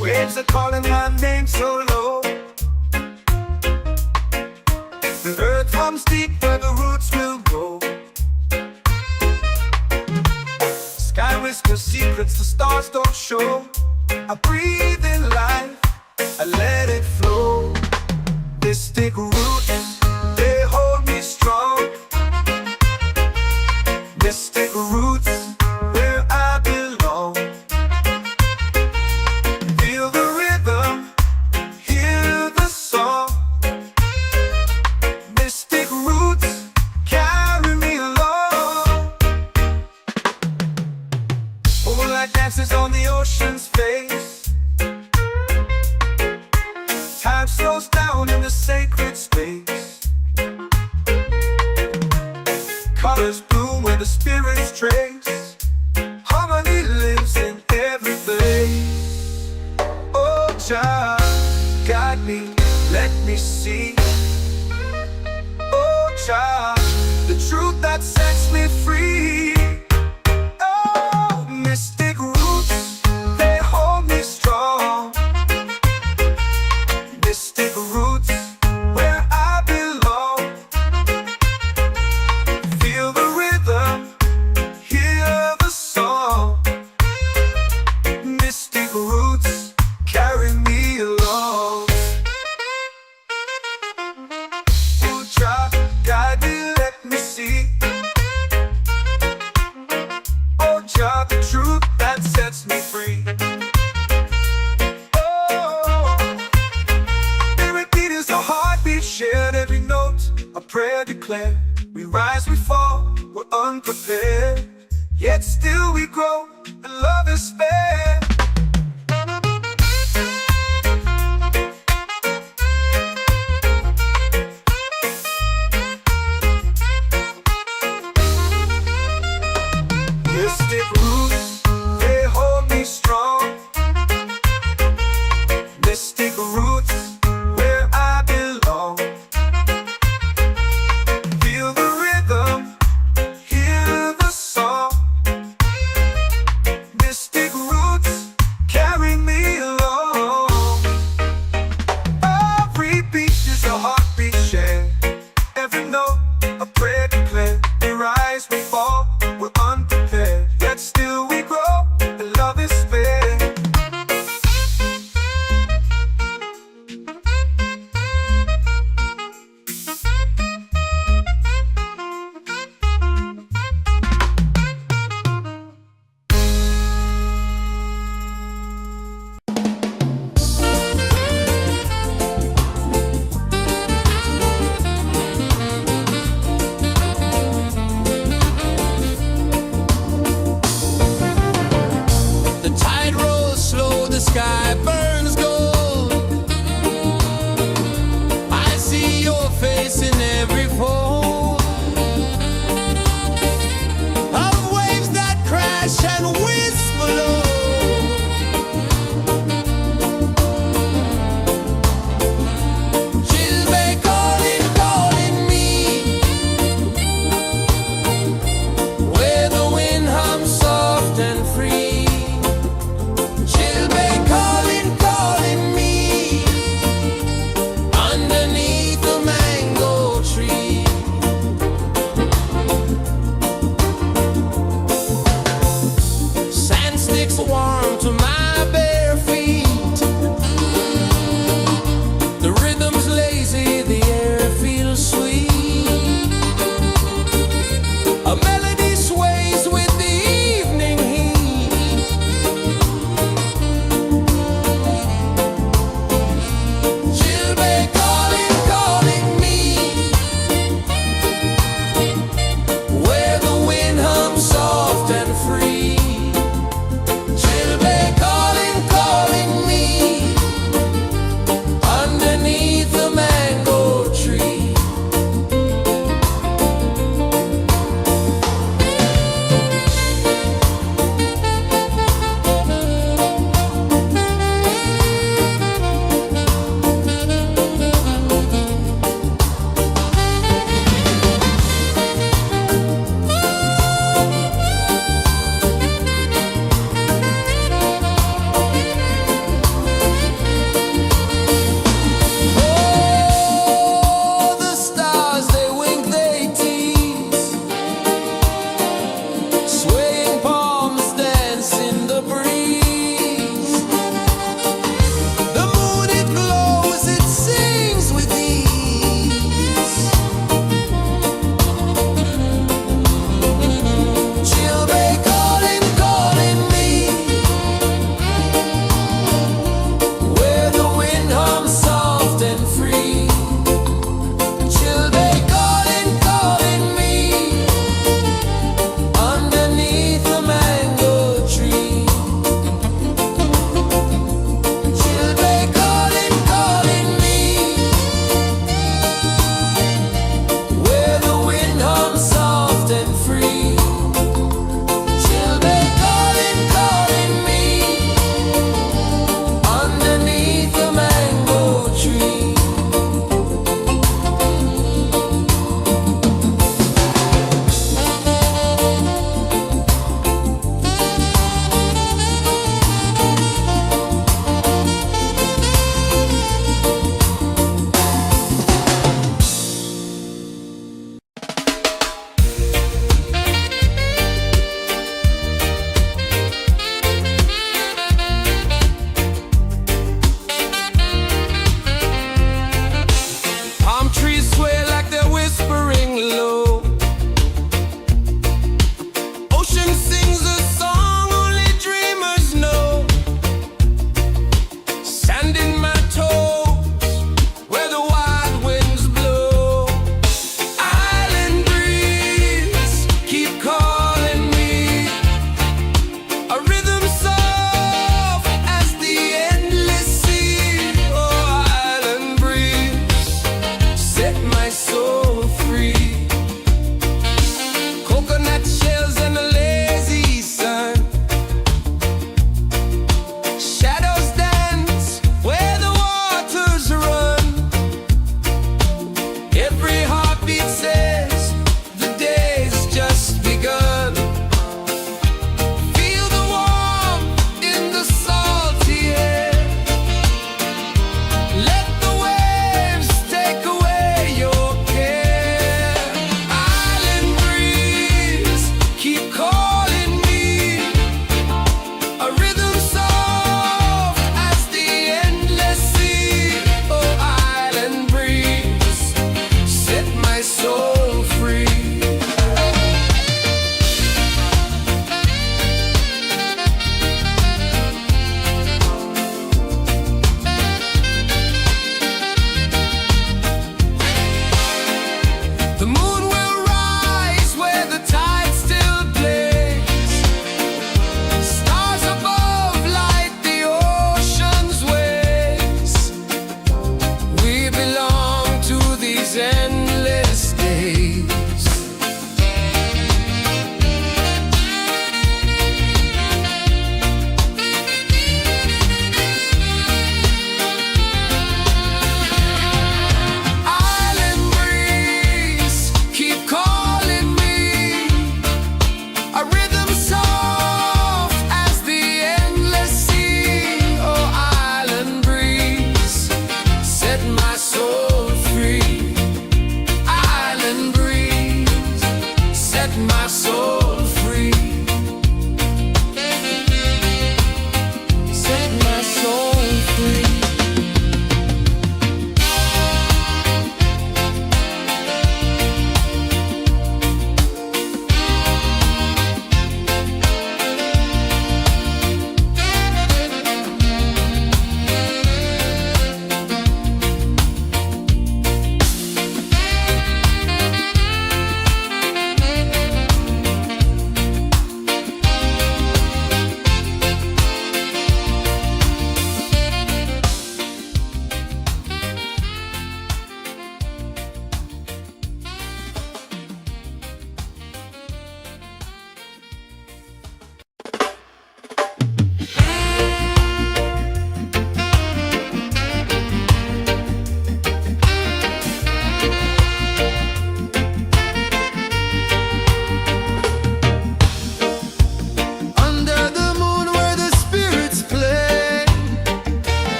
Waves are calling my name so low. The earth hums deep where the roots will go. Sky whispers secrets the stars don't show. I breathe in life I let it flow. Mystic roots, they hold me strong. Mystic roots, where I belong. Feel the rhythm, hear the song. Mystic roots, carry me along. Moonlight dances on the ocean's face. Time slows down in the sacred space. Colors bloom where the spirits trace. Harmony lives in every place. Oh, Jah, guide me, let me see. Oh, Jah, the truth that sets me free. Oh, mystic roots, they hold me strong. Mystic roots, where I belong. Feel the rhythm, hear the song. Mystic roots, carry me along. Oh, Jah, guide me, let me see. Oh, Jah, the truth that sets me free. Shared every note, a prayer declared. We rise, we fall, we're unprepared. Yet still we grow, and love is spared. Mystic roots, they hold me strong. Mystic roots, where I belong. Feel the rhythm, hear the song. Mystic roots, carry me along. Every beat is a heartbeat shared. Every note, a prayer declared. We rise, we fall, we're unprepared. Yet still we grow, and love is spared. The tide rolls slow, the sky burns gold. I see your face in every fold of waves that crash and whisper low. She'll be calling, calling me where the wind hums soft and free. She'll be calling,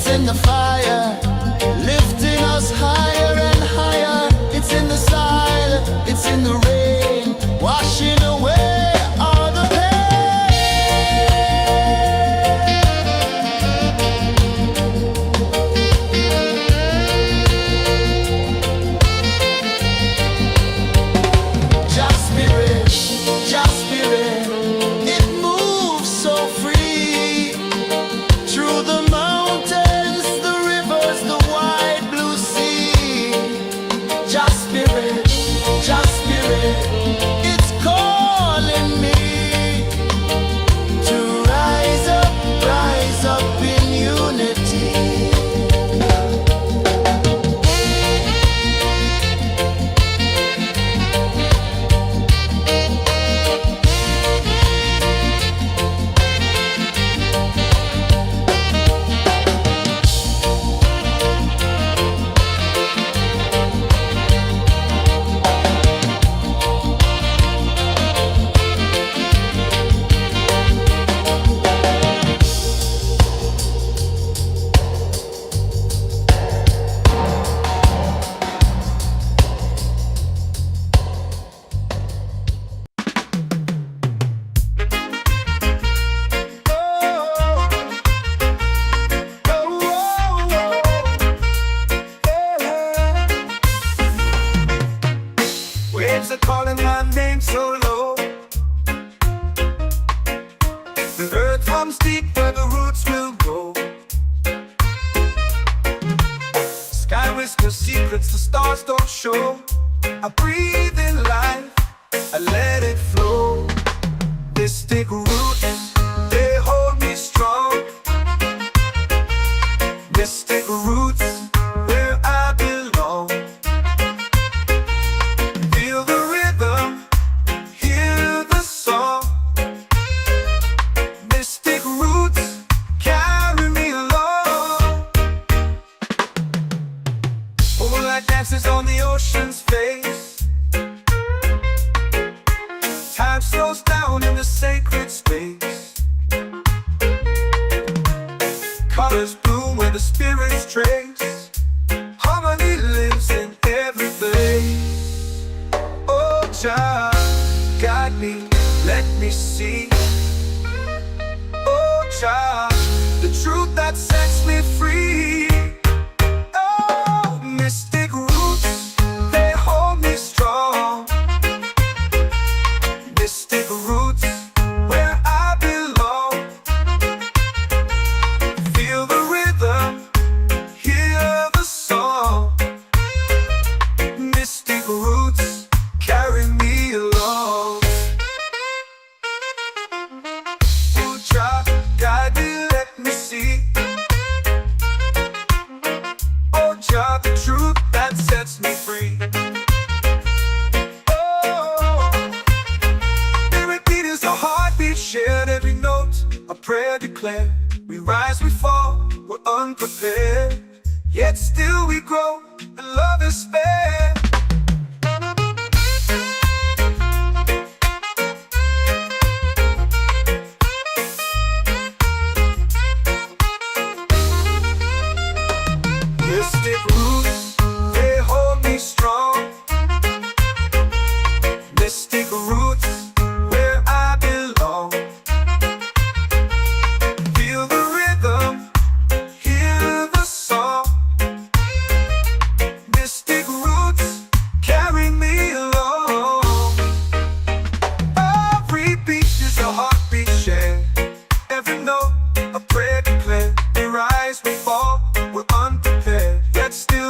in the fire, lifting us higher and higher. It's in the silence, it's in the rain, washing away all the Just spirit, it moves so free through the mountains, the rivers, the wide blue sea. Just spirit, it's calling me to rise up in unity. Waves are calling my name so low. The earth hums deep where the roots will grow. Sky whispers secrets the stars don't show. I breathe in life, I let it flow. Mystic roots, they hold me strong. Mystic roots, where I belong. Feel the rhythm, hear the song. Mystic roots, carry me along. Moonlight dances on the ocean's face. Time slows down in the sacred space. Colors bloom where the spirits trace. Harmony lives in every place. Oh, child, guide me, let me see. Oh, child, the truth that sets me free. Oh, mystic roots, they hold me strong. Mystic roots, where I belong. Feel the rhythm, hear the song. Mystic roots, carry me along. Oh, child, guide me, let me see. Oh, child, the truth that sets me free. Oh, every beat is a heartbeat shared, every note a prayer declared. We rise, we fall, we're unprepared, yet still we grow, and love is spared. Mystic roots, they hold me strong. Mystic roots, where I belong. Feel the rhythm, hear the song. Mystic roots, carry me along. Every beat is a heartbeat shared, every note a prayer declared. We rise, we fall, we're unprepared, yet still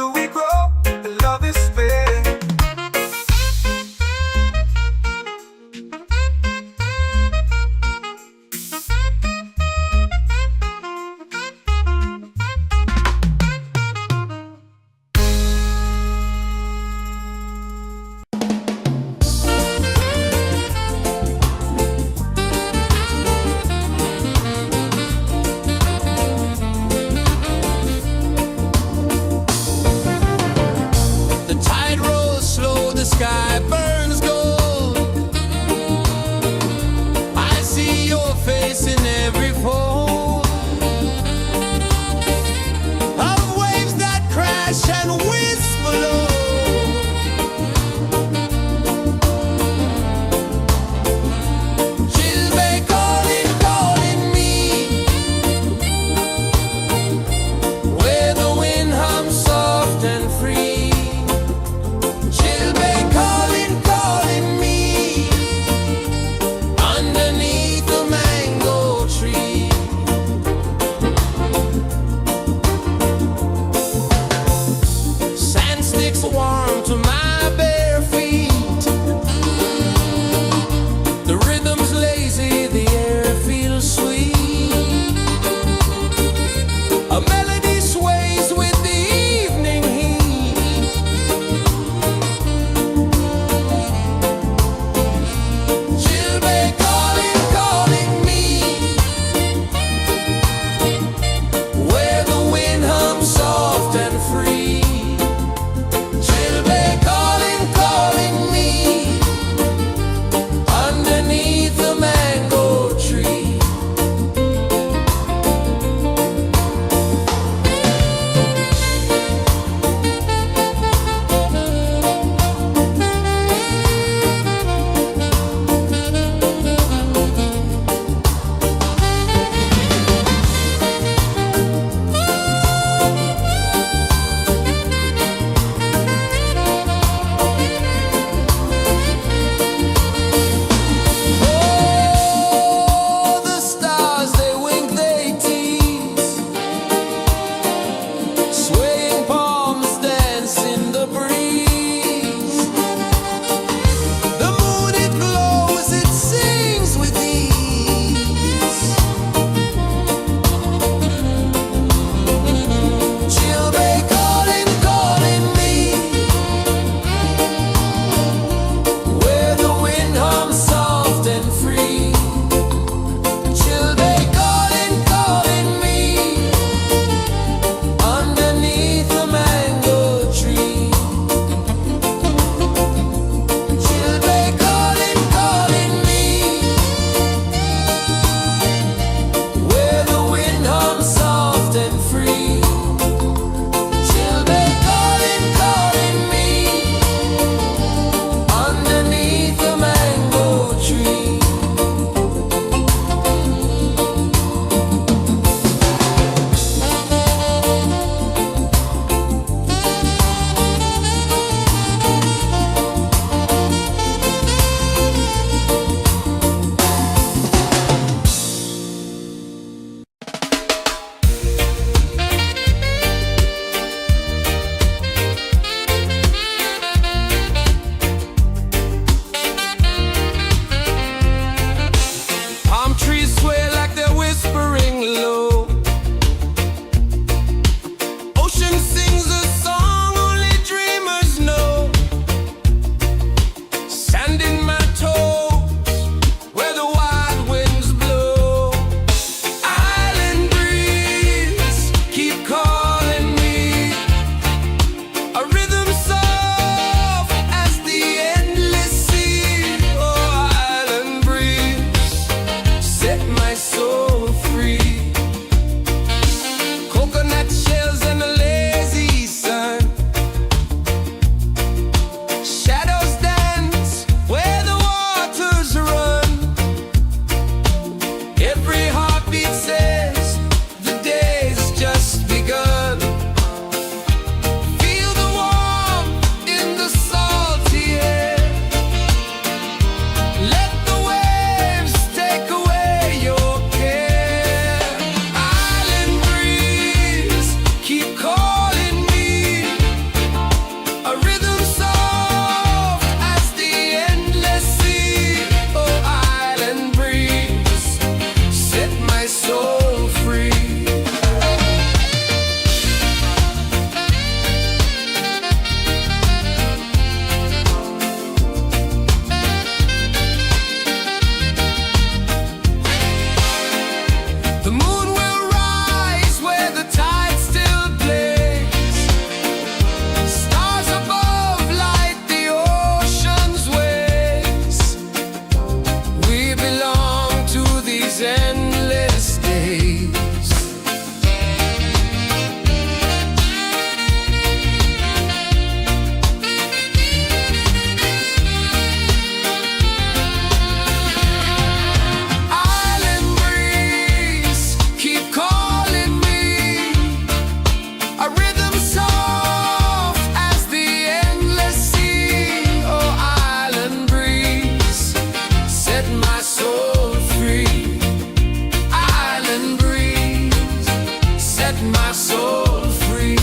my soul free.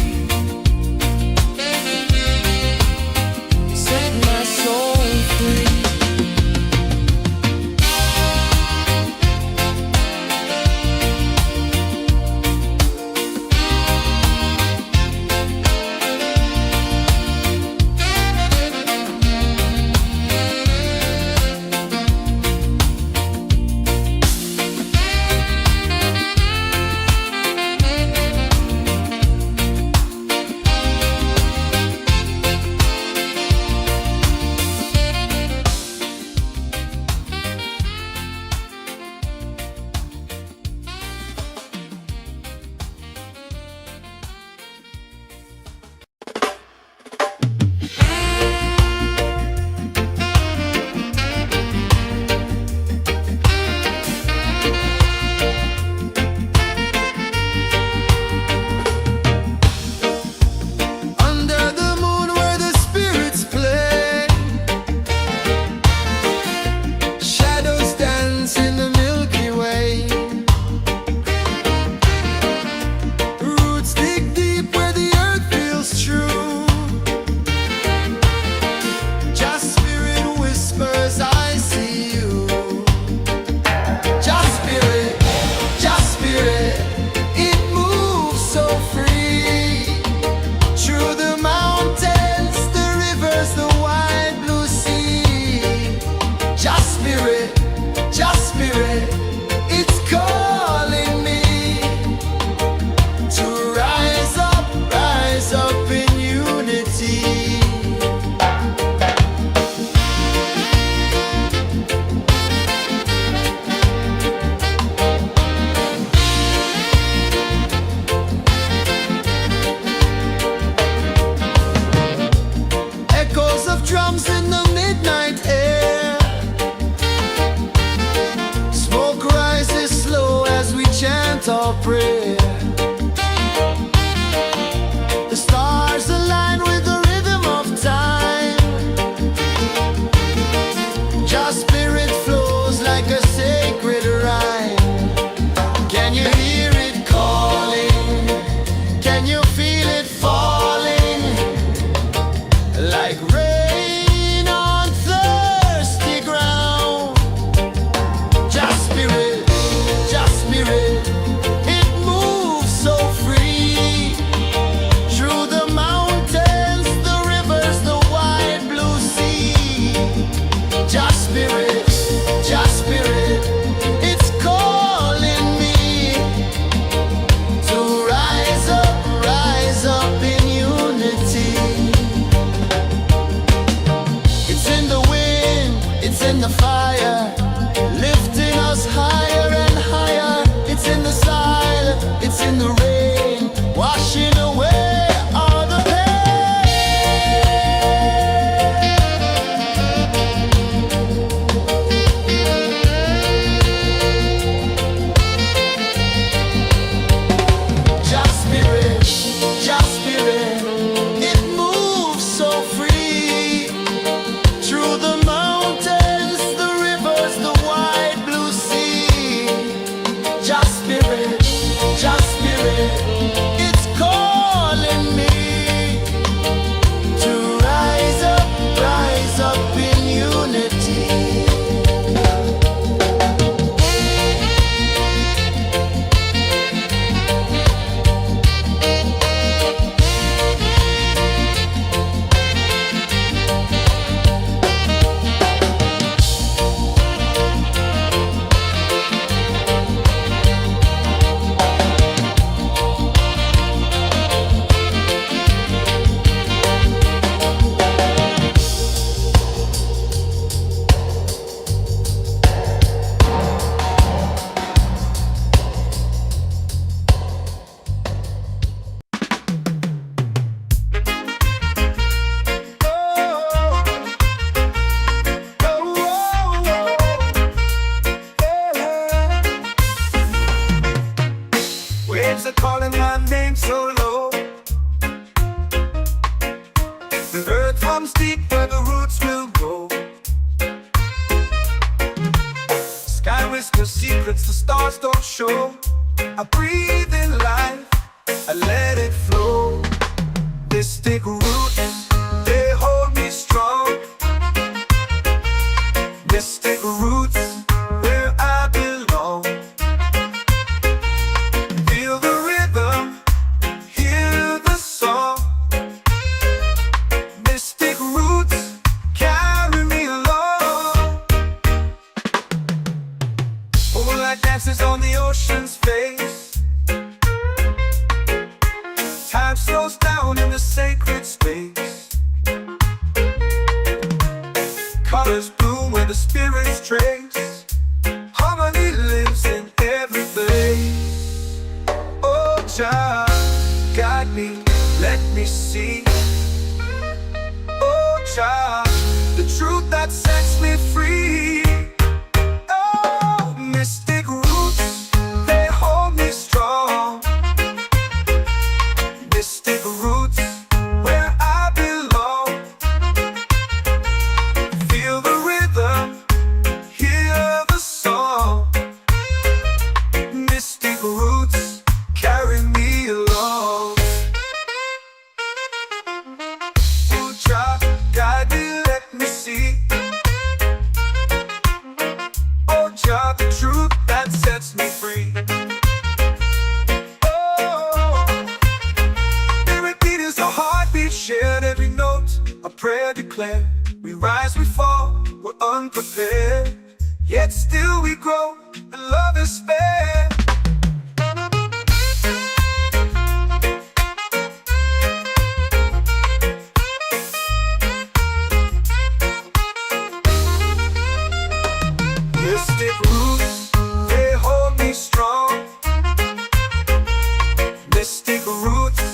Set my soul free. Under the moon where the spirits play, shadows dance in the Milky Way. Roots dig deep where the earth feels true. Just spirit whispers, I see you. Just spirit, it moves so free. Through the mountains, the rivers, the wide blue sea. Just spirit, it's calling me to rise up in unity. Echoes of drums in the midnight air. Smoke rises slow as we chant our prayer. The stars align with the rhythm of time. Just spirit flows like a sacred rhyme. Can you hear it calling? Can you feel it falling? Like rain on thirsty ground. Just spirit, it moves so free. Through the mountains, the rivers, the wide blue sea. Just spirit, it's calling me to rise up in unity. It's in the wind, it's in the fire, lifting us higher and higher. It's in the silence, it's in the rain, washing away all the pain. Just spirit, it moves so free. Through the mountains, the rivers, the wide blue sea. Just spirit, it's calling me to rise up in unity. Waves are calling my name so low. The earth hums deep where the roots will grow. Sky whispers secrets the stars don't show. I breathe in life, I let it flow. Mystic roots, they hold me strong. Mystic roots, where I belong. Feel the rhythm, hear the song. Mystic roots, carry me along. Moonlight dances on the ocean's face. Time slows down in the sacred space. Colors bloom where the spirits trace. Harmony lives in every face. Oh, Jah, guide me, let me see. Oh, Jah, the truth that sets me free. Oh, mystic roots, they hold me strong. Mystic roots, where I belong. Feel the rhythm, hear the song. Mystic roots, carry me along. Oh, Jah, guide me, let me see. Oh, Jah, the truth that sets me free. Shared every note, a prayer declared. We rise, we fall, we're unprepared. Yet still we grow, and love is spared. Mystic roots, they hold me strong. Mystic roots,